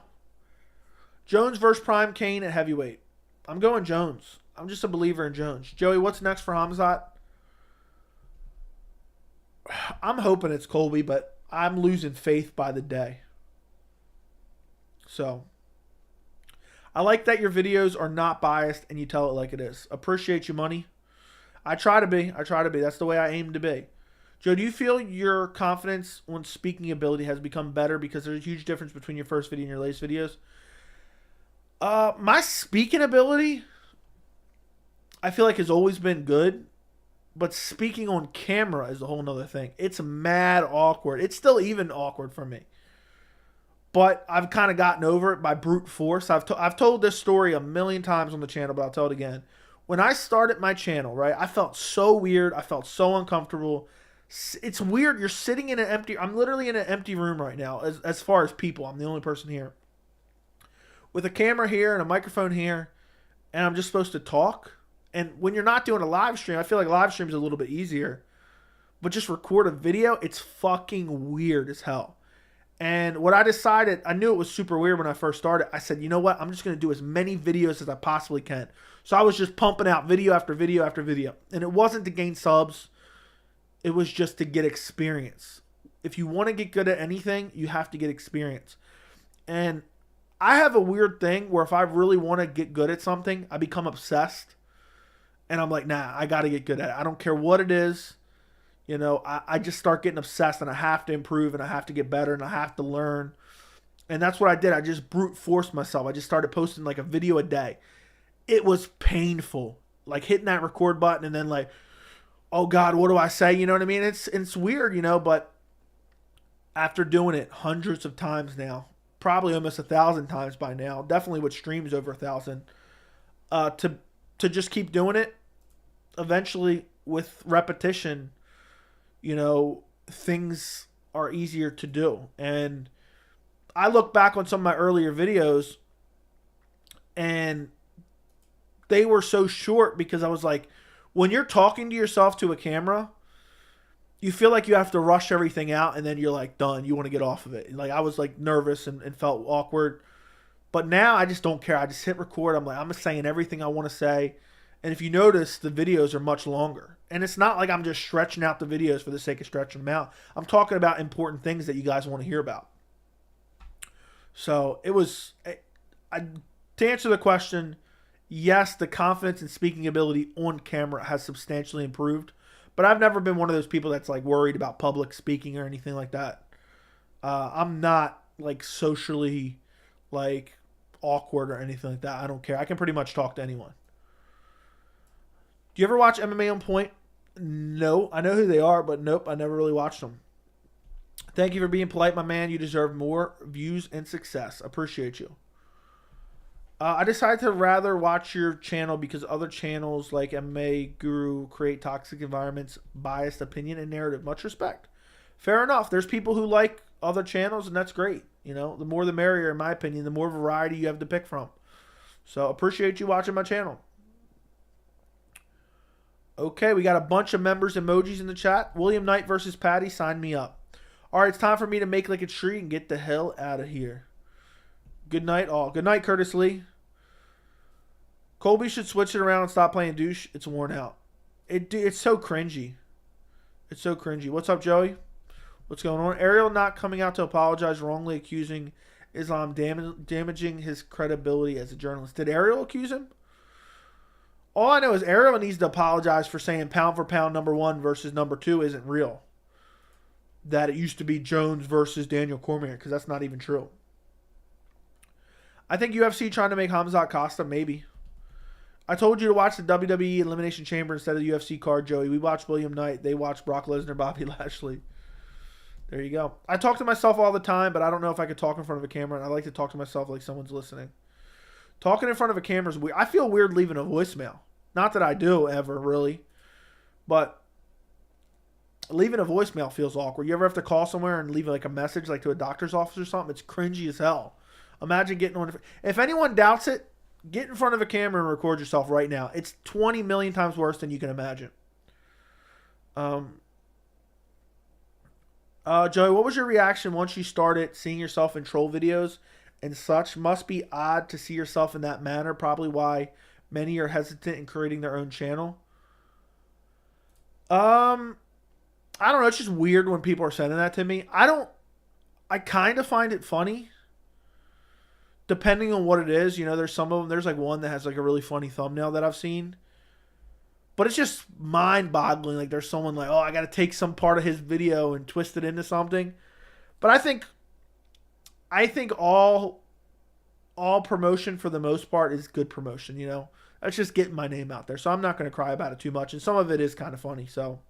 Jones versus Prime Kane at heavyweight. I'm going Jones. I'm just a believer in Jones. Joey, what's next for Hamzat? I'm hoping it's Colby, but I'm losing faith by the day. So, I like that your videos are not biased and you tell it like it is. Appreciate you, money. I try to be. That's the way I aim to be. Joe, do you feel your confidence on speaking ability has become better because there's a huge difference between your first video and your latest videos? My speaking ability, I feel like has always been good. But speaking on camera is a whole nother thing. It's mad awkward. It's still even awkward for me. But I've kind of gotten over it by brute force. I've told this story a million times on the channel, but I'll tell it again. when I started my channel, right, I felt so weird. I felt so uncomfortable. It's weird. You're sitting in an empty, I'm literally in an empty room right now as far as people. I'm the only person here. With a camera here and a microphone here, and I'm just supposed to talk. And when you're not doing a live stream, I feel like live stream is a little bit easier. But just record a video, it's fucking weird as hell. And what I decided, I knew it was super weird when I first started. I said, you know what? I'm just going to do as many videos as I possibly can. So I was just pumping out video after video after video. And it wasn't to gain subs. It was just to get experience. If you want to get good at anything, you have to get experience. And I have a weird thing where if I really want to get good at something, I become obsessed. And I'm like, nah, I got to get good at it. I don't care what it is. You know, I just start getting obsessed and I have to improve and I have to get better and I have to learn. And that's what I did. I just brute forced myself. I just started posting like a video a day. It was painful. Like hitting that record button and then like, oh God, what do I say? You know what I mean? It's weird, you know, but after doing it hundreds of times now, probably almost 1,000 times by now, definitely with streams over 1,000, to just keep doing it, eventually with repetition, you know, things are easier to do. And I look back on some of my earlier videos and they were so short because I was like, when you're talking to yourself to a camera, you feel like you have to rush everything out and then you're like done. You want to get off of it. Like I was like nervous and felt awkward. But now I just don't care. I just hit record. I'm like, I'm saying everything I want to say. And if you notice, the videos are much longer. And it's not like I'm just stretching out the videos for the sake of stretching them out. I'm talking about important things that you guys want to hear about. So it was, to answer the question, yes, the confidence and speaking ability on camera has substantially improved. But I've never been one of those people that's like worried about public speaking or anything like that. I'm not like socially like awkward or anything like that. I don't care. I can pretty much talk to anyone. Do you ever watch MMA on Point? No. I know who they are, but nope, I never really watched them. Thank you for being polite, my man. You deserve more views and success. Appreciate you. I decided to rather watch your channel because other channels like MMA Guru create toxic environments, biased opinion, and narrative. Much respect. Fair enough. There's people who like other channels, and that's great. You know, the more the merrier, in my opinion. The more variety you have to pick from. So appreciate you watching my channel. Okay, we got a bunch of members emojis in the chat. William Knight versus Patty, sign me up. All right, it's time for me to make like a tree and get the hell out of here. Good night, all. Good night, Curtis Lee. Colby should switch it around and stop playing douche. It's worn out. It's so cringy. It's so cringy. What's up, Joey? What's going on? Ariel not coming out to apologize, wrongly accusing Islam damaging his credibility as a journalist. Did Ariel accuse him? All I know is Ariel needs to apologize for saying pound for pound #1 versus #2 isn't real. That it used to be Jones versus Daniel Cormier, because that's not even true. I think UFC trying to make Hamzat Costa, maybe. I told you to watch the WWE Elimination Chamber instead of the UFC card, Joey. We watched William Knight. They watched Brock Lesnar, Bobby Lashley. There you go. I talk to myself all the time, but I don't know if I could talk in front of a camera. And I like to talk to myself like someone's listening. Talking in front of a camera is weird. I feel weird leaving a voicemail. Not that I do ever, really. But leaving a voicemail feels awkward. You ever have to call somewhere and leave like a message like to a doctor's office or something? It's cringy as hell. Imagine getting on. If anyone doubts it, get in front of a camera and record yourself right now. It's 20 million times worse than you can imagine. Joey, what was your reaction once you started seeing yourself in troll videos and such? Must be odd to see yourself in that manner. Probably why many are hesitant in creating their own channel. I don't know. It's just weird when people are sending that to me. I kind of find it funny. Depending on what it is, you know, there's some of them. There's like one that has like a really funny thumbnail that I've seen. But it's just mind-boggling. Like there's someone like, oh, I got to take some part of his video and twist it into something. But I think all promotion for the most part is good promotion, you know. That's just getting my name out there. So I'm not going to cry about it too much. And some of it is kind of funny, so.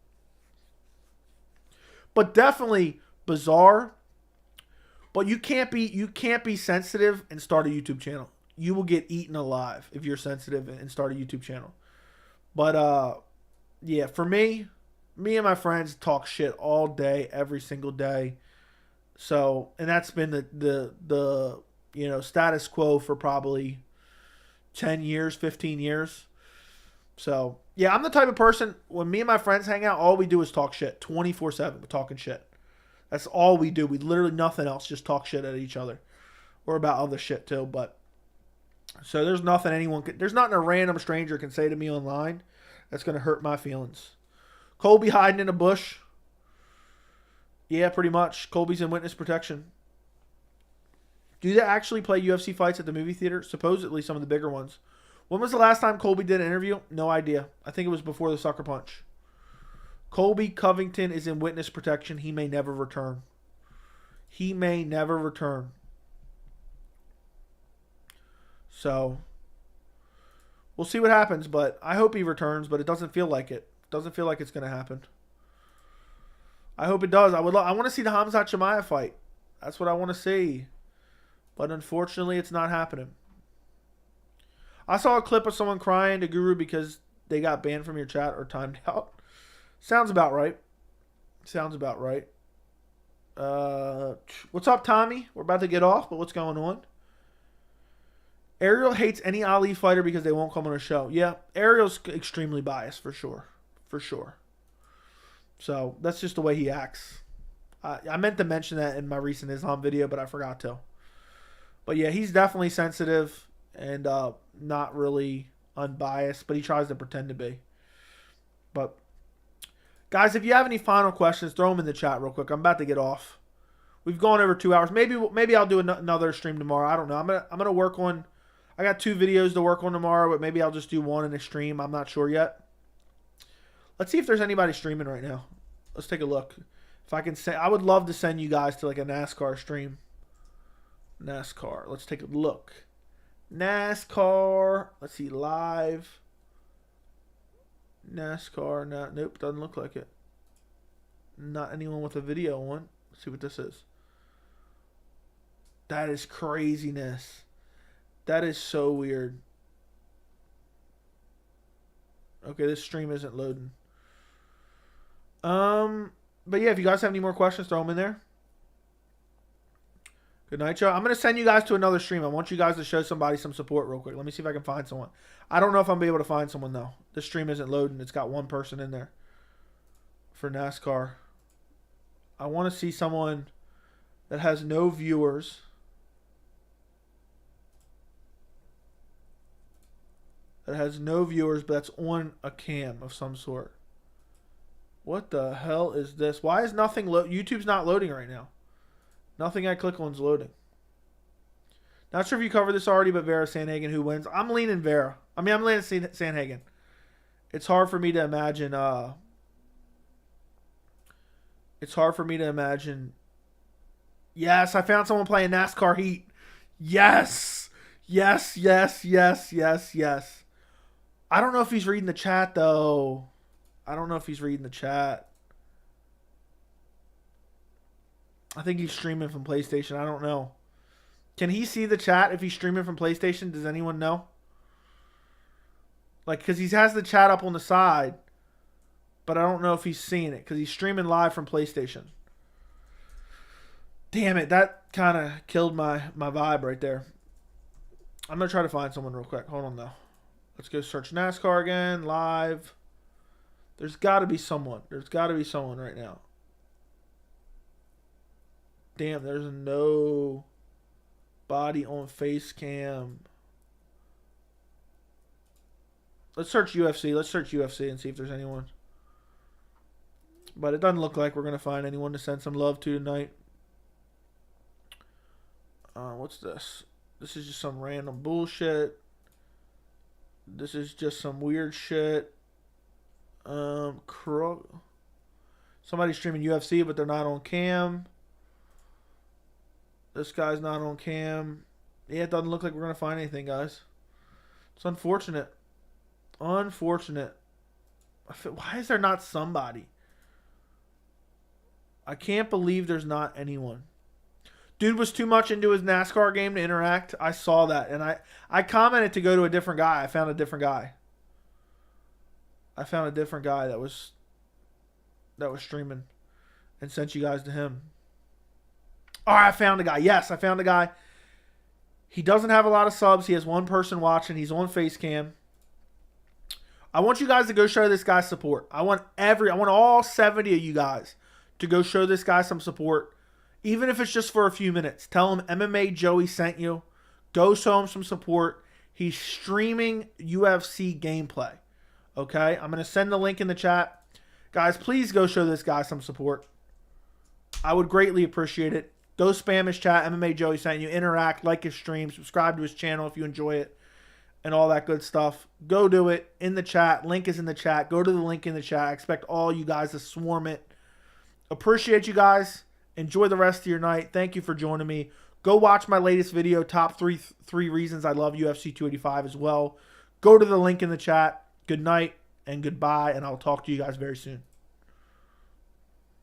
But definitely bizarre. But you can't be sensitive and start a YouTube channel. You will get eaten alive if you're sensitive and start a YouTube channel. But yeah, for me and my friends talk shit all day, every single day. So, and that's been the status quo for probably 10 years, 15 years. So, yeah, I'm the type of person, when me and my friends hang out, all we do is talk shit 24/7. We're talking shit. That's all we do. We literally nothing else, just talk shit at each other. Or about other shit too. But, so there's nothing there's nothing a random stranger can say to me online that's going to hurt my feelings. Colby hiding in a bush. Yeah, pretty much. Colby's in witness protection. Do they actually play UFC fights at the movie theater? Supposedly some of the bigger ones. When was the last time Colby did an interview? No idea. I think it was before the sucker punch. Colby Covington is in witness protection. He may never return. He may never return. So, we'll see what happens, but I hope he returns, but it doesn't feel like it. Doesn't feel like it's going to happen. I hope it does. I want to see the Khamzat Chimaev fight. That's what I want to see. But unfortunately, it's not happening. I saw a clip of someone crying to Guru because they got banned from your chat or timed out. Sounds about right. Sounds about right. What's up, Tommy? We're about to get off, but what's going on? Ariel hates any Ali fighter because they won't come on a show. Yeah, Ariel's extremely biased for sure. For sure. So, that's just the way he acts. I meant to mention that in my recent Islam video, but I forgot to. But yeah, he's definitely sensitive and not really unbiased, but he tries to pretend to be. But, guys, if you have any final questions, throw them in the chat real quick. I'm about to get off. We've gone over 2 hours. Maybe I'll do another stream tomorrow. I don't know. I'm gonna work on. I got 2 videos to work on tomorrow, but maybe I'll just do one in a stream. I'm not sure yet. Let's see if there's anybody streaming right now. Let's take a look. If I can say, I would love to send you guys to like a NASCAR stream. NASCAR. Let's take a look. NASCAR. Let's see, live. NASCAR. Nope, doesn't look like it. Not anyone with a video on. Let's see what this is. That is craziness. That is so weird. Okay, this stream isn't loading. But yeah, if you guys have any more questions, throw them in there. Good night, y'all. I'm going to send you guys to another stream. I want you guys to show somebody some support real quick. Let me see if I can find someone. I don't know if I'm going to be able to find someone, though. This stream isn't loading. It's got one person in there for NASCAR. I want to see someone that has no viewers. That has no viewers, but that's on a cam of some sort. What the hell is this? Why is nothing YouTube's not loading right now? Nothing I click on is loading. Not sure if you covered this already, but Vera Sandhagen, who wins? I'm leaning Vera. I'm leaning Sandhagen. It's hard for me to imagine. It's hard for me to imagine. Yes, I found someone playing NASCAR Heat. Yes. Yes, yes, yes, yes, yes. I don't know if he's reading the chat, though. I don't know if he's reading the chat. I think he's streaming from PlayStation. I don't know. Can he see the chat if he's streaming from PlayStation? Does anyone know? Like, because he has the chat up on the side, but I don't know if he's seeing it because he's streaming live from PlayStation. Damn it, that kind of killed my vibe right there. I'm going to try to find someone real quick. Hold on, though. Let's go search NASCAR again, live. There's got to be someone. There's got to be someone right now. Damn, there's no body on face cam. Let's search UFC. Let's search UFC and see if there's anyone. But it doesn't look like we're going to find anyone to send some love to tonight. What's this? This is just some random bullshit. This is just some weird shit. Somebody's streaming UFC, but they're not on cam. This guy's not on cam. Yeah, it doesn't look like we're going to find anything, guys. It's unfortunate. Unfortunate. Why is there not somebody? I can't believe there's not anyone. Dude was too much into his NASCAR game to interact. I saw that. And I commented to go to a different guy. I found a different guy. I found a different guy that was streaming and sent you guys to him. All right, I found a guy. Yes, I found a guy. He doesn't have a lot of subs. He has one person watching. He's on Facecam. I want you guys to go show this guy support. I want all 70 of you guys to go show this guy some support. Even if it's just for a few minutes. Tell him MMA Joey sent you. Go show him some support. He's streaming UFC gameplay. Okay? I'm going to send the link in the chat. Guys, please go show this guy some support. I would greatly appreciate it. Go spam his chat. MMA Joey sent you. Interact. Like his stream. Subscribe to his channel if you enjoy it. And all that good stuff. Go do it in the chat. Link is in the chat. Go to the link in the chat. I expect all you guys to swarm it. Appreciate you guys. Enjoy the rest of your night. Thank you for joining me. Go watch my latest video, top three reasons I love UFC 285 as well. Go to the link in the chat. Good night and goodbye, and I'll talk to you guys very soon.